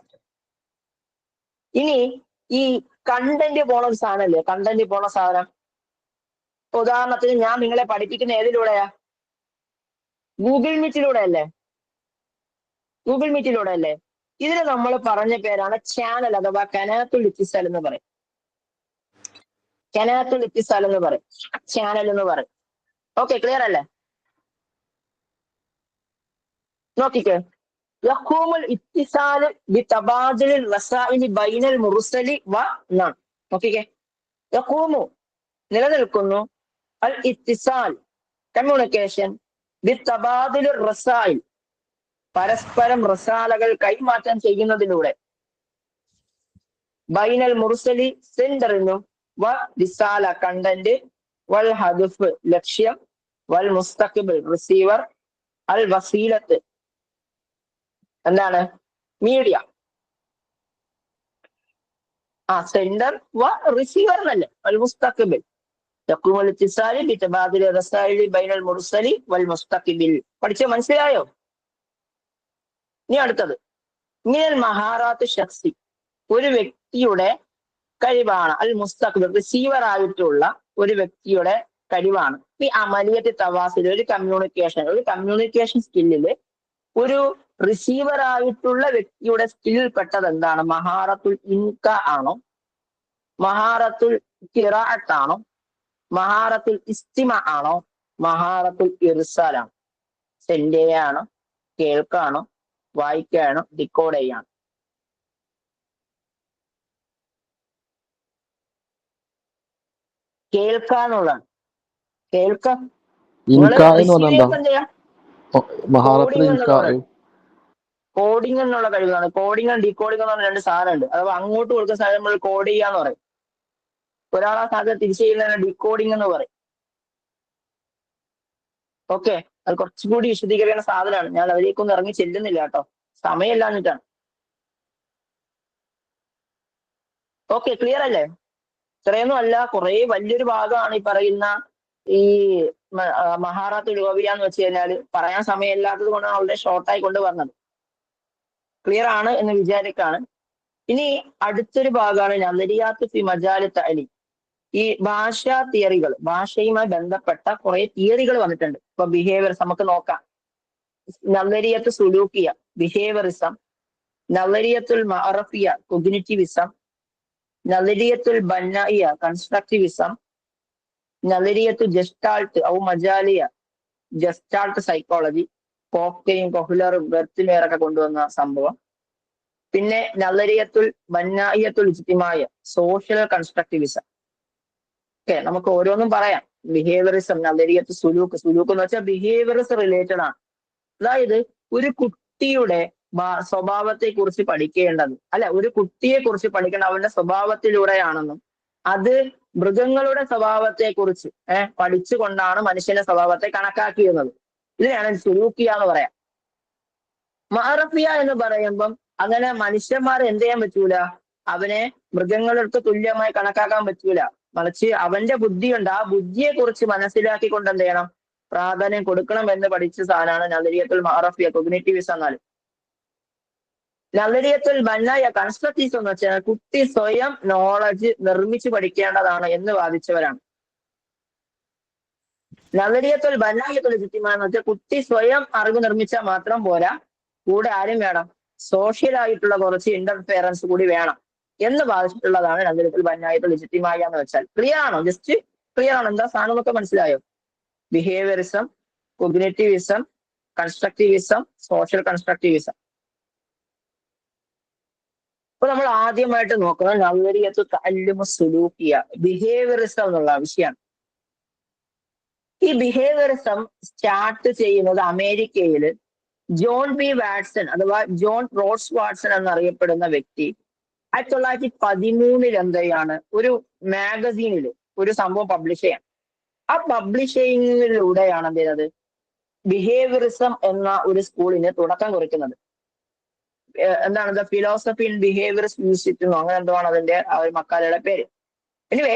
ഇനി ഈ കണ്ടന്റ് പോണ ഒരു സാധനല്ലേ, കണ്ടന്റ് പോണ സാധനം. ഉദാഹരണത്തിന് ഞാൻ നിങ്ങളെ പഠിപ്പിക്കുന്ന ഏതിലൂടെയാ? ഗൂഗിൾ മീറ്റിലൂടെ അല്ലേ? ഇതിന് നമ്മൾ പറഞ്ഞ പേരാണ് ചാനൽ അഥവാ ഖനാത്തുൽ ഇത്തിസാൽ എന്ന് പറയും. ചാനൽ എന്ന് പറയും. ഓക്കെ, ക്ലിയർ അല്ലേ? നോക്കിക്കേ, യഖൂമുൽ ഇത്തിസാൽ ബിതബാദുലിൽ റസാഇലി ബൈനൽ മുർസലി വ നൺ. നോക്കിക്കേ, യഖൂമു നിലനിൽക്കുന്നു, അൽ ഇത്തിസാൽ കമ്മ്യൂണിക്കേഷൻ, ബിതബാദുലിർ റസാഇൽ പരസ്പരം റസാലകൾ കൈമാറ്റം ചെയ്യുന്നതിലൂടെ, ബൈനൽ മുർസലി സെൻഡറിനും, വ റിസാല കണ്ടന്റ്, വൽ ഹദഫ് ലക്ഷ്യം, വൽ മുസ്തഖ്ബിൽ റിസീവർ, അൽ വസീലത്ത് എന്താണ്? മീഡിയ. സെൻഡർ വ റിസീവർ എന്നല്ലേ? അൽ മുസ്തഖ്ബിൽ. യഖൂമുൽ ഇത്തിസാൽ ബിതബാദുലിർ റസായിലി ബൈനൽ മുർസലി വൽ മുസ്തഖ്ബിൽ. പഠിച്ചോ? മനസ്സിലായോ? ഇനി അടുത്തത് മിനൽ മഹാറാത്ത് ഷഖ്സി, ഒരു വ്യക്തിയുടെ കഴിവാണ്. അൽ മുസ്തഖ്ബിൽ റിസീവർ ആയിട്ടുള്ള ഒരു വ്യക്തിയുടെ കഴിവാണ്. ഈ അമലിയത്ത് തവാസിൽ ഒരു കമ്മ്യൂണിക്കേഷൻ സ്കില്ലില് ഒരു റിസീവർ ആയിട്ടുള്ള വ്യക്തിയുടെ സ്കില്ലിൽ പെട്ടത് എന്താണ്? മഹാറത്തുൽ ഇൻക ആണോ? മഹാറത്തുൽ ഖിറാഅത്ത് ആണോ? മഹാറത്തുൽ ഇസ്തിമ ആണോ? മഹാറത്തുൽ ഇർസാലാണോ? സെൻഡ് ചെയ്യാണോ? കേൾക്കാണോ? വായിക്കാണോ? ഡിക്കോഡ് ചെയ്യാണോ? കേൾക്കാന്നുള്ളതാണ്. കേൾക്കാം. കോഡിംഗ് എന്നുള്ള കഴിവാണ്. കോഡിംഗ് ഡീകോഡിംഗ് എന്ന് പറഞ്ഞ 2 സാധനമുണ്ട്. അഥവാ അങ്ങോട്ട് കൊടുക്കുന്ന സാധനം നമ്മൾ കോഡ് ചെയ്യാന്ന് പറയും. ഒരാളെ സാധനം തിരിച്ചു ചെയ്യുന്നതിന് ഡീകോഡിംഗ് എന്ന് പറയും. ഓക്കെ, അത് കുറച്ചുകൂടി വിശദീകരിക്കുന്ന സാധനമാണ്. ഞാൻ അതിലേക്കൊന്നും ഇറങ്ങി ചെല്ലുന്നില്ല കേട്ടോ, സമയമില്ലാഞ്ഞിട്ടാണ്. ഓക്കെ, ക്ലിയർ അല്ലേ? ഇത്രയൊന്നും അല്ല, കുറെ വലിയൊരു ഭാഗമാണ് ഈ പറയുന്ന ഈ മഹാറാത്തുൽ ലുഗവിയ്യ എന്ന് വെച്ച് കഴിഞ്ഞാല്. പറയാൻ സമയമില്ലാത്തത് കൊണ്ടാണ് വളരെ ഷോർട്ടായി കൊണ്ട് പറഞ്ഞത്. ക്ലിയർ ആണ് എന്ന് വിചാരിക്കാണ്. ഇനി അടുത്തൊരു ഭാഗമാണ് നദരിയാത്ത് ഫി മജാലി തഅലീം. ഈ ഭാഷാ തിയറികൾ, ഭാഷയുമായി ബന്ധപ്പെട്ട കുറെ തിയറികൾ വന്നിട്ടുണ്ട്. ഇപ്പൊ ബിഹേവിയർസ് നമുക്ക് നോക്കാം. നദരിയത്ത് സുലൂക്കിയ ബിഹേവിയറിസം, നദരിയത്തുൽ മഅറഫിയ കൊഗ്നിറ്റിവിസം, നദരിയത്തുൽ ബന്നായിയ കൺസ്ട്രക്റ്റിവിസം, നദരിയത്തു ജസ്റ്റാൾട്ട് ഔ മജാലിയ ജസ്റ്റാൾട്ട് സൈക്കോളജി, പോക്കെയും കൊഹ്ലറും ബെർത്തിമേറൊക്കെ കൊണ്ടുവന്ന സംഭവം. പിന്നെ നദരിയത്തുൽ ബന്നായിയത്തുൽ ഇജ്തിമായ സോഷ്യൽ കൺസ്ട്രക്റ്റിവിസം. ഓക്കെ, നമുക്ക് ഓരോന്നും പറയാം. ബിഹേവിയറിസം, നദരിയത്ത് സുലൂക്ക് എന്ന് വെച്ചാൽ ബിഹേവിയറിസ് റിലേറ്റഡ് ആണ്. അതായത് ഒരു കുട്ടിയുടെ സ്വഭാവത്തെ കുറിച്ച് പഠിക്കേണ്ടത്, അല്ല, ഒരു കുട്ടിയെ കുറിച്ച് പഠിക്കേണ്ട അവന്റെ സ്വഭാവത്തിലൂടെയാണെന്നും അത് മൃഗങ്ങളുടെ സ്വഭാവത്തെ കുറിച്ച് പഠിച്ചുകൊണ്ടാണ് മനുഷ്യന്റെ സ്വഭാവത്തെ കണക്കാക്കിയിരുന്നത്. ഇതിനെയാണ് സുലൂക്കിയ എന്ന് പറയാം. മഅറഫിയ എന്ന് പറയുമ്പം അങ്ങനെ മനുഷ്യന്മാർ എന്ത് ചെയ്യാൻ പറ്റൂല, അവനെ മൃഗങ്ങൾക്ക് തുല്യമായി കണക്കാക്കാൻ പറ്റൂല. മറിച്ച് അവന്റെ ബുദ്ധിയുണ്ട്, ആ ബുദ്ധിയെ കുറിച്ച് മനസ്സിലാക്കിക്കൊണ്ട് എന്ത് ചെയ്യണം, പ്രാധാന്യം കൊടുക്കണം എന്ന് പഠിച്ച സാധനമാണ് നദരിയത്തുൽ മഅറഫിയ, കൊഗ്നിറ്റിവിസം എന്നാൽ. നദരിയത്തുൽ ബന്നായ കൺസ്ട്രക്റ്റീവ്സ് എന്ന് വെച്ചാൽ കുട്ടി സ്വയം നോളജ് നിർമ്മിച്ചു പഠിക്കേണ്ടതാണ് എന്ന് വാദിച്ചവരാണ്. നദരിയത്തുൽ ബന്നായത്തുൽ ഇജ്തിമാ എന്ന് വെച്ചാൽ കുട്ടി സ്വയം അറിവ് നിർമ്മിച്ചാൽ മാത്രം പോരാ, കൂടെ ആരും വേണം, സോഷ്യൽ ആയിട്ടുള്ള കുറച്ച് ഇന്റർഫിയറൻസ് കൂടി വേണം എന്ന് വാദിച്ചിട്ടുള്ളതാണ് നദരിയത്തുൽ ബന്നായത്തുൽ ഇജ്തിമായ എന്ന് വെച്ചാൽ. ക്ലിയർ ആണോ? ജസ്റ്റ് ക്ലിയർ ആണോ? എന്താ സാധനം എന്നൊക്കെ മനസ്സിലായോ? Behaviourism, cognitivism, constructivism, social constructivism. അപ്പൊ നമ്മൾ ആദ്യമായിട്ട് നോക്കുന്നത് നദരിയത്തു തഅല്ലുമു സുലൂക്കിയ, ബിഹേവിയറിസം എന്നുള്ള വിഷയമാണ്. ഈ ബിഹേവിയറിസം സ്റ്റാർട്ട് ചെയ്യുന്നത് അമേരിക്കയിൽ ജോൺ ബി വാട്സൺ അഥവാ ജോൺ റോഡ്സ് വാട്സൺ എന്നറിയപ്പെടുന്ന വ്യക്തി 1913 എന്ത് ചെയ്യാണ്, ഒരു മാഗസീനിൽ ഒരു സംഭവം പബ്ലിഷ് ചെയ്യാം. ആ പബ്ലിഷ് ചെയ്യുന്നതിലൂടെയാണ് എന്ത് ചെയ്യുന്നത്, ബിഹേവിയറിസം എന്ന ഒരു സ്കൂളിന് തുടക്കം കുറിക്കുന്നത്. എന്താണ്, the philosophy in behaviourist university എന്നോ അങ്ങനെ എന്തോ ആണ് അതിന്റെ ആ ഒരു മക്കാലയുടെ പേര്. എനിവേ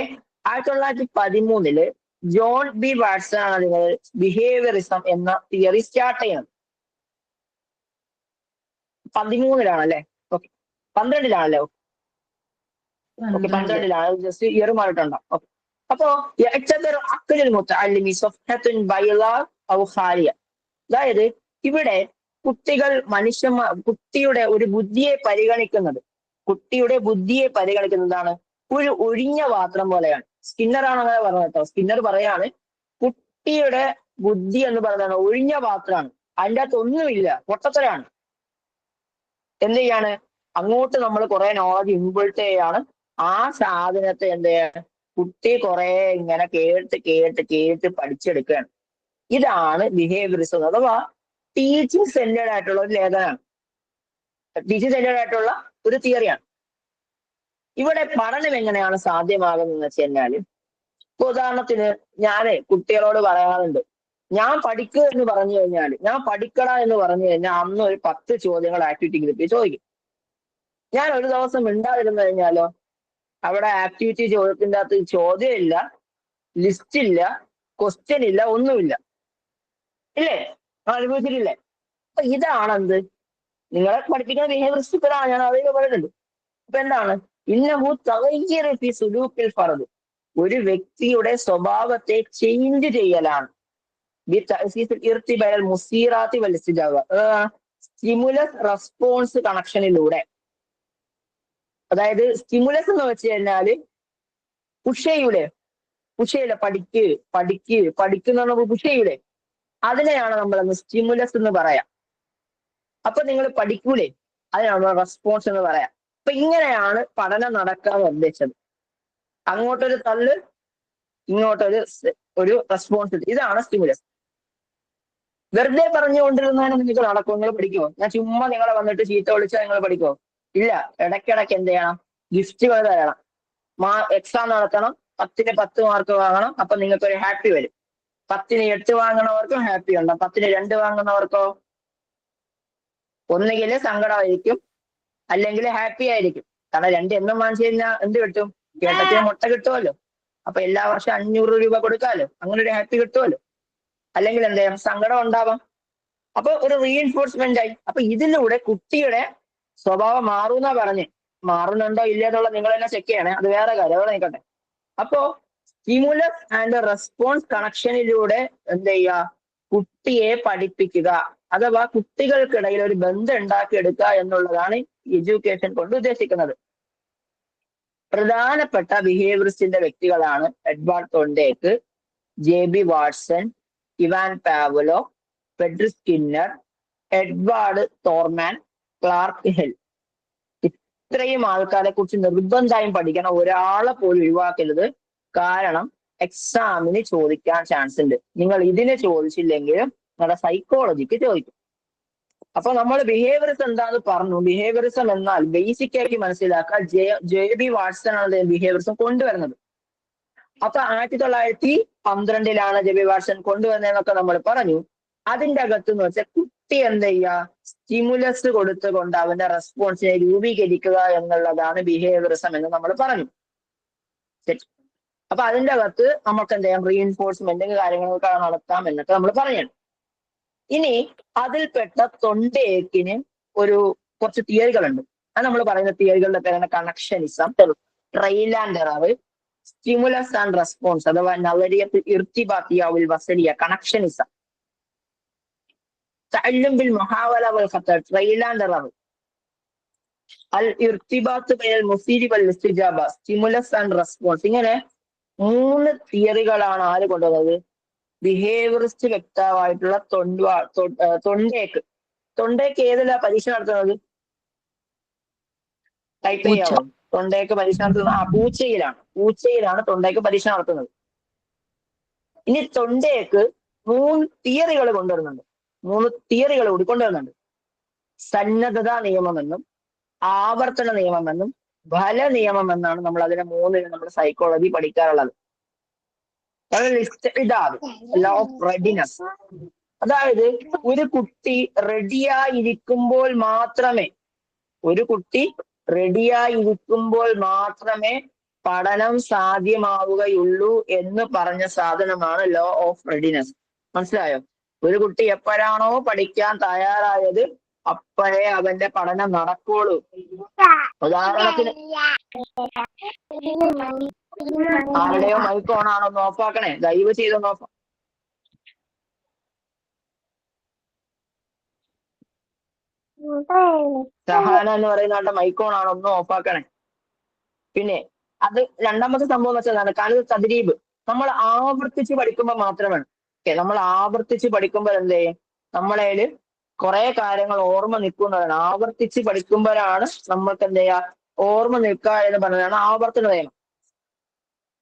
1913 ജോൺ ബി വാട്സൺ ആണ് നിങ്ങൾ ബിഹേവിയറിസം എന്ന തിയറി സ്റ്റാർട്ട് ചെയ്യുന്നത്. 13 ഓക്കെ, 12 ഓക്കെ, 12 ജസ്റ്റ് ഇയർ മാറിയിട്ടുണ്ടോ? ഓക്കെ. അപ്പോ അതായത് ഇവിടെ കുട്ടികൾ കുട്ടിയുടെ ഒരു ബുദ്ധിയെ പരിഗണിക്കുന്നതാണ് ഒരു ഒഴിഞ്ഞ പാത്രം പോലെയാണ്. സ്കിന്നറാണ് അങ്ങനെ പറഞ്ഞത് കേട്ടോ. സ്കിന്നർ പറയാണ് കുട്ടിയുടെ ബുദ്ധി എന്ന് പറയുന്നത് ഒഴിഞ്ഞ പാത്രമാണ്, അതിൻ്റെ അകത്ത് ഒന്നുമില്ല, പൊട്ടത്തരാണ്. എന്ത് ചെയ്യാണ്, അങ്ങോട്ട് നമ്മൾ കുറെ നോളജ് ഇൻപുട്ട് ചെയ്യാണ്, ആ സാധനത്തെ എന്ത് ചെയ്യാണ്, കുട്ടി കുറെ ഇങ്ങനെ കേട്ട് പഠിച്ചെടുക്കുകയാണ്. ഇതാണ് ബിഹേവിയറിസം അഥവാ ടീച്ചിങ് സെന്റേഡ് ആയിട്ടുള്ള ഒരു ലേഖനമാണ്, ടീച്ചിങ് സെന്റേഡ് ആയിട്ടുള്ള ഒരു തിയറിയാണ്. ഇവിടെ പഠനം എങ്ങനെയാണ് സാധ്യമാകുന്നതെന്ന് വെച്ച് കഴിഞ്ഞാല്, ഇപ്പൊ ഉദാഹരണത്തിന് ഞാന് കുട്ടികളോട് പറയാറുണ്ട്, ഞാൻ പഠിക്കുക എന്ന് പറഞ്ഞു കഴിഞ്ഞാൽ, ഞാൻ പഠിക്കട എന്ന് പറഞ്ഞു കഴിഞ്ഞാൽ അന്ന് ഒരു 10 ചോദ്യങ്ങൾ ആക്ടിവിറ്റി ഗ്രൂപ്പിൽ ചോദിക്കും. ഞാൻ ഒരു ദിവസം മിണ്ടാതിരുന്നു കഴിഞ്ഞാലോ, അവിടെ ആക്ടിവിറ്റി ചോദ്യത്തിന്റെ അകത്ത് ചോദ്യമില്ല, ലിസ്റ്റ് ഇല്ല, ക്വസ്റ്റ്യൻ ഇല്ല, ഒന്നുമില്ല. ഇല്ലേ? അനുഭവിച്ചിട്ടില്ലേ? അപ്പൊ ഇതാണെന്ത്, നിങ്ങളെ പഠിപ്പിക്കുന്ന ബിഹേവിയറിസ്റ്റുകളാണ്, ഞാൻ അതൊക്കെ പറയുന്നുണ്ട്. അപ്പൊ എന്താണ്, ഇന്നഹു തഗയ്യിറു ഫി സുലൂക്കിൽ ഫർദ്, ഒരു വ്യക്തിയുടെ സ്വഭാവത്തെ ചേഞ്ച് ചെയ്യലാണ്. സ്റ്റിമുലസ് റെസ്പോൺസ് കണക്ഷനിലൂടെ. അതായത് സ്റ്റിമുലസ് എന്ന് വെച്ച് കഴിഞ്ഞാല് പുഷയൂലെ പഠിക്കുന്ന പുഷയൂലെ, അതിനെയാണ് നമ്മളന്ന് സ്റ്റിമുലസ് എന്ന് പറയാം. അപ്പൊ നിങ്ങൾ പഠിക്കൂലേ, അതിനാണ് റെസ്പോൺസ് എന്ന് പറയാം. അപ്പൊ ഇങ്ങനെയാണ് പഠനം നടക്കാൻ ഉദ്ദേശിച്ചത്. അങ്ങോട്ടൊരു തള്ള്, ഇങ്ങോട്ടൊരു റെസ്പോൺസ്, ഇതാണ് സ്റ്റിമുലസ്. വെറുതെ പറഞ്ഞുകൊണ്ടിരുന്നതിന് നിങ്ങൾക്ക് നടക്കുമോ? നിങ്ങൾ പഠിക്കുമോ? ഞാൻ ചുമ്മാ നിങ്ങളെ വന്നിട്ട് ചീത്ത വിളിച്ചാൽ നിങ്ങൾ പഠിക്കുമോ? ഇല്ല. ഇടയ്ക്കിടയ്ക്ക് എന്ത് ചെയ്യണം, ഗിഫ്റ്റുകൾ തരണം, എക്സാം നടത്തണം, 10ന് 10 മാർക്ക് വാങ്ങണം, അപ്പൊ നിങ്ങൾക്കൊരു ഹാപ്പി വരും. 10ന് 8 വാങ്ങുന്നവർക്കും ഹാപ്പി ഉണ്ടാവും, 10ന് 2 വാങ്ങുന്നവർക്കോ ഒന്നുകിൽ സങ്കടമായിരിക്കും, അല്ലെങ്കിൽ ഹാപ്പി ആയിരിക്കും. കാരണം 2 എണ്ണം വാങ്ങിച്ചു കഴിഞ്ഞാൽ എന്ത് കിട്ടും, കേട്ടത്തിന് മുട്ട കിട്ടുമല്ലോ. അപ്പൊ എല്ലാ വർഷം 500 രൂപ കൊടുക്കാമല്ലോ, അങ്ങനെ ഒരു ഹാപ്പി കിട്ടുമല്ലോ. അല്ലെങ്കിൽ എന്ത് ചെയ്യാം, സങ്കടം ഉണ്ടാവാം. അപ്പൊ ഒരു റീഎൻഫോഴ്സ്മെന്റ് ആയി. അപ്പൊ ഇതിലൂടെ കുട്ടിയുടെ സ്വഭാവം മാറുന്ന മാറുന്നുണ്ടോ ഇല്ല എന്നുള്ള നിങ്ങൾ തന്നെ ചെക്ക് ചെയ്യണേ, അത് വേറെ കാര്യം, അവിടെ നിൽക്കട്ടെ. അപ്പോ സ്റ്റിമുലസ് ആൻഡ് റെസ്പോൺസ് കണക്ഷനിലൂടെ എന്ത് ചെയ്യുക, കുട്ടിയെ പഠിപ്പിക്കുക, അഥവാ കുട്ടികൾക്കിടയിൽ ഒരു ബന്ധം ഉണ്ടാക്കിയെടുക്കുക എന്നുള്ളതാണ് എഡ്യൂക്കേഷൻ കൊണ്ട് ഉദ്ദേശിക്കുന്നത്. പ്രധാനപ്പെട്ട ബിഹേവിയറിസ്റ്റിന്റെ വ്യക്തികളാണ് Edward Thorndike, JB Watson, Ivan Pavlov, Frederick Skinner, Edward Tolman, Clark Hull. ഇത്രയും ആൾക്കാരെ കുറിച്ച് നിർബന്ധമായും പഠിക്കണം, ഒരാളെ പോലും ഒഴിവാക്കരുത്. കാരണം എക്സാമിന് ചോദിക്കാൻ ചാൻസ് ഉണ്ട്. നിങ്ങൾ ഇതിന് ചോദിച്ചില്ലെങ്കിലും നിങ്ങളുടെ സൈക്കോളജിക്ക് ചോദിക്കും. അപ്പൊ നമ്മൾ ബിഹേവിയറിസം എന്താന്ന് പറഞ്ഞു. ബിഹേവിയറിസം എന്നാൽ ബേസിക് ആയിട്ട് മനസ്സിലാക്കുക, ജെ ബി വാട്സൺ ആണ് ബിഹേവിയറിസം കൊണ്ടുവരുന്നത്. അപ്പൊ 1912 ജെ ബി വാട്സൺ കൊണ്ടുവന്നതെന്നൊക്കെ നമ്മൾ പറഞ്ഞു. അതിന്റെ അകത്ത് എന്ന് വെച്ചാൽ കുട്ടി എന്ത് ചെയ്യുക, സ്റ്റിമുലസ് കൊടുത്തുകൊണ്ട് അവന്റെ റെസ്പോൺസിനെ രൂപീകരിക്കുക എന്നുള്ളതാണ് ബിഹേവിയറിസം എന്ന് നമ്മൾ പറഞ്ഞു. അപ്പൊ അതിന്റെ അകത്ത് നമുക്ക് എന്ത് ചെയ്യാം, റീഇൻഫോഴ്സ്മെന്റ് കാര്യങ്ങളൊക്കെ നടത്താം എന്നൊക്കെ നമ്മൾ പറഞ്ഞു. ഇനി അതിൽപ്പെട്ട തൊണ്ടേക്കിന് കുറച്ച് തിയറികളുണ്ട്. അത് നമ്മൾ പറയുന്ന തിയറികളുടെ പേരാണ് connectionism, trial and error, stimulus and response അഥവാ നവരിയത്ത് ഇർത്തിബാത്തിയ ഉൽ വസലിയ, കണക്ഷനിസം, തഅല്ലും ബിൽ മുഹാവല വൽ ഖത്തർ, ട്രയൽ ആൻഡ് എറർ, അൽ ഇർത്തിബാത്ത് ബൈനൽ മുഫീദി വൽ ഇസ്തിജാബ, സ്റ്റിമുലസ് ആൻഡ് റെസ്പോൺസ്. ഇങ്ങനെ 3 തിയറികളാണ് ആര് കൊണ്ടുവന്നത്, ബിഹേവിയറിസ്റ്റ് വ്യക്തമായിട്ടുള്ള തൊണ്ടേക്ക്. തൊണ്ടേക്ക് ഏതിലാ പരീക്ഷ നടത്തുന്നത്? ടൈപ്പ് ചെയ്യാമോ? തൊണ്ടേക്ക് പരീക്ഷ നടത്തുന്നത് പൂച്ചയിലാണ് തൊണ്ടേക്ക് പരീക്ഷ നടത്തുന്നത്. ഇനി തൊണ്ടേക്ക് 3 തിയറികൾ കൊണ്ടുവരുന്നുണ്ട്. 3 തിയറികൾ കൂടി കൊണ്ടുവരുന്നുണ്ട്. സന്നദ്ധതാ നിയമമെന്നും ആവർത്തന നിയമമെന്നും ഫല നിയമം എന്നാണ് നമ്മൾ അതിനെ 3 നമ്മൾ സൈക്കോളജി പഠിക്കാറുള്ളത്. ലോ ഓഫ് റെഡിനെസ്, അതായത് ഒരു കുട്ടി റെഡിയായിരിക്കുമ്പോൾ മാത്രമേ പഠനം സാധ്യമാവുകയുള്ളൂ എന്ന് പറഞ്ഞ സാധനമാണ് ലോ ഓഫ് റെഡിനെസ്. മനസ്സിലായോ? ഒരു കുട്ടി എപ്പോഴാണോ പഠിക്കാൻ തയ്യാറായത് അപ്പോഴേ അവന്റെ പഠനം നടക്കുള്ളൂ. ഉദാഹരണത്തിന്, ആരുടെയോ മൈക്ക് ഓൺ ആണോ ഒന്ന് ഓഫാക്കണേ, ദയവ് ചെയ്തൊന്ന് ഓഫ്. ഷഹാന എന്ന് പറയുന്ന ആളുടെ മൈക്ക് ഓൺ ആണോ ഒന്ന് ഓഫാക്കണേ. പിന്നെ അത് രണ്ടാമത്തെ സംഭവം എന്ന് വെച്ചാൽ കാലത്ത് തദ്രീബ് നമ്മൾ ആവർത്തിച്ച് പഠിക്കുമ്പോൾ മാത്രമാണ്. നമ്മൾ ആവർത്തിച്ച് പഠിക്കുമ്പോൾ എന്ത് ചെയ്യും, നമ്മളേല് കുറെ കാര്യങ്ങൾ ഓർമ്മ നിൽക്കുന്നതാണ്. ആവർത്തിച്ച് പഠിക്കുമ്പോഴാണ് നമ്മൾക്ക് എന്ത് ചെയ്യുക, ഓർമ്മ നിൽക്കുക എന്ന് പറഞ്ഞതാണ് ആവർത്തന നിയമം.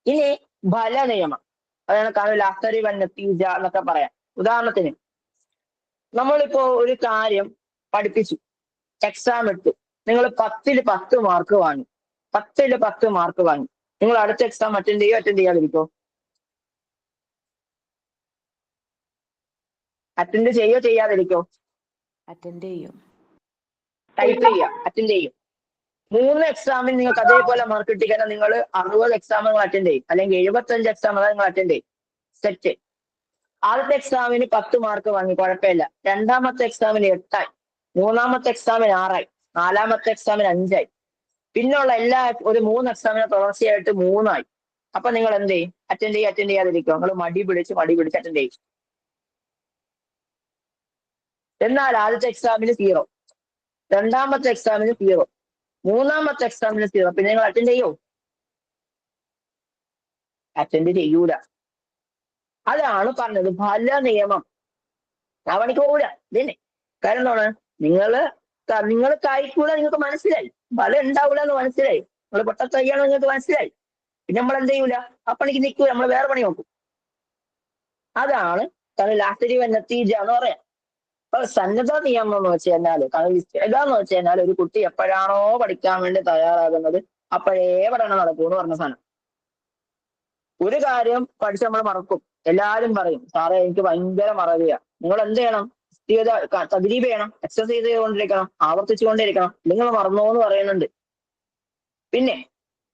ഇനി ഫല നിയമം, അതാണ് ലാഫ്തരി വന്നത്തീജ എന്നൊക്കെ പറയാം. ഉദാഹരണത്തിന്, നമ്മളിപ്പോ ഒരു കാര്യം പഠിപ്പിച്ചു, എക്സാം ഇട്ടു, നിങ്ങൾ 10ൽ 10 മാർക്ക് വാങ്ങി. 10ൽ 10 മാർക്ക് വാങ്ങി. നിങ്ങൾ അടുത്ത എക്സാം അറ്റൻഡ് ചെയ്യാതിരിക്കോ? അറ്റൻഡ് ചെയ്യാതിരിക്കോ? അറ്റൻഡ് ചെയ്യും. ടൈപ്പ് ചെയ്യാം, അറ്റൻഡ് ചെയ്യും. 3 എക്സാമിന് നിങ്ങൾക്ക് അതേപോലെ മാർക്ക് കിട്ടിക്കഴിഞ്ഞാൽ നിങ്ങൾ 60 എക്സാം നിങ്ങൾ അറ്റൻഡ് ചെയ്യും, അല്ലെങ്കിൽ 75 എക്സാം നിങ്ങൾ അറ്റൻഡ് ചെയ്യും. സെറ്റ്. ആദ്യത്തെ എക്സാമിന് 10 മാർക്ക് വാങ്ങി, കുഴപ്പമില്ല. രണ്ടാമത്തെ എക്സാമിന് 8 ആയി, മൂന്നാമത്തെ എക്സാമിന് 6 ആയി, നാലാമത്തെ എക്സാമിന് 5 ആയി, പിന്നുള്ള ഒരു 3 എക്സാമിന് തുടർച്ചയായിട്ട് 3 ആയി. അപ്പൊ നിങ്ങൾ എന്ത് ചെയ്യും? അറ്റൻഡ് ചെയ്യാതിരിക്കും. നിങ്ങൾ മടി പിടിച്ച് അറ്റൻഡ് ചെയ്യും. എന്നാൽ ആദ്യത്തെ എക്സാമിന് 0, രണ്ടാമത്തെ എക്സാമിന് 0, മൂന്നാമത്തെ എക്സാമിന് 0, പിന്നെ നിങ്ങൾ അറ്റൻഡ് ചെയ്യോ? അറ്റൻഡ് ചെയ്യൂല. അതാണ് പറഞ്ഞത് ഫല നിയമം. അവനിക്ക് പോകൂല ഇതിനെ. കാരണം എന്താണ്, നിങ്ങൾ കായ്ക്കൂല, നിങ്ങൾക്ക് മനസ്സിലായി. ഫലം ഉണ്ടാവൂല എന്ന് മനസ്സിലായി. നിങ്ങൾ പൊട്ടത്തയ്യാന്ന് നിങ്ങൾക്ക് മനസ്സിലായി. പിന്നെ നമ്മൾ എന്ത് ചെയ്യൂല, ആ പണിക്ക് നിൽക്കൂല, നമ്മൾ വേറെ പണി നോക്കും. അതാണ് ലാഫ്തരി വന്നത്തീജ എന്ന് പറയാം. അപ്പൊ സന്നദ്ധ നിയമം എന്ന് വെച്ച് കഴിഞ്ഞാല്, ഇതാന്ന് വെച്ച് കഴിഞ്ഞാൽ ഒരു കുട്ടി എപ്പോഴാണോ പഠിക്കാൻ വേണ്ടി തയ്യാറാകുന്നത് അപ്പോഴേ പഠനം നടക്കൂ എന്ന് പറഞ്ഞ സാധനം. ഒരു കാര്യം പഠിച്ച് നമ്മൾ മറക്കും. എല്ലാരും പറയും, സാറേ എനിക്ക് ഭയങ്കര മറവിയാ. നിങ്ങൾ എന്ത് ചെയ്യണം? തദ്രീബ് ചെയ്യണം, എക്സസൈസ് ചെയ്തുകൊണ്ടിരിക്കണം, ആവർത്തിച്ചുകൊണ്ടിരിക്കണം. നിങ്ങൾ മറന്നോ എന്ന് പറയുന്നുണ്ട്. പിന്നെ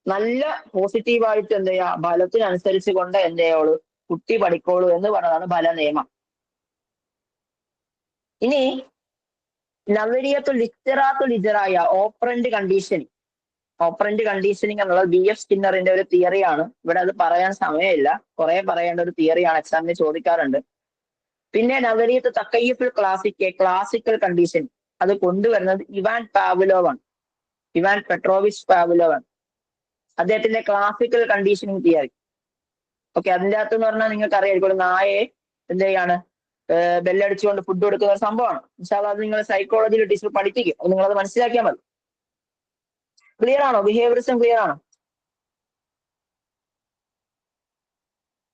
നല്ല പോസിറ്റീവായിട്ട് എന്ത് ചെയ്യുക, ഫലത്തിനനുസരിച്ച് കൊണ്ട് എന്ത് ചെയ്യുള്ളൂ, കുട്ടി പഠിക്കോളൂ എന്ന് പറഞ്ഞതാണ് ഫല നിയമം. ഇനി ലിറ്ററായ ഓപ്പറന്റ് കണ്ടീഷനിങ് എന്നുള്ളത് BF സ്കിന്നറിന്റെ ഒരു തിയറിയാണ്. ഇവിടെ അത് പറയാൻ സമയമില്ല, കുറെ പറയേണ്ട ഒരു തിയറിയാണ്, എക്സാമിന് ചോദിക്കാറുണ്ട്. പിന്നെ നവരിയത്ത് തക്കയ്യഫുൽ ക്ലാസിക്കൽ കണ്ടീഷൻ, അത് കൊണ്ടുവരുന്നത് ഇവാൻ പെട്രോവിച്ച് പാവ്ലോവാണ്. അദ്ദേഹത്തിന്റെ ക്ലാസിക്കൽ കണ്ടീഷനിങ് തിയറി. ഓക്കെ, അതിൻ്റെ അകത്ത് എന്ന് പറഞ്ഞാൽ നിങ്ങൾക്ക് അറിയായിരിക്കും, ഒരു നായയെ എന്ത് ചെയ്യാണ്, ബെല്ലടിച്ചുകൊണ്ട് ഫുഡ് കൊടുക്കുന്ന ഒരു സംഭവമാണ്. അത് നിങ്ങൾ സൈക്കോളജിയിൽ ടീച്ചർ പഠിപ്പിക്കും. അത് നിങ്ങളത് മനസ്സിലാക്കിയാൽ മതി. ക്ലിയർ ആണോ? ബിഹേവിയറിസം ക്ലിയർ ആണോ?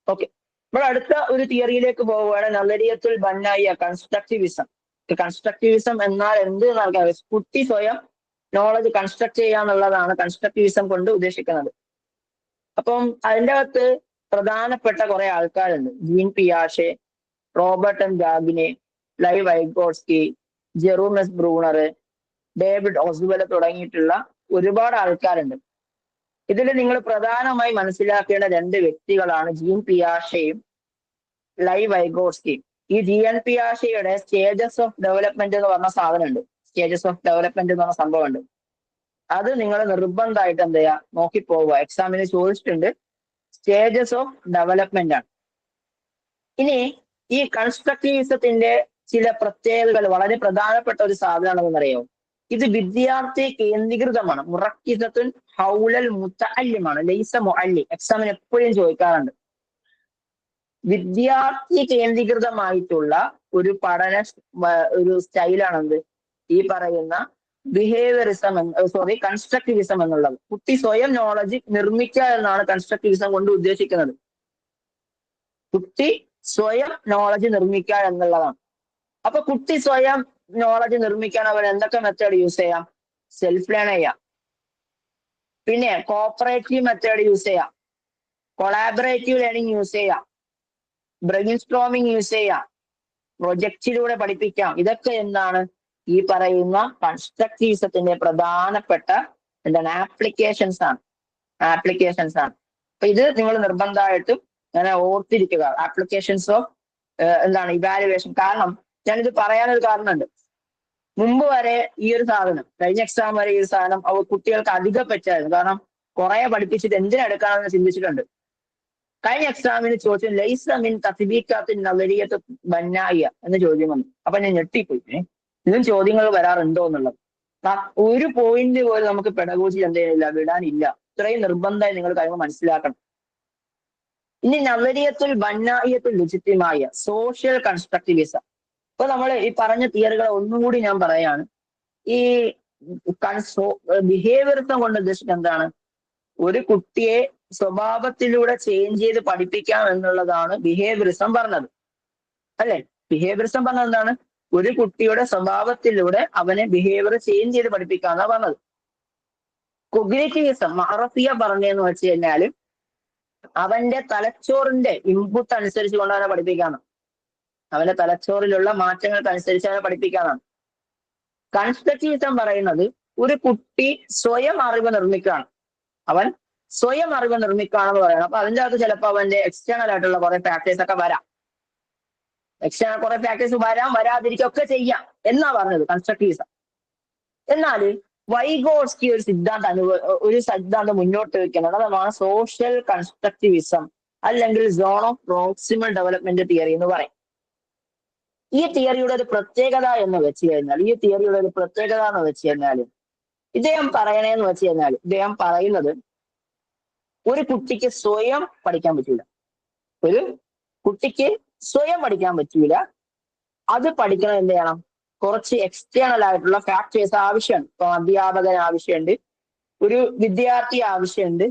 ഓക്കെ, നമ്മൾ അടുത്ത ഒരു തിയറിയിലേക്ക് പോവുകയാണ്, നളരിയത്തുൽ ബന്നായിയ, കൺസ്ട്രക്റ്റിവിസം. കൺസ്ട്രക്റ്റിവിസം എന്നാൽ എന്ത് നൽകാം? കുട്ടി സ്വയം നോളജ് കൺസ്ട്രക്ട് ചെയ്യുക എന്നുള്ളതാണ് കൺസ്ട്രക്റ്റിവിസം കൊണ്ട് ഉദ്ദേശിക്കുന്നത്. അപ്പം അതിൻ്റെ അകത്ത് പ്രധാനപ്പെട്ട കുറെ ആൾക്കാരുണ്ട്. ജീൻ പിയാഷെ, Robert M Gagne, Lev Vygotsky, Jerome Bruner, David Ausubel തുടങ്ങിയിട്ടുള്ള ഒരുപാട് ആൾക്കാരുണ്ട്. ഇതിൽ നിങ്ങൾ പ്രധാനമായി മനസ്സിലാക്കേണ്ട രണ്ട് വ്യക്തികളാണ് ജീൻ പിയാഷെയും ലൈവ് വൈഗോട്സ്കിയും. ഈ GN പിയാഷെയുടെ സ്റ്റേജസ് ഓഫ് ഡെവലപ്മെന്റ് എന്ന് പറഞ്ഞ സാധനമുണ്ട്. സ്റ്റേജസ് ഓഫ് ഡെവലപ്മെന്റ് എന്ന് പറഞ്ഞ സംഭവമുണ്ട്. അത് നിങ്ങൾ നിർബന്ധമായിട്ട് എന്ത് ചെയ്യുക, നോക്കിപ്പോവുക. എക്സാമിന് ചോദിച്ചിട്ടുണ്ട്. സ്റ്റേജസ് ഓഫ് ഡെവലപ്മെന്റ് ആണ്. ഇനി ഈ കൺസ്ട്രക്റ്റിവിസത്തിന്റെ ചില പ്രത്യേകതകൾ, വളരെ പ്രധാനപ്പെട്ട ഒരു സാധനമാണെന്നറിയോ? ഇത് വിദ്യാർത്ഥി കേന്ദ്രീകൃതമാണ്. മുറക്കിസത്തുൻ ഹൗലൽ മുത്തഅല്ലിമാണ്, ലൈസ മുഅല്ലി. എക്സാമിന് എപ്പോഴും ചോദിക്കാറുണ്ട്. വിദ്യാർത്ഥി കേന്ദ്രീകൃതമായിട്ടുള്ള ഒരു പഠന ഒരു സ്റ്റൈലാണെന്ത് ഈ പറയുന്ന ബിഹേവിയറിസം കൺസ്ട്രക്റ്റിവിസം എന്നുള്ളത്. കുട്ടി സ്വയം നോളജ് നിർമ്മിക്കുക എന്നാണ് കൺസ്ട്രക്റ്റിവിസം കൊണ്ട് ഉദ്ദേശിക്കുന്നത്. കുട്ടി സ്വയം നോളജ് നിർമ്മിക്കുക എന്നുള്ളതാണ്. അപ്പൊ കുട്ടി സ്വയം നോളജ് നിർമ്മിക്കാൻ അവൻ എന്തൊക്കെ മെത്തേഡ് യൂസ് ചെയ്യാം? സെൽഫ് ലേൺ ചെയ്യാം, പിന്നെ കോപ്പറേറ്റീവ് മെത്തേഡ് യൂസ് ചെയ്യാം, കൊളാബറേറ്റീവ് ലേണിംഗ് യൂസ് ചെയ്യാം, ബ്രെയിൻ സ്ട്രോമിങ് യൂസ് ചെയ്യാം, പ്രൊജക്റ്റിലൂടെ പഠിപ്പിക്കാം. ഇതൊക്കെ എന്താണ് ഈ പറയുന്ന കൺസ്ട്രക്റ്റിവിസത്തിന്റെ പ്രധാനപ്പെട്ട ആപ്ലിക്കേഷൻസ് ആണ്. അപ്പൊ ഇത് നിങ്ങൾ നിർബന്ധമായിട്ടും അങ്ങനെ ഓർത്തിരിക്കുക. Applications of evaluation. കാരണം ഞാനിത് പറയാനൊരു കാരണമുണ്ട്. മുമ്പ് വരെ ഈ ഒരു സാധനം, കഴിഞ്ഞ എക്സാം വരെ ഈ ഒരു സാധനം കുട്ടികൾക്ക് അധികം പറ്റായിരുന്നു. കാരണം കുറെ പഠിപ്പിച്ചിട്ട് എന്തിനെടുക്കാണെന്ന് ചിന്തിച്ചിട്ടുണ്ട്. കഴിഞ്ഞ എക്സാമിന് ചോദിച്ചു ലൈസ മിൻ തസ്ബീഖാത്തിൻ നളരിയത്ത് ബന്നായിയ എന്ന ചോദ്യം വന്നു. അപ്പൊ ഞാൻ ഞെട്ടിപ്പോയി. ഇതും ചോദ്യങ്ങൾ വരാറുണ്ടോ എന്നുള്ളത്. ഒരു പോയിന്റ് പോലും നമുക്ക് പെഡഗോജി എന്ത് ചെയ്യുന്നില്ല, വിടാനില്ല. ഇത്രയും നിർബന്ധമായി നിങ്ങൾ കാര്യങ്ങൾ മനസ്സിലാക്കണം. ഇനി നളരിയത്തുൽ ബന്നായിയത്തുൽ ലുജിത്തിമായ സോഷ്യൽ കൺസ്ട്രക്റ്റിവിസം. ഇപ്പൊ നമ്മൾ ഈ പറഞ്ഞ തിയറികൾ ഒന്നും കൂടി ഞാൻ പറയാണ്. ഈ ബിഹേവിയറിസം കൊണ്ട് ഉദ്ദേശിക്കുന്നത് എന്താണ്? ഒരു കുട്ടിയെ സ്വഭാവത്തിലൂടെ ചേഞ്ച് ചെയ്ത് പഠിപ്പിക്കാം എന്നുള്ളതാണ് ബിഹേവിയറിസം പറഞ്ഞത്, അല്ലെ? ബിഹേവിയറിസം പറഞ്ഞത് എന്താണ്? ഒരു കുട്ടിയുടെ സ്വഭാവത്തിലൂടെ അവനെ ബിഹേവിയർ ചേഞ്ച് ചെയ്ത് പഠിപ്പിക്കാന്നാ പറഞ്ഞത്. കൊഗ്നിറ്റിവിസം മഹറഫിയ പറഞ്ഞതെന്ന് വെച്ച് കഴിഞ്ഞാല് അവന്റെ തലച്ചോറിന്റെ ഇൻപുട്ട് അനുസരിച്ച് കൊണ്ട് അവനെ പഠിപ്പിക്കാനാണ്. അവന്റെ തലച്ചോറിലുള്ള മാറ്റങ്ങൾക്കനുസരിച്ച് അവനെ പഠിപ്പിക്കാനാണ്. കൺസ്ട്രക്റ്റിവിസം പറയുന്നത് ഒരു കുട്ടി സ്വയം അറിവ് നിർമ്മിക്കുകയാണ്. അവൻ സ്വയം അറിവ് നിർമ്മിക്കുകയാണെന്ന് പറയണം. അപ്പൊ അതിൻ്റെ അകത്ത് ചിലപ്പോൾ അവന്റെ എക്സ്റ്റേണൽ ആയിട്ടുള്ള കുറെ ഫാക്ടേഴ്സ് ഒക്കെ വരാം. എക്സ്റ്റേണൽ കുറെ ഫാക്ടേഴ്സ് വരാം, വരാതിരിക്കുകയൊക്കെ ചെയ്യാം എന്നാ പറഞ്ഞത് കൺസ്ട്രക്റ്റിവിസം. എന്നാൽ വൈഗോട്സ്കി ഒരു സിദ്ധാന്തം മുന്നോട്ട് വെക്കുന്നത് അതാണ് സോഷ്യൽ കൺസ്ട്രക്റ്റിവിസം, അല്ലെങ്കിൽ zone of proximal development theory എന്ന് പറയും. ഈ തിയറിയുടെ ഒരു പ്രത്യേകത എന്ന് വെച്ച് കഴിഞ്ഞാൽ ഇദ്ദേഹം പറയുന്നത് ഒരു കുട്ടിക്ക് സ്വയം പഠിക്കാൻ പറ്റൂല. ഒരു കുട്ടിക്ക് സ്വയം പഠിക്കാൻ പറ്റൂല. അത് പഠിക്കണം എന്ത് ചെയ്യണം? കുറച്ച് എക്സ്റ്റേണൽ ആയിട്ടുള്ള ഫാക്ടേഴ്സ് ആവശ്യമുണ്ട്. ഇപ്പൊ അധ്യാപകൻ ആവശ്യമുണ്ട്, ഒരു വിദ്യാർത്ഥി ആവശ്യമുണ്ട്,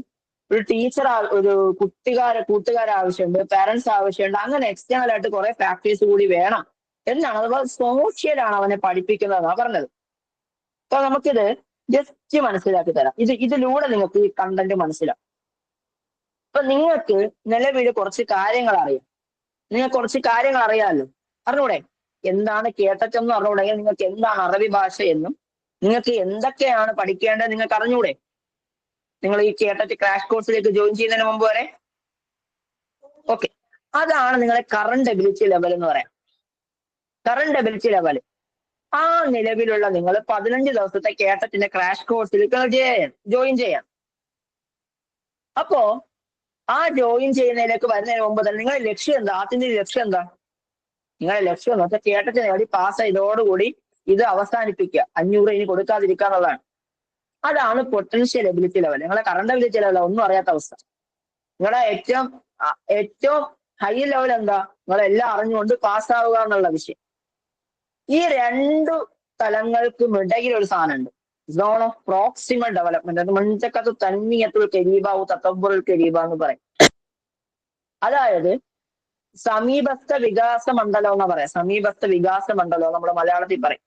ഒരു ടീച്ചർ, ഒരു കൂട്ടുകാർ ആവശ്യമുണ്ട്, പാരന്റ്സ് ആവശ്യമുണ്ട്. അങ്ങനെ എക്സ്റ്റേണൽ ആയിട്ട് കുറെ ഫാക്ടേഴ്സ് കൂടി വേണം എന്നാണ്. അതുപോലെ സോഷ്യലാണ് അവനെ പഠിപ്പിക്കുന്നതെന്നാണ് പറഞ്ഞത്. അപ്പൊ നമുക്കിത് ജസ്റ്റ് മനസ്സിലാക്കി തരാം. ഇതിലൂടെ നിങ്ങൾക്ക് ഈ കണ്ടന്റ് മനസ്സിലാവും. അപ്പൊ നിങ്ങൾക്ക് നിലവിൽ കുറച്ച് കാര്യങ്ങൾ അറിയാമല്ലോ. അറിഞ്ഞൂടെ എന്താണ് കേട്ടറ്റെന്ന് അറിഞ്ഞൂടെങ്കിൽ നിങ്ങൾക്ക് എന്താണ് അറബി ഭാഷ എന്നും നിങ്ങൾക്ക് എന്തൊക്കെയാണ് പഠിക്കേണ്ടത് നിങ്ങൾക്ക് അറിഞ്ഞൂടെ? നിങ്ങൾ ഈ കേട്ടറ്റ് ക്രാഷ് കോഴ്സിലേക്ക് ജോയിൻ ചെയ്യുന്നതിന് മുമ്പ് വരെ. ഓക്കെ, അതാണ് നിങ്ങളെ കറണ്ട് എബിലിറ്റി ലെവൽ എന്ന് പറയാം. കറണ്ട് എബിലിറ്റി ലെവൽ ആ നിലവിലുള്ള നിങ്ങൾ 15 ദിവസത്തെ കേട്ടറ്റിന്റെ ക്രാഷ് കോഴ്സിൽ ജോയിൻ ചെയ്യാം. അപ്പോ ആ ജോയിൻ ചെയ്യുന്നതിലേക്ക് വരുന്നതിന് മുമ്പ് തന്നെ നിങ്ങളുടെ ലക്ഷ്യം എന്താ? ആദ്യത്തെ ലക്ഷ്യം എന്താ? നിങ്ങളുടെ ലക്ഷ്യം എന്ന് വെച്ചാൽ കേട്ടറ്റ് നേടി പാസ്സായതോടുകൂടി ഇത് അവസാനിപ്പിക്കുക, 500 ഇനി കൊടുക്കാതിരിക്കുക എന്നുള്ളതാണ്. അതാണ് പൊട്ടൻഷ്യൽ എബിലിറ്റി ലെവൽ. നിങ്ങളെ കറണ്ട് എബിലിറ്റി ലെവൽ ഒന്നും അറിയാത്ത അവസ്ഥ. നിങ്ങളുടെ ഏറ്റവും ഹൈ ലെവൽ എന്താ? നിങ്ങളെല്ലാം അറിഞ്ഞുകൊണ്ട് പാസ്സാവുക എന്നുള്ള വിഷയം. ഈ രണ്ടു തലങ്ങൾക്കും ഇടയിൽ ഒരു സാധനമുണ്ട്, സോൺ ഓഫ് പ്രോക്സിമൽ ഡെവലപ്മെന്റ്. അത് മഞ്ചക്കത്ത് തന്മിയത്തുൽ കരീബാവു തത്തബ്ബുറുൽ കരീബ എന്ന് പറയും. അതായത് സമീപസ്ഥ വികാസ മണ്ഡലം എന്നാ പറയാം. സമീപസ്ഥ വികാസ മണ്ഡലം നമ്മൾ മലയാളത്തിൽ പറയും.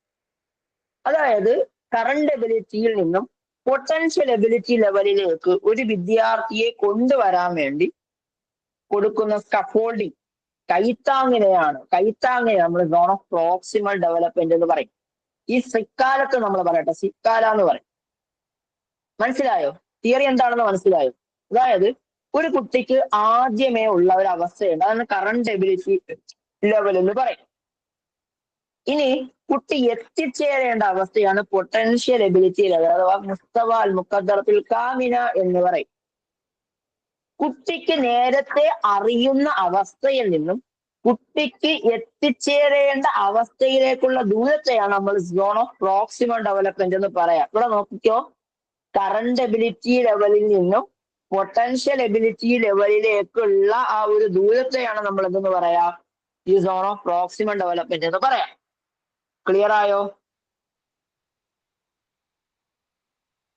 അതായത് കറണ്ട് എബിലിറ്റിയിൽ നിന്നും പൊട്ടൻഷ്യൽ എബിലിറ്റി ലെവലിലേക്ക് ഒരു വിദ്യാർത്ഥിയെ കൊണ്ടുവരാൻ വേണ്ടി കൊടുക്കുന്ന സ്കഫോൾഡിങ്, കൈത്താങ്ങിനെയാണ് നമ്മൾ സോൺ ഓഫ് പ്രോക്സിമൽ ഡെവലപ്മെന്റ് എന്ന് പറയും. ഈ സിക്കാലത്ത് നമ്മൾ പറയട്ടെ, സിക്കാല എന്ന് പറയും. മനസ്സിലായോ? തിയറി എന്താണെന്ന് മനസ്സിലായോ? അതായത് ഒരു കുട്ടിക്ക് ആദ്യമേ ഉള്ള ഒരു അവസ്ഥയുണ്ട്, അതാണ് കറണ്ട് എബിലിറ്റി ലെവൽ എന്ന് പറയും. ഇനി കുട്ടി എത്തിച്ചേരേണ്ട അവസ്ഥയാണ് പൊട്ടൻഷ്യൽ എബിലിറ്റി ലെവൽ അഥവാ മുസ്തവ അൽ മുഖദ്ദറത്തുൽ കാമിന എന്ന് പറയും. കുട്ടിക്ക് നേരത്തെ അറിയുന്ന അവസ്ഥയിൽ നിന്നും കുട്ടിക്ക് എത്തിച്ചേരേണ്ട അവസ്ഥയിലേക്കുള്ള ദൂരത്തെയാണ് നമ്മൾ സോൺ ഓഫ് പ്രോക്സിമൽ ഡെവലപ്മെന്റ് എന്ന് പറയാം. ഇവിടെ നോക്കിക്കോ, കറണ്ട് എബിലിറ്റി ലെവലിൽ നിന്നും പൊട്ടൻഷ്യൽ എബിലിറ്റി ലെവലിലേക്കുള്ള ആ ഒരു ദൂരത്തെയാണ് നമ്മൾ എന്തെന്ന് പറയാ, ഈ സോൺ ഓഫ് പ്രോക്സിമൽ ഡെവലപ്മെന്റ് എന്ന് പറയാം. ക്ലിയർ ആയോ?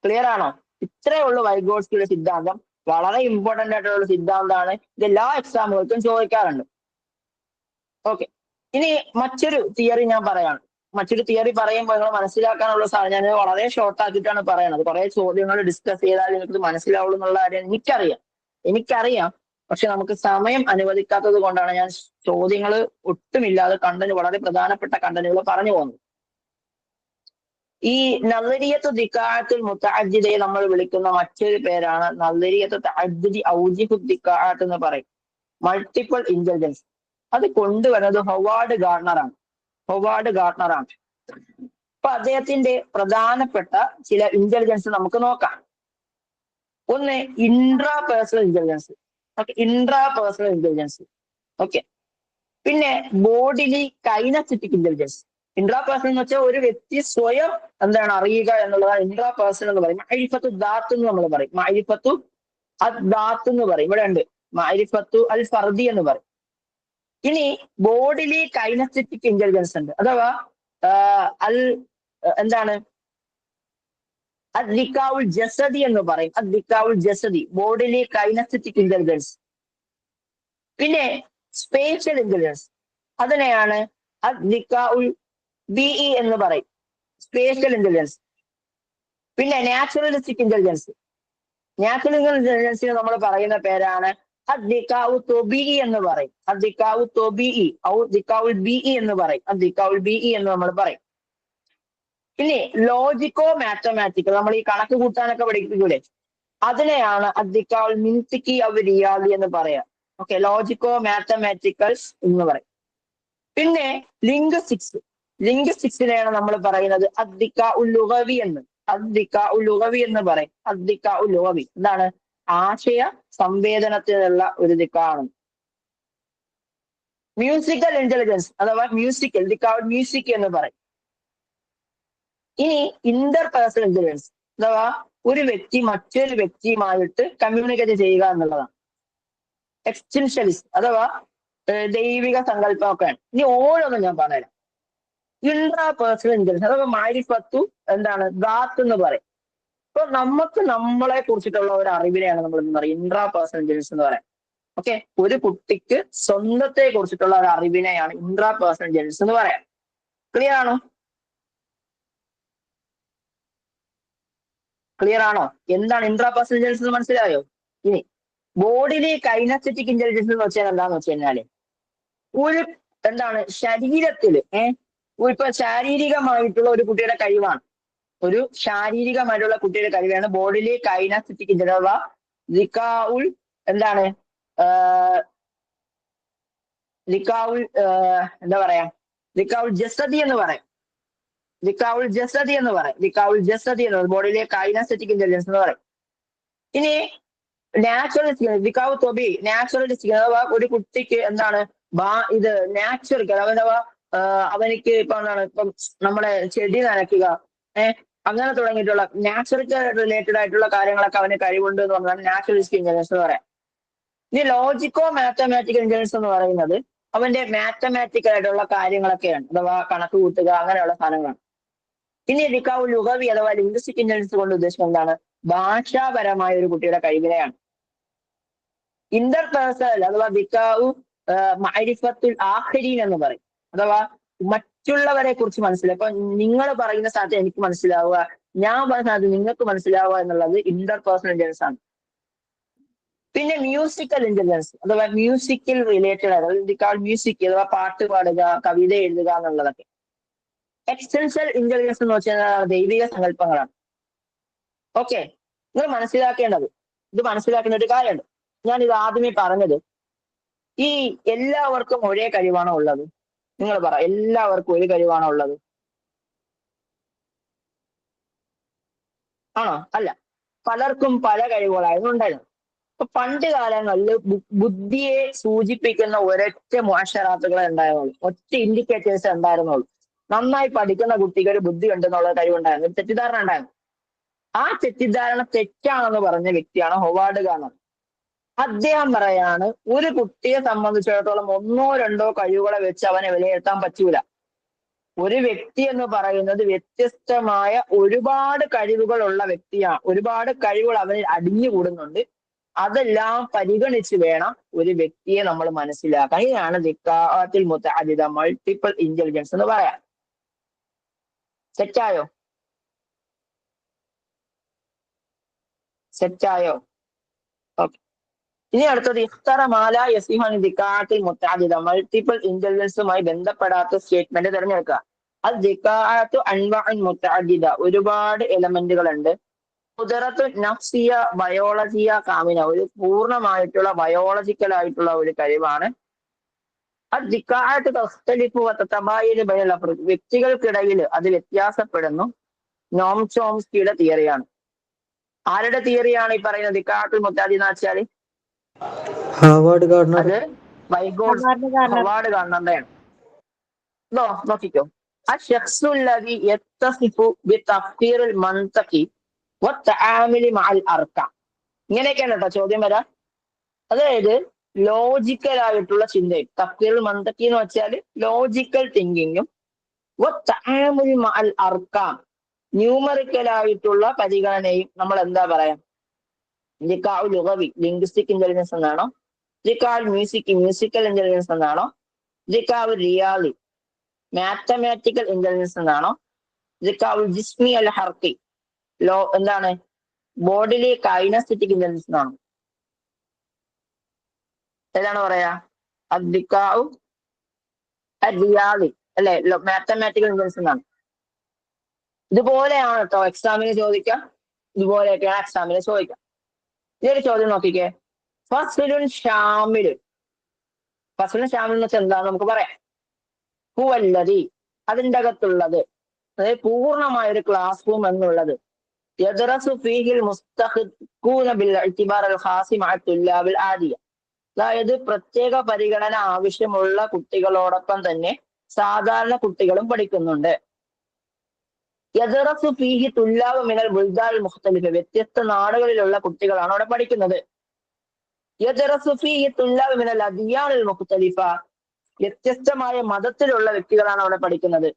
ക്ലിയർ ആണോ? ഇത്രയേ ഉള്ളൂ വൈഗോട്സ്കിയുടെ സിദ്ധാന്തം. വളരെ ഇമ്പോർട്ടന്റ് ആയിട്ടുള്ള സിദ്ധാന്തമാണ്. ഇത് എല്ലാ എക്സാമുകൾക്കും ചോദിക്കാറുണ്ട്. ഓക്കെ, ഇനി മറ്റൊരു തിയറി ഞാൻ പറയാണ്. മറ്റൊരു തിയറി പറയുമ്പോൾ നിങ്ങൾ മനസ്സിലാക്കാനുള്ള സാധനം ഞാൻ വളരെ ഷോർട്ട് ആക്കിയിട്ടാണ് പറയണത്. കുറെ ചോദ്യങ്ങൾ ഡിസ്കസ് ചെയ്താൽ നിങ്ങൾക്ക് മനസ്സിലാവുള്ളൂ എന്നുള്ള കാര്യം എനിക്കറിയാം. പക്ഷെ നമുക്ക് സമയം അനുവദിക്കാത്തത് കൊണ്ടാണ് ഞാൻ ചോദ്യങ്ങൾ ഒട്ടുമില്ലാതെ കണ്ടന്റ്, വളരെ പ്രധാനപ്പെട്ട കണ്ടന്റുകൾ പറഞ്ഞു പോകുന്നത്. ഈ നളരിയത്ത് ദിക്കാഅത്തുൽ മുതഅദ്ദിദയെ നമ്മൾ വിളിക്കുന്ന മറ്റൊരു പേരാണ് നളരിയത്ത് തഅദ്ദുദി ഔജിഹു ദിക്കാഅത്ത് എന്ന് പറയും. Multiple intelligence. അത് കൊണ്ടുവരുന്നത് ഹൊവാർഡ് ഗാർട്ണറാണ്. അപ്പൊ അദ്ദേഹത്തിന്റെ പ്രധാനപ്പെട്ട ചില ഇന്റലിജൻസ് നമുക്ക് നോക്കാം. ഒന്ന് ഇൻട്രാ പേഴ്സണൽ ഇന്റലിജൻസ്. ഓക്കെ, പിന്നെ ബോഡിലി കൈനസ്റ്റിക് ഇന്റലിജൻസ്. ഇൻട്രാ പേഴ്സണൽ എന്ന് വെച്ചാൽ ഒരു വ്യക്തി സ്വയം എന്താണ് അറിയുക എന്നുള്ളതാണ് ഇൻട്രാ പേഴ്സണൽ എന്ന് പറയും. മഅരിഫത്തു ദാത്ത് എന്ന് നമ്മൾ പറയും. മഅരിഫത്തു അദ്ദാത്ത് എന്ന് പറയും. ഇവിടെ ഉണ്ട് മഅരിഫത്തു അൽ ഫർദി എന്ന് പറയും. ഇനി ബോഡിലി കൈനസ്റ്റിക് ഇന്റലിജൻസ് ഉണ്ട്, അഥവാ എന്താണ് അദ്ദിക്കാഉൽ ജസദി എന്ന് പറയും. അദ്ദിക്കാഉൽ ജസദി, ബോഡിലി കൈനസ്റ്റിക് ഇന്റലിജൻസ്. പിന്നെ സ്പേഷ്യൽ ഇന്റലിജൻസ്, അതിനെയാണ് അദ്ദിക്കാഉൽ ബിഇ എന്ന് പറയും, സ്പേഷ്യൽ ഇന്റലിജൻസ്. പിന്നെ നാച്ചുറലിസ്റ്റിക് ഇന്റലിജൻസ്. നാച്ചുറൽ ഇന്റലിജൻസിന് നമ്മൾ പറയുന്ന പേരാണ് അദ്ദിക്കാഉ തൊബിഇ എന്ന് പറയും. അദ്ദിക്കാഉ തൊബിഇ ഔ ദിക്കാഉൽ ബിഇ എന്ന് പറയും. അദ്ദിക്കാഉൽ ബിഇ എന്ന് നമ്മൾ പറയും. ഇനി ലോജിക്കോ മാത്തമാറ്റിക്കൽ, നമ്മൾ ഈ കണക്ക് കൂട്ടാനൊക്കെ പഠിപ്പിക്കൂലേ, അതിനെയാണ് അദ്ദിക്കാഉൽ മിൻതിഖി ഔ റിയാദി എന്ന് പറയാം. ഓക്കെ, ലോജിക്കോ മാത്തമാറ്റിക്കൽസ് എന്ന് പറയും. പിന്നെ ലിംഗ്വിസ്റ്റിക്സിനെയാണ് നമ്മൾ പറയുന്നത് അദ്ദിക്കാഉൽ ലുഗവി എന്ന് പറയും. അദ്ദിക്കാഉൽ ലുഗവി എന്താണ്? ആശയ സംവേദനത്തിനുള്ള ഒരു ദിക്കാണ്. മ്യൂസിക്കൽ ഇന്റലിജൻസ് അഥവാ ദിക്കാഉൽ മ്യൂസിക് എന്ന് പറയും. ഇനി ഇന്റർ പേഴ്സണൽ ഇന്റലിജൻസ് അഥവാ ഒരു വ്യക്തി മറ്റൊരു വ്യക്തിയുമായിട്ട് കമ്മ്യൂണിക്കേറ്റ് ചെയ്യുക എന്നുള്ളതാണ്. എക്സ്റ്റൻഷ്യലിസ്റ്റ് അഥവാ ദൈവിക സങ്കല്പമൊക്കെയാണ്. ഇനി ഓരോന്നും ഞാൻ പറഞ്ഞുതരാം. ഇൻട്രാ പേഴ്സണൽ ഇന്റലിജൻസ് അഥവാ മാരിഫത്തു എന്താണ്? ദാത്ത് എന്ന് പറയും. ഇപ്പൊ നമുക്ക് നമ്മളെ കുറിച്ചിട്ടുള്ള ഒരു അറിവിനെയാണ് നമ്മൾ എന്ന് പറയും ഇൻട്രാ പേഴ്സണൽ ഇന്റലിജൻസ് എന്ന് പറയാം. ഓക്കെ, ഒരു കുട്ടിക്ക് സ്വന്തത്തെ കുറിച്ചിട്ടുള്ള ഒരു അറിവിനെയാണ് ഇൻട്രാ പേഴ്സണൽ ഇന്റലിജൻസ് എന്ന് പറയാം. ക്ലിയർ ആണോ? എന്താണ് ഇൻട്രാ പേഴ്സണൽ ഇന്റലിജൻസ് എന്ന് മനസ്സിലായോ? ഇനി ബോഡിലി കൈനസ്തെറ്റിക് ഇന്റലിജൻസ് എന്ന് വെച്ചാൽ എന്താന്ന് വെച്ച് കഴിഞ്ഞാല് ഒരു എന്താണ് ശരീരത്തില് ഇപ്പൊ ശാരീരികമായിട്ടുള്ള ഒരു കുട്ടിയുടെ കഴിവാണ്. ഒരു ശാരീരികമായിട്ടുള്ള കുട്ടിയുടെ കഴിവാണ് ബോഡിലി കൈനസ്തെറ്റിക് ഇന്റലിജൻസ് അഥവാ ദിക്കാഉൽ എന്താണ് എന്താ പറയാ ദിക്കാഉൽ ജസദി എന്ന് പറയും. ദിക്കാഉൽ ജസദി എന്ന് ബോഡിയിലെ കൈനസ്തെറ്റിക് ഇന്റലിജൻസ് എന്ന് പറയും. ഇനി നാച്ചുറലിസ്റ്റിക് ദിക്കാഉ തൊബി നാച്ചുറലിസ്റ്റിക് അഥവാ ഒരു കുട്ടിക്ക് എന്താണ് ഇത് നാച്ചുറൽ അഥവാ അവനിക്ക് ഇപ്പൊ എന്താണ് ഇപ്പം നമ്മളെ ചെടി നനയ്ക്കുക അങ്ങനെ തുടങ്ങിയിട്ടുള്ള നാച്ചുറൽ റിലേറ്റഡ് ആയിട്ടുള്ള കാര്യങ്ങളൊക്കെ അവന് കഴിവുണ്ട് എന്ന് പറഞ്ഞാൽ നാച്ചുറലിസ്റ്റിക് ഇന്റലിജൻസ് എന്ന് പറയാം. ഇനി ലോജിക്കോ മാത്തമാറ്റിക്കൽ ഇന്റലിജൻസ് എന്ന് പറയുന്നത് അവന്റെ മാത്തമാറ്റിക്കൽ ആയിട്ടുള്ള കാര്യങ്ങളൊക്കെയാണ്, അഥവാ കണക്ക് കൂട്ടുക അങ്ങനെയുള്ള സാധനങ്ങളാണ്. ഇനി ദിക്കാഉൽ ലുഗവി അഥവാ ലിംഗ്വിസ്റ്റിക് ഇന്റലിജൻസ് കൊണ്ട് ഉദ്ദേശിക്കുന്നത് എന്താണ്? ഭാഷാപരമായ ഒരു കുട്ടിയുടെ കഴിവിനെയാണ്. ഇന്റർ പേഴ്സണൽ അഥവാ ദിക്കാഉ മഅരിഫത്തുൽ ആഖരീൻ എന്ന് പറയും. അഥവാ മറ്റുള്ളവരെ കുറിച്ച് മനസ്സിലാക്കുക. അപ്പൊ നിങ്ങൾ പറയുന്ന സ്ഥലത്ത് എനിക്ക് മനസ്സിലാവുക, ഞാൻ പറയുന്ന സ്ഥലത്ത് നിങ്ങൾക്ക് മനസ്സിലാവുക എന്നുള്ളത് ഇന്റർപേഴ്സണൽ ഇന്റലിജൻസ് ആണ്. പിന്നെ മ്യൂസിക്കൽ ഇന്റലിജൻസ് അഥവാ മ്യൂസിക്കൽ റിലേറ്റഡ് അതായത് മ്യൂസിക് അഥവാ പാട്ട് പാടുക, കവിത എഴുതുക എന്നുള്ളതൊക്കെ. എക്സ്റ്റൻഷ്യൽ ഇന്റലിജൻസ് എന്ന് വെച്ചാൽ ദൈവിക സങ്കല്പങ്ങളാണ്. ഓക്കെ, നിങ്ങൾ മനസ്സിലാക്കേണ്ടത്, ഇത് മനസ്സിലാക്കേണ്ട ഒരു കാര്യമുണ്ട്. ഞാൻ ഇത് ആദ്യമേ പറഞ്ഞത്, ഈ എല്ലാവർക്കും ഒരേ കഴിവാണോ ഉള്ളത്? നിങ്ങൾ പറ, എല്ലാവർക്കും ഒരു കഴിവാണോ ഉള്ളത്? ആണോ? അല്ല, പലർക്കും പല കഴിവുകളായിരുന്നു ഉണ്ടായിരുന്നത്. അപ്പൊ പണ്ട് കാലങ്ങളിൽ ബുദ്ധിയെ സൂചിപ്പിക്കുന്ന ഒരൊറ്റ മുഅശ്ശറാത്തുകളെ ഉണ്ടായിരുന്നുള്ളൂ, ഒറ്റ ഇൻഡിക്കേറ്റേഴ്സ് ഉണ്ടായിരുന്നുള്ളൂ. നന്നായി പഠിക്കുന്ന കുട്ടിക്ക് ഒരു ബുദ്ധി ഉണ്ടെന്നുള്ള കഴിവുണ്ടായിരുന്നു, ഒരു തെറ്റിദ്ധാരണ ഉണ്ടായിരുന്നു. ആ തെറ്റിദ്ധാരണ തെറ്റാണെന്ന് പറഞ്ഞ വ്യക്തിയാണ് ഹൊവാർഡ് ഗാർണർ. അദ്ദേഹം പറയാണ്, ഒരു കുട്ടിയെ സംബന്ധിച്ചിടത്തോളം ഒന്നോ രണ്ടോ കഴിവുകളെ വെച്ച് അവനെ വിലയിരുത്താൻ പറ്റൂല. ഒരു വ്യക്തി എന്ന് പറയുന്നത് വ്യത്യസ്തമായ ഒരുപാട് കഴിവുകളുള്ള വ്യക്തിയാണ്. ഒരുപാട് കഴിവുകൾ അവനിൽ അടിഞ്ഞുകൂടുന്നുണ്ട്. അതെല്ലാം പരിഗണിച്ച് വേണം ഒരു വ്യക്തിയെ നമ്മൾ മനസ്സിലാക്കാൻ. ഇതാണ് ദിക്കാഅത്തുൽ മുതഅദ്ദിദ, മൾട്ടിപ്പിൾ ഇന്റലിജൻസ് എന്ന് പറയാം. സെറ്റായോ? സെറ്റായോ? ഓക്കെ. ഇനി അടുത്തത് ഇഖ്തറ മാല യസിഹു ദിക്കാഅത്തുൽ മുതഅദ്ദിദ, മൾട്ടിപ്പിൾ ഇന്റലിജൻസുമായി ബന്ധപ്പെടാത്ത സ്റ്റേറ്റ്മെന്റ് തിരഞ്ഞെടുക്കുക. അത് ദിക്കാഅത്തു അൻവാഉൻ മുതഅദ്ദിദ, ഒരുപാട് എലമെന്റുകൾ ഉണ്ട്. ഖുദ്റത്തു നഫ്സിയ, ബയോളജിയ കാമിന, ഒരു പൂർണ്ണമായിട്ടുള്ള ബയോളജിക്കൽ ആയിട്ടുള്ള ഒരു കഴിവാണ്. അത് ദിക്കാഅത്തു തഖ്തലിഫു വതതബായനു ബൈനൽ അഫ്റാദ്, വ്യക്തികൾക്കിടയിൽ അത് വ്യത്യാസപ്പെടുന്നു. നോം ചോംസ്കിയുടെ തിയറിയാണ്. ആരുടെ തിയറിയാണ് ഈ പറയുന്നത് ദിക്കാഅത്തുൽ മുതഅദ്ദിദ എന്ന് വെച്ചാൽ? Howard Gardner. അത് ഹൊവാർഡ് ഗാർണറുടെയാണ്. നോക്കിക്കോ. അശ്ശഖ്സുല്ലദി യത്തസിഫു ബിതഫ്സീറിൽ മൻതഖി വത്തആമുലി മഅൽ അർകാം. ഇങ്ങനെയൊക്കെയാണ് കേട്ടോ ചോദ്യം വരാം. അതായത് ലോജിക്കൽ ആയിട്ടുള്ള ചിന്തയും, തഫ്സീറുൽ മൻതഖി എന്ന് വെച്ചാൽ ലോജിക്കൽ തിങ്കിങ്ങും, വത്തആമുലി മഅൽ അർകാം, ന്യൂമറിക്കൽ ആയിട്ടുള്ള പരിഗണനയും നമ്മൾ എന്താ പറയാ? ദിക്കാഉ ലുഗവി, ലിംഗ്വിസ്റ്റിക് ഇന്റലിജൻസ് എന്നാണോ? ദിക്കാഉ മ്യൂസിക്കൽ ഇന്റലിജൻസ് എന്നാണോ? ദിക്കാഉ റിയാലി, മാത്തമാറ്റിക്കൽ ഇന്റലിജൻസ് എന്നാണോ? ദിക്കാഉ ജിസ്മി അൽ ഹർക്കി, എന്താണ് ബോഡിലി കൈനസ്തെറ്റിക് ഇന്റലിജൻസ് എന്നാണോ? ഏതാണ് പറയാ? ദിക്കാഉ റിയാലി അല്ലെ, മാത്തമാറ്റിക്കൽ ഇന്റലിജൻസ് എന്നാണ്. ഇതുപോലെയാണ് കേട്ടോ എക്സാമിന് ചോദിക്കാം. ഇതുപോലെയൊക്കെയാണ് എക്സാമിന് ചോദിക്കാം. ഇതൊരു ചോദ്യം നോക്കിക്കേ. ഫസ്ലുൻ ഷാമിൽ. ഫസ്ലുൻ ഷാമിൽ എന്ന് വെച്ചാൽ എന്താന്ന് നമുക്ക് പറയാം. ഹുവല്ലദി, അതിൻ്റെ അകത്തുള്ളത്, അതായത് പൂർണ്ണമായ ഒരു ക്ലാസ് റൂം എന്നുള്ളത്. യദ്റസു ഫീഹിൽ മുസ്തഖിഖൂന ബിൽ ഇഅ്തിബാർ അൽ ഖാസി മഅ തുല്ലാബിൽ ആദിയ, അതായത് പ്രത്യേക പരിഗണന ആവശ്യമുള്ള കുട്ടികളോടൊപ്പം തന്നെ സാധാരണ കുട്ടികളും പഠിക്കുന്നുണ്ട്. യദ്റസു ഫീഹി തുല്ലാബ് മിനൽ ബുൽദാൻ മുഖ്തലിഫ, വ്യത്യസ്ത നാടുകളിലുള്ള കുട്ടികളാണ് അവിടെ പഠിക്കുന്നത്. യദ്റസു ഫീഹി തുല്ലാബ് മിനൽ അദിയാനിൽ മുഖ്തലിഫ, വ്യത്യസ്തമായ മതത്തിലുള്ള വ്യക്തികളാണ് അവിടെ പഠിക്കുന്നത്.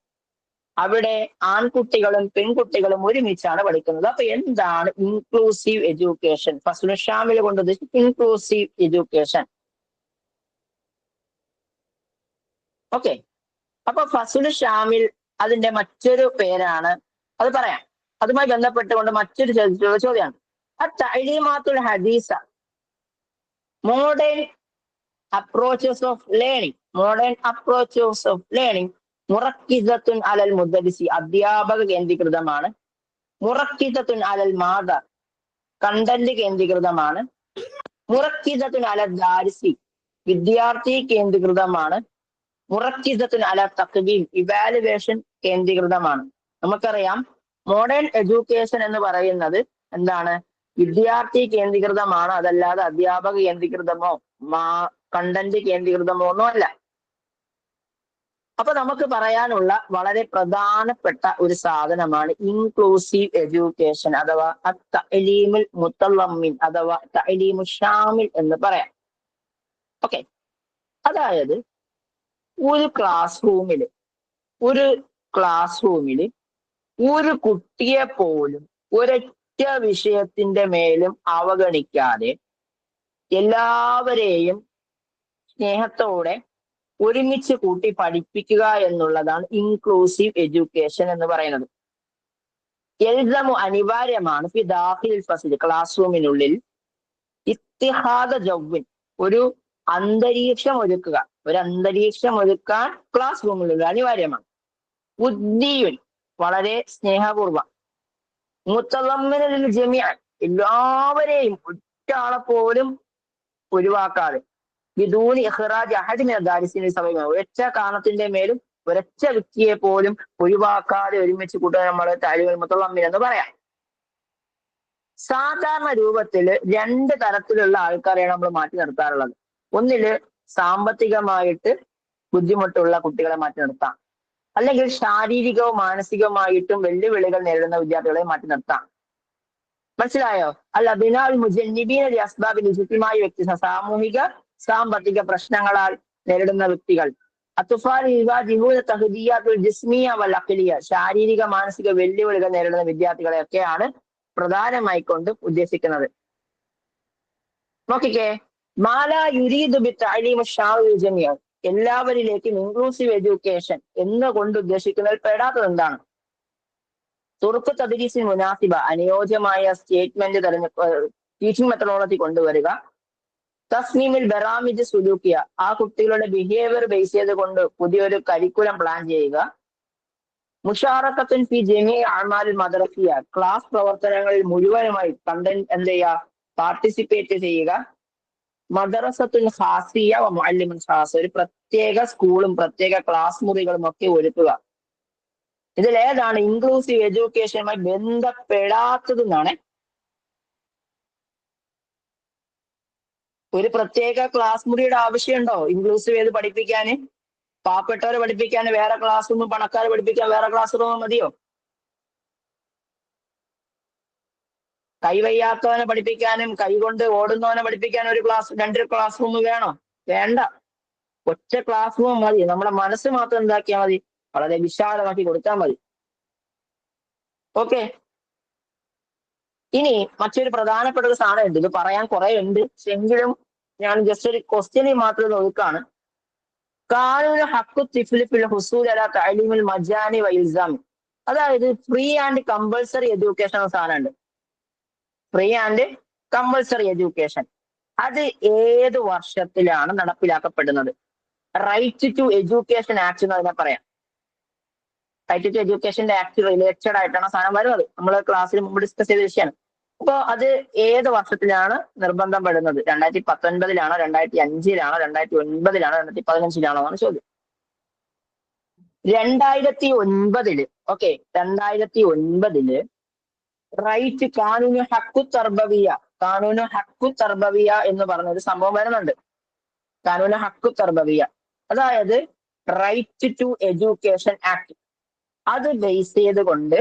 അവിടെ ആൺകുട്ടികളും പെൺകുട്ടികളും ഒരുമിച്ചാണ് പഠിക്കുന്നത്. അപ്പൊ എന്താണ് ഇൻക്ലൂസീവ് എഡ്യൂക്കേഷൻ? ഫസ്ലുൻ ഷാമിൽ കൊണ്ട് ഇൻക്ലൂസീവ് എഡ്യൂക്കേഷൻ. ഓക്കെ, അപ്പൊ ഫസ്ലുൻ ഷാമിൽ അതിന്റെ മറ്റൊരു പേരാണ്, അത് പറയാം. അതുമായി ബന്ധപ്പെട്ടുകൊണ്ട് മറ്റൊരു ചോദ്യമാണ് തഅലീമാത്തുൽ ഹദീസ, modern approaches of learning. Modern approaches of learning മുറക്കിസത്തുൻ അലൽ മുദരിസി, അധ്യാപക കേന്ദ്രീകൃതമാണ്. മുറക്കിസത്തുൻ അലൽ മാദ, കണ്ടന്റ് കേന്ദ്രീകൃതമാണ്. മുറക്കിസത്തുൻ അലൽ ദാരിസി, വിദ്യാർത്ഥി കേന്ദ്രീകൃതമാണ്. മുറക്കിസത്തുൻ അല തഖ്ബീം, ഇവാലുവേഷൻ കേന്ദ്രീകൃതമാണ്. നമുക്കറിയാം മോഡേൺ എഡ്യൂക്കേഷൻ എന്ന് പറയുന്നത് എന്താണ്? വിദ്യാർത്ഥി കേന്ദ്രീകൃതമാണ്, അതല്ലാതെ അധ്യാപക കേന്ദ്രീകൃതമോ കണ്ടന്റ് കേന്ദ്രീകൃതമോ ഒന്നും അല്ല. അപ്പൊ നമുക്ക് പറയാനുള്ള വളരെ പ്രധാനപ്പെട്ട ഒരു സാധനമാണ് ഇൻക്ലൂസീവ് എഡ്യൂക്കേഷൻ അഥവാ തഅലീമുൽ മുതളമ്മിൻ അഥവാ തഅലീമുൽ ഷാമിൽ എന്ന് പറയാം. ഓക്കെ, അതായത് ഒരു ക്ലാസ് റൂമില് ഒരു കുട്ടിയെ പോലും ഒരൊറ്റ വിഷയത്തിന്റെ മേലും അവഗണിക്കാതെ എല്ലാവരെയും സ്നേഹത്തോടെ ഒരുമിച്ച് കൂട്ടി പഠിപ്പിക്കുക എന്നുള്ളതാണ് ഇൻക്ലൂസീവ് എഡ്യൂക്കേഷൻ എന്ന് പറയുന്നത്. എൽസമു അനിവാര്യമാണ് ഫി ദാഖിൽ ഫസ്ൽ ക്ലാസ് റൂമിനുള്ളിൽ ഇത്തിഹാദ ജവ്വിൻ ഒരു അന്തരീക്ഷം ഒരുക്കുക. ഒരു അന്തരീക്ഷം ഒരുക്കാൻ ക്ലാസ് റൂമിനുള്ളിൽ അനിവാര്യമാണ്. ഉദ്ദീയുൻ വളരെ സ്നേഹപൂർവ്വം. മുത്തളമ്മിനിൽ ജമിഅൻ എല്ലാവരെയും ഒറ്റാളെ പോലും ഒഴിവാക്കാതെ. ബിദൂനി ഇഖ്റാജ് അഹദ് മിന ദാരിസിനി സമയം ഒരൊറ്റ കാരണത്തിന്റെ മേലും ഒരൊറ്റ വ്യക്തിയെ പോലും ഒഴിവാക്കാതെ ഒരുമിച്ച് കൂട്ടാൻ നമ്മൾ താലിമുൽ മുത്തളമ്മിൻ എന്ന് പറയാം. സാധാരണ രൂപത്തിൽ രണ്ട് തരത്തിലുള്ള ആൾക്കാരെയാണ് നമ്മൾ മാറ്റി നിർത്താറുള്ളത്. ഒന്നില് സാമ്പത്തികമായിട്ട് ബുദ്ധിമുട്ടുള്ള കുട്ടികളെ മാറ്റി നിർത്താം, അല്ലെങ്കിൽ ശാരീരികവും മാനസികവുമായിട്ടും വെല്ലുവിളികൾ നേരിടുന്ന വിദ്യാർത്ഥികളെ മാറ്റി നിർത്താം. മനസ്സിലായോ? അല്ല ബിനാൽ മുജന്നിബീന ലി അസ്ബാബിൽ ലിജിത്തിമായി വ്യക്തി സാമൂഹിക സാമ്പത്തിക പ്രശ്നങ്ങളാൽ നേരിടുന്ന വ്യക്തികൾ. അത്തുഫാൽ യുവാജിഹൂന തഹ്ദിയാത്തുൽ ജിസ്മിയ വൽ അഖ്ലിയ ശാരീരിക മാനസിക വെല്ലുവിളികൾ നേരിടുന്ന വിദ്യാർത്ഥികളെയൊക്കെയാണ് പ്രധാനമായി കൊണ്ട് ഉദ്ദേശിക്കുന്നത്. നോക്കിക്കേ, മാല യുരീദു ബിത്തഅലീമി ശാമിൽ ജമിഅ എല്ലാവരിലേക്കും ഇൻക്ലൂസീവ് എഡ്യൂക്കേഷൻ എന്നുകൊണ്ട് ഉദ്ദേശിക്കുന്നതിൽ പെടാത്തത് എന്താണ്? തുറുക്ക് തദ്രീസിന് മുനാസിബ അനുയോജ്യമായ സ്റ്റേറ്റ്മെന്റ് ടീച്ചിങ് മെത്തഡോളജി കൊണ്ടുവരിക. തസ്മീമിൽ ബറാമിജ് സുലൂക്കിയ ആ കുട്ടികളുടെ ബിഹേവിയർ ബേസ് ചെയ്തുകൊണ്ട് പുതിയൊരു കരിക്കുലം പ്ലാൻ ചെയ്യുക. മുഷാറക്കത്തുൻ ഫി ജമീ അഅ്മാലിൽ മദ്രസിയ ക്ലാസ് പ്രവർത്തനങ്ങളിൽ മുഴുവനുമായി എന്ത് ചെയ്യുക, പാർട്ടിസിപ്പേറ്റ് ചെയ്യുക. മദ്രസത്തുൽ ഖാസിയ വ മുഅല്ലിമുൻ ഖാസ് ഒരു പ്രത്യേക സ്കൂളും പ്രത്യേക ക്ലാസ് മുറികളും ഒക്കെ ഒരുക്കുക. ഇതിലേതാണ് ഇൻക്ലൂസീവ് എഡ്യൂക്കേഷനുമായി ബന്ധപ്പെടാത്തതെന്നാണ്? ഒരു പ്രത്യേക ക്ലാസ് മുറിയുടെ ആവശ്യമുണ്ടോ ഇൻക്ലൂസീവ് ചെയ്ത് പഠിപ്പിക്കാന്? പാവപ്പെട്ടവരെ പഠിപ്പിക്കാൻ വേറെ ക്ലാസ് റൂം, പണക്കാരെ പഠിപ്പിക്കാൻ വേറെ ക്ലാസ് റൂം മതിയോ? കൈവയ്യാത്തവനെ പഠിപ്പിക്കാനും കൈകൊണ്ട് ഓടുന്നവനെ പഠിപ്പിക്കാനും രണ്ട് ക്ലാസ് റൂം വേണോ? വേണ്ട. ഒറ്റ ക്ലാസ് റൂം മതി. നമ്മുടെ മനസ്സ് മാത്രം എന്താക്കിയാൽ മതി, വളരെ വിശാലമാക്കി കൊടുത്താൽ മതി. ഓക്കെ. ഇനി മറ്റൊരു പ്രധാനപ്പെട്ട ഒരു സാധനം ഉണ്ട്, ഇത് പറയാൻ കുറെ ഉണ്ട്, എങ്കിലും ഞാൻ ജസ്റ്റ് ഒരു ക്വസ്റ്റ്യനിൽ മാത്രം ഒതുക്കാണ്. ഖാനൂന് ഹഖ്ഖു തിഫ്ലി ഫിൽ ഹുസൂൽ അലാ തഅലീമിൽ മജാനി വ ഇൽസാമി അതായത് ഫ്രീ ആൻഡ് കമ്പൾസറി എഡ്യൂക്കേഷൻ എന്ന സാധനം ഉണ്ട്. ഫ്രീ ആൻഡ് കമ്പൾസറി എഡ്യൂക്കേഷൻ അത് ഏത് വർഷത്തിലാണ് നടപ്പിലാക്കപ്പെടുന്നത്? റൈറ്റ് ടു എഡ്യൂക്കേഷൻ ആക്ട് എന്ന് അതിനെ പറയാം. റൈറ്റ് ടു എഡ്യൂക്കേഷന്റെ ആക്ട് റിലേറ്റഡ് ആയിട്ടാണ് സാധനം വരുന്നത്. നമ്മൾ ക്ലാസ്സിൽ മുമ്പ് ഡിസ്കസ് ചെയ്ത വിഷയമാണ്. അപ്പോൾ അത് ഏത് വർഷത്തിലാണ് നിർബന്ധം പെടുന്നത്? 2019 2005 2009 2015 എന്നാണ് ചോദ്യം. 2009 ഓക്കെ, 2009 റൈറ്റ് കാനൂന് ഹഖ്ഖു തർബവിയ എന്ന് പറഞ്ഞൊരു സംഭവം വരുന്നുണ്ട്. കാനൂന് ഹഖ്ഖു തർബവിയ അതായത് റൈറ്റ് ടു എഡ്യൂക്കേഷൻ ആക്ട്. അത് ബേസ് ചെയ്തുകൊണ്ട്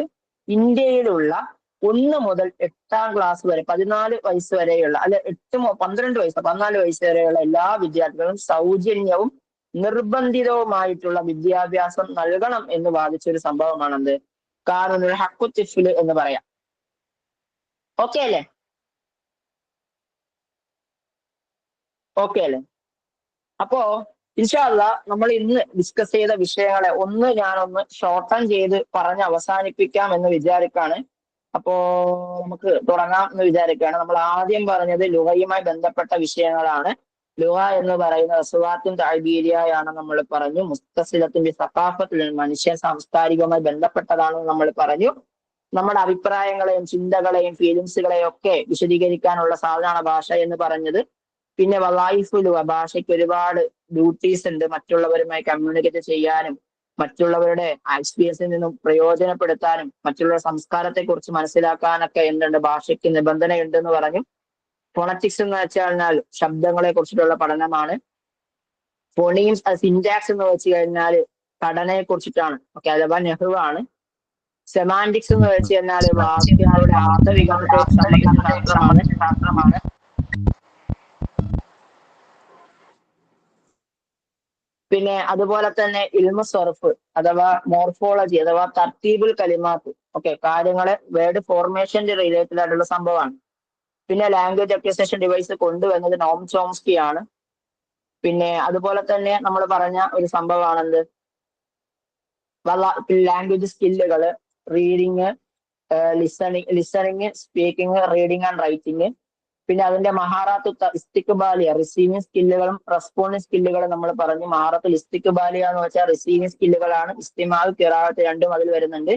ഇന്ത്യയിലുള്ള 1 മുതൽ 8ാം ക്ലാസ് വരെ 14 വയസ്സ് വരെയുള്ള 14 വയസ്സ് വരെയുള്ള എല്ലാ വിദ്യാർത്ഥികളും സൗജന്യവും നിർബന്ധിതവുമായിട്ടുള്ള വിദ്യാഭ്യാസം നൽകണം എന്ന് വാദിച്ച ഒരു സംഭവമാണ് എന്ത്? കാനൂനുൽ ഹഖ്ഖു തിഫ്ൽ എന്ന് പറയാം. ഓക്കെ അല്ലേ? ഓക്കെ അല്ലേ? അപ്പോ ഇൻഷാ അല്ലാഹ് നമ്മൾ ഇന്ന് ഡിസ്കസ് ചെയ്ത വിഷയങ്ങളെ ഞാനൊന്ന് ഷോർട്ടൺ ചെയ്ത് പറഞ്ഞ് അവസാനിപ്പിക്കാം എന്ന് വിചാരിക്കാണ്. അപ്പോ നമുക്ക് തുടങ്ങാം എന്ന് വിചാരിക്കുകയാണ്. നമ്മൾ ആദ്യം പറഞ്ഞത് ലുഗയുമായി ബന്ധപ്പെട്ട വിഷയങ്ങളാണ്. ലുഗ എന്ന് പറയുന്ന റസുവാത്തും താഴ്ബീരിയാണ് നമ്മൾ പറഞ്ഞു. മുസ്തസിലത്തിന്റെ സഖാഫത്തിൽ മനുഷ്യൻ സാംസ്കാരികവുമായി ബന്ധപ്പെട്ടതാണെന്ന് നമ്മൾ പറഞ്ഞു. നമ്മുടെ അഭിപ്രായങ്ങളെയും ചിന്തകളെയും ഫീലിങ്സുകളെയും ഒക്കെ വിശദീകരിക്കാനുള്ള സാധനമാണ് ഭാഷ എന്ന് പറഞ്ഞത്. പിന്നെ വലായിഫുൽ ഭാഷയ്ക്ക് ഒരുപാട് ഡ്യൂട്ടീസ് ഉണ്ട്. മറ്റുള്ളവരുമായി കമ്മ്യൂണിക്കേറ്റ് ചെയ്യാനും മറ്റുള്ളവരുടെ എക്സ്പീരിയൻസിൽ നിന്നും പ്രയോജനപ്പെടുത്താനും മറ്റുള്ള സംസ്കാരത്തെ കുറിച്ച് മനസ്സിലാക്കാനൊക്കെ എന്തുണ്ട്, ഭാഷയ്ക്ക് നിബന്ധനയുണ്ട് എന്ന് പറഞ്ഞു. ഫോണറ്റിക്സ് എന്ന് വെച്ചാൽ ശബ്ദങ്ങളെ കുറിച്ചിട്ടുള്ള പഠനമാണ്. ഫോണീംസ് സിൻറ്റാക്സ് എന്ന് വെച്ച് കഴിഞ്ഞാൽ ഘടനയെ കുറിച്ചിട്ടാണ്. ഓക്കെ, അഥവാ നെഹ്റുവാണ്. സെമാൻറ്റിക്സ് എന്ന് വെച്ച് കഴിഞ്ഞാൽ വാക്യങ്ങളുടെ അർത്ഥവികാസത്തെ സംബന്ധിച്ച ശാസ്ത്രമാണ്. പിന്നെ അതുപോലെ തന്നെ ഇൽമു സർഫ് അഥവാ മോർഫോളജി അഥവാ തർത്തീബുൽ കലിമാത്ത്. ഓക്കെ, കാര്യങ്ങളെ വേർഡ് ഫോർമേഷന്റെ റിലേറ്റഡ് ആയിട്ടുള്ള സംഭവമാണ്. പിന്നെ ലാംഗ്വേജ് അക്വിസിഷൻ ഡിവൈസ് കൊണ്ടുവന്നത് നോം ചോംസ്കി ആണ്. പിന്നെ അതുപോലെ തന്നെ നമ്മൾ പറഞ്ഞ ഒരു സംഭവമാണെന്ത്, ലാംഗ്വേജ് സ്കില്ലുകൾ, reading, listening, speaking, reading and writing. പിന്നെ അതിന്റെ മഹാറാത്ത് ഇസ്തിക്ബാലിയ, റിസീവിങ് സ്കില്ലുകളും റെസ്പോണ്ടിങ് സ്കില്ലുകളും നമ്മൾ പറഞ്ഞു. മഹാറാത്ത് ഇസ്തിക്ബാലിയ എന്ന് വെച്ചാൽ റിസീവിങ് സ്കില്ലുകളാണ്. ഇസ്തിമാൽ, ഖിറാഅത്ത് രണ്ടും അതിൽ വരുന്നുണ്ട്.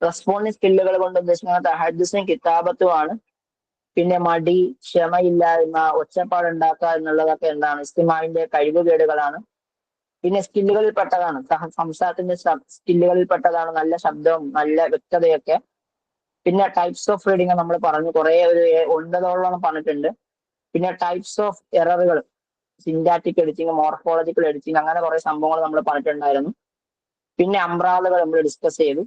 റെസ്പോണ്ടിങ് സ്കില്ലുകൾ കൊണ്ട് ഉദ്ദേശിക്കുന്നത് തഹദ്ദുസും കിതാബത്തുമാണ്. പിന്നെ മടി, ക്ഷമയില്ലായ്മ, ഒച്ചപ്പാടുണ്ടാക്കുക എന്നുള്ളതൊക്കെ എന്താണ്, ഇസ്തിമാലിന്റെ കഴിവുകേടുകളാണ്. പിന്നെ സ്കില്ലുകളിൽ പെട്ടതാണ്, സംസാരത്തിന്റെ സ്കില്ലുകളിൽ പെട്ടതാണ് നല്ല ശബ്ദവും നല്ല വ്യക്തതയൊക്കെ. പിന്നെ ടൈപ്സ് ഓഫ് റീഡിങ് നമ്മൾ പറഞ്ഞു, കുറെ ഒരു 9 പറഞ്ഞിട്ടുണ്ട്. പിന്നെ ടൈപ്സ് ഓഫ് എററുകൾ, സിൻറ്റാറ്റിക് എഡിറ്റിംഗ്, മോർഫോളജിക്കൽ എഡിറ്റിംഗ്, അങ്ങനെ കുറെ സംഭവങ്ങൾ നമ്മൾ പറഞ്ഞിട്ടുണ്ടായിരുന്നു. പിന്നെ അംബ്രാളുകൾ നമ്മൾ ഡിസ്കസ് ചെയ്തു.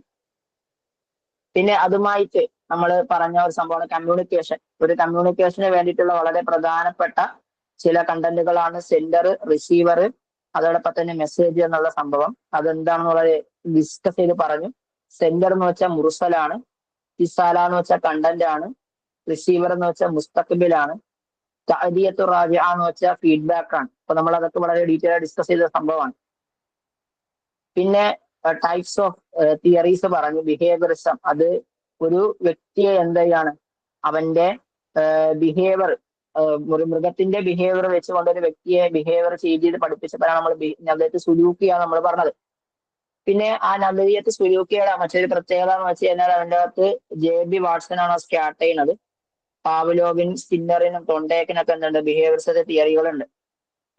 പിന്നെ അതുമായിട്ട് നമ്മൾ പറഞ്ഞ ഒരു സംഭവമാണ് കമ്മ്യൂണിക്കേഷൻ. ഒരു കമ്മ്യൂണിക്കേഷന് വേണ്ടിയിട്ടുള്ള വളരെ പ്രധാനപ്പെട്ട ചില കണ്ടന്റുകളാണ് സെൻഡർ, റിസീവർ, അതോടൊപ്പം തന്നെ മെസ്സേജ് എന്നുള്ള സംഭവം. അതെന്താണെന്നുള്ളത് ഡിസ്കസ് ചെയ്ത് പറഞ്ഞു. സെൻഡർ എന്ന് വെച്ചാൽ മുർസലാണ്, ഇസാല എന്ന് വെച്ചാൽ കണ്ടന്റ് ആണ്, റിസീവർ എന്ന് വെച്ചാൽ മുസ്തഖ്ബിലാണ്, തഅദിയത്തു റാജിഅ എന്ന് വെച്ചാൽ ഫീഡ്ബാക്ക് ആണ്. അപ്പൊ നമ്മൾ അതൊക്കെ വളരെ ഡീറ്റെയിൽ ആയി ഡിസ്കസ് ചെയ്ത സംഭവമാണ്. പിന്നെ ടൈപ്സ് ഓഫ് തിയറീസ് പറഞ്ഞു. ബിഹേവിയറിസം, അത് ഒരു വ്യക്തിയെ എന്താണ് അവന്റെ ബിഹേവിയർ, ഒരു മൃഗത്തിന്റെ ബിഹേവിയർ വെച്ചുകൊണ്ട് ഒരു വ്യക്തിയെ ബിഹേവിയർ ചെയ്ത് പഠിപ്പിച്ചപ്പോഴാണ് നമ്മൾ നദരിയത്ത് സുലൂക്കിയാണ് നമ്മൾ പറഞ്ഞത്. പിന്നെ ആ നദരിയത്ത് സുലൂക്കിയുടെ മറ്റൊരു പ്രത്യേകത എന്ന് വെച്ച് കഴിഞ്ഞാൽ അതിൻ്റെ അകത്ത് JB വാട്സൺ ആണ് സ്റ്റാർട്ട് ചെയ്യുന്നത്. പാവ്ലോവിനും സ്കിന്നറിനും തൊണ്ടേക്കിനൊക്കെ എന്തുണ്ട്, ബിഹേവിയർസിന്റെ തിയറികളുണ്ട്.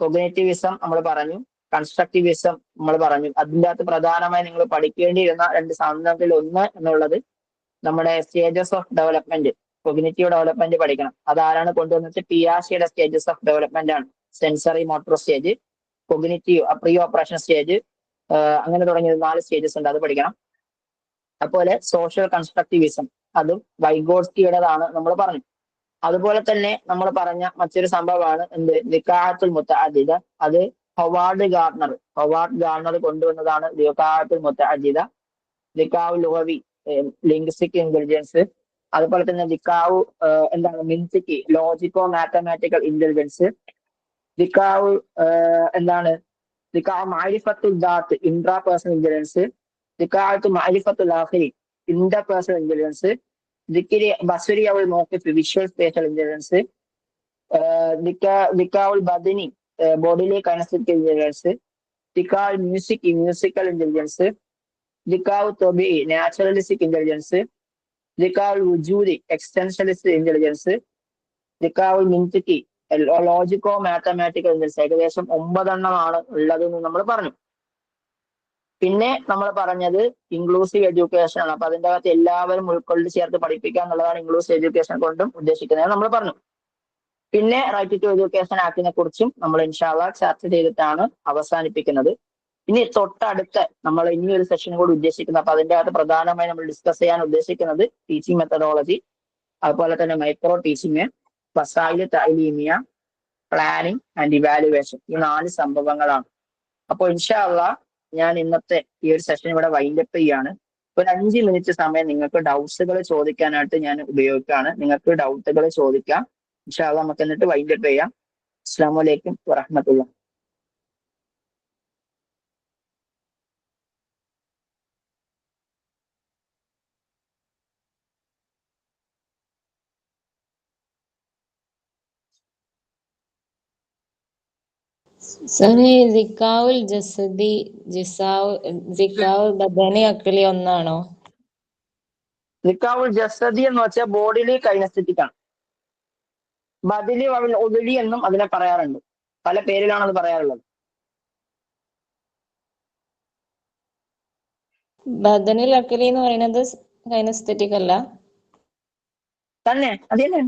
കൊഗ്നിറ്റിവിസം നമ്മൾ പറഞ്ഞു, കൺസ്ട്രക്റ്റിവിസം നമ്മൾ പറഞ്ഞു. അതിൻ്റെ അകത്ത് പ്രധാനമായി നിങ്ങൾ പഠിക്കേണ്ടിയിരുന്ന 2 സാധനത്തിൽ ഒന്ന് എന്നുള്ളത് നമ്മുടെ stages of development, cognitive development പഠിക്കണം. അതാരാണ് കൊണ്ടുവന്നത്? പിയാഷയുടെ സ്റ്റേജസ് ഓഫ് ഡെവലപ്മെന്റ് ആണ്. Sensory motor stage, cognitive pre operation stage, അങ്ങനെ തുടങ്ങിയ 4 സ്റ്റേജസ് ഉണ്ട്, അത് പഠിക്കണം. അതുപോലെ സോഷ്യൽ കൺസ്ട്രക്റ്റിവിസം, അതും വൈഗോട്സ്കിയുടേതാണ് നമ്മൾ പറഞ്ഞു. അതുപോലെ തന്നെ നമ്മൾ പറഞ്ഞ മറ്റൊരു സംഭവമാണ് എന്ത്, ദിഖാഅത്തുൽ മുതഅദ്ദിദ. അത് ഹൊവാർഡ് ഗാർണർ കൊണ്ടുവന്നതാണ് ദിഖാഅത്തുൽ മുതഅദ്ദിദ. ദിഖാഉൽ ലുഗവി, ലിംഗ്വിസ്റ്റിക് ഇന്റലിജൻസ്. അതുപോലെ തന്നെ ദിഖാഉ എന്താണ്, മിൻസിക്കി, ലോജിക്കോ മാത്തമാറ്റിക്കൽ ഇന്റലിജൻസ്. ദിഖാഉ എന്താണ്, ദിഖാഉ മഅരിഫത്തുൽ ദാത്ത്, ഇൻട്രാ പേഴ്സണൽ ഇന്റലിജൻസ്. ദിഖാഅത്തു മഅരിഫത്തുൽ ആഖിരി, ഇന്റർ പേഴ്സണൽ ഇന്റലിജൻസ്. ദിക്രി ബസ്വരി അവൾ മോക്കിഫ്, വിഷ്വൽ സ്പേഷ്യൽ ഇന്റലിജൻസ്. ദിഖാഉൽ ബദനി, ബോഡിയിലെ കൈനസ്തെറ്റിക് ഇന്റലിജൻസ്. ദിഖാഉൽ മ്യൂസിക്കൽ ഇന്റലിജൻസ്. ദിഖാഉ തൊബി, നാച്ചുറലിസ്റ്റിക് ഇന്റലിജൻസ്. ദിഖാഉൽ വുജൂദി, എക്സ്റ്റൻഷനിസ്റ്റ് ഇന്റലിജൻസ്. ദിഖാഉൽ മിൻതിക്കി, ലോജിക്കോ മാത്തമാറ്റിക്കൽ ഇന്റലിജൻസ്. ഏകദേശം 9 ഉള്ളതെന്ന് നമ്മൾ പറഞ്ഞു. പിന്നെ നമ്മൾ പറഞ്ഞത് ഇൻക്ലൂസീവ് എഡ്യൂക്കേഷൻ ആണ്. അപ്പൊ അതിൻ്റെ അകത്ത് എല്ലാവരും ഉൾക്കൊള്ളി ചേർത്ത് പഠിപ്പിക്കുക എന്നുള്ളതാണ് ഇൻക്ലൂസീവ് എഡ്യൂക്കേഷൻ കൊണ്ടും ഉദ്ദേശിക്കുന്നത് നമ്മൾ പറഞ്ഞു. പിന്നെ റൈറ്റ് ടു എഡ്യൂക്കേഷൻ ആക്ടിനെ കുറിച്ചും നമ്മൾ ഇൻഷാല്ലാ ചർച്ച ചെയ്തിട്ടാണ് അവസാനിപ്പിക്കുന്നത്. ഇനി തൊട്ടടുത്ത നമ്മൾ ഇനി ഒരു സെഷൻ കൂടി ഉദ്ദേശിക്കുന്നത്, അപ്പൊ അതിൻ്റെ അകത്ത് പ്രധാനമായി നമ്മൾ ഡിസ്കസ് ചെയ്യാൻ ഉദ്ദേശിക്കുന്നത് ടീച്ചിങ് മെത്തഡോളജി, അതുപോലെ തന്നെ മൈക്രോ ടീച്ചിങ്, വസായില് തഅലീമിയ, പ്ലാനിങ് ആൻഡ് ഇവാലുവേഷൻ, ഈ 4 സംഭവങ്ങളാണ്. അപ്പോൾ ഇൻഷാല്ലാ ഞാൻ ഇന്നത്തെ ഈ ഒരു സെഷൻ ഇവിടെ വൈൻഡപ്പ് ചെയ്യാണ്. ഒരു 5 മിനിറ്റ് സമയം നിങ്ങൾക്ക് ഡൗട്ട്സുകൾ ചോദിക്കാനായിട്ട് ഞാൻ ഉപയോഗിക്കുകയാണ്. നിങ്ങൾക്ക് ഡൗട്ടുകൾ ചോദിക്കാം. ഇൻഷാല്ലാ നമുക്ക് എന്നിട്ട് വൈൻഡപ്പ് ചെയ്യാം. അസ്സലാമു അലൈക്കും വറഹ്മത്തുള്ളാഹി. സോനി, സിക്കാവുൽ ജസദി, സിക്കാവുൽ ബദനി, അക്കലി ഒന്നാണോ? ദിക്കാവുൽ ജസദി എന്ന് വെച്ചാൽ ബോഡിയിലെ കൈനസ്തെറ്റിക് ആണ്. ബദലി ഉദലി എന്നും അതിനെ പറയാറുണ്ട്. പല പേരിലാണ് അത് പറയാറുള്ളത്. ബദനിൽ അക്കലി എന്ന് പറയുന്നത് കൈനസ്തെറ്റിക് അല്ല? തന്നെ അത് തന്നെ.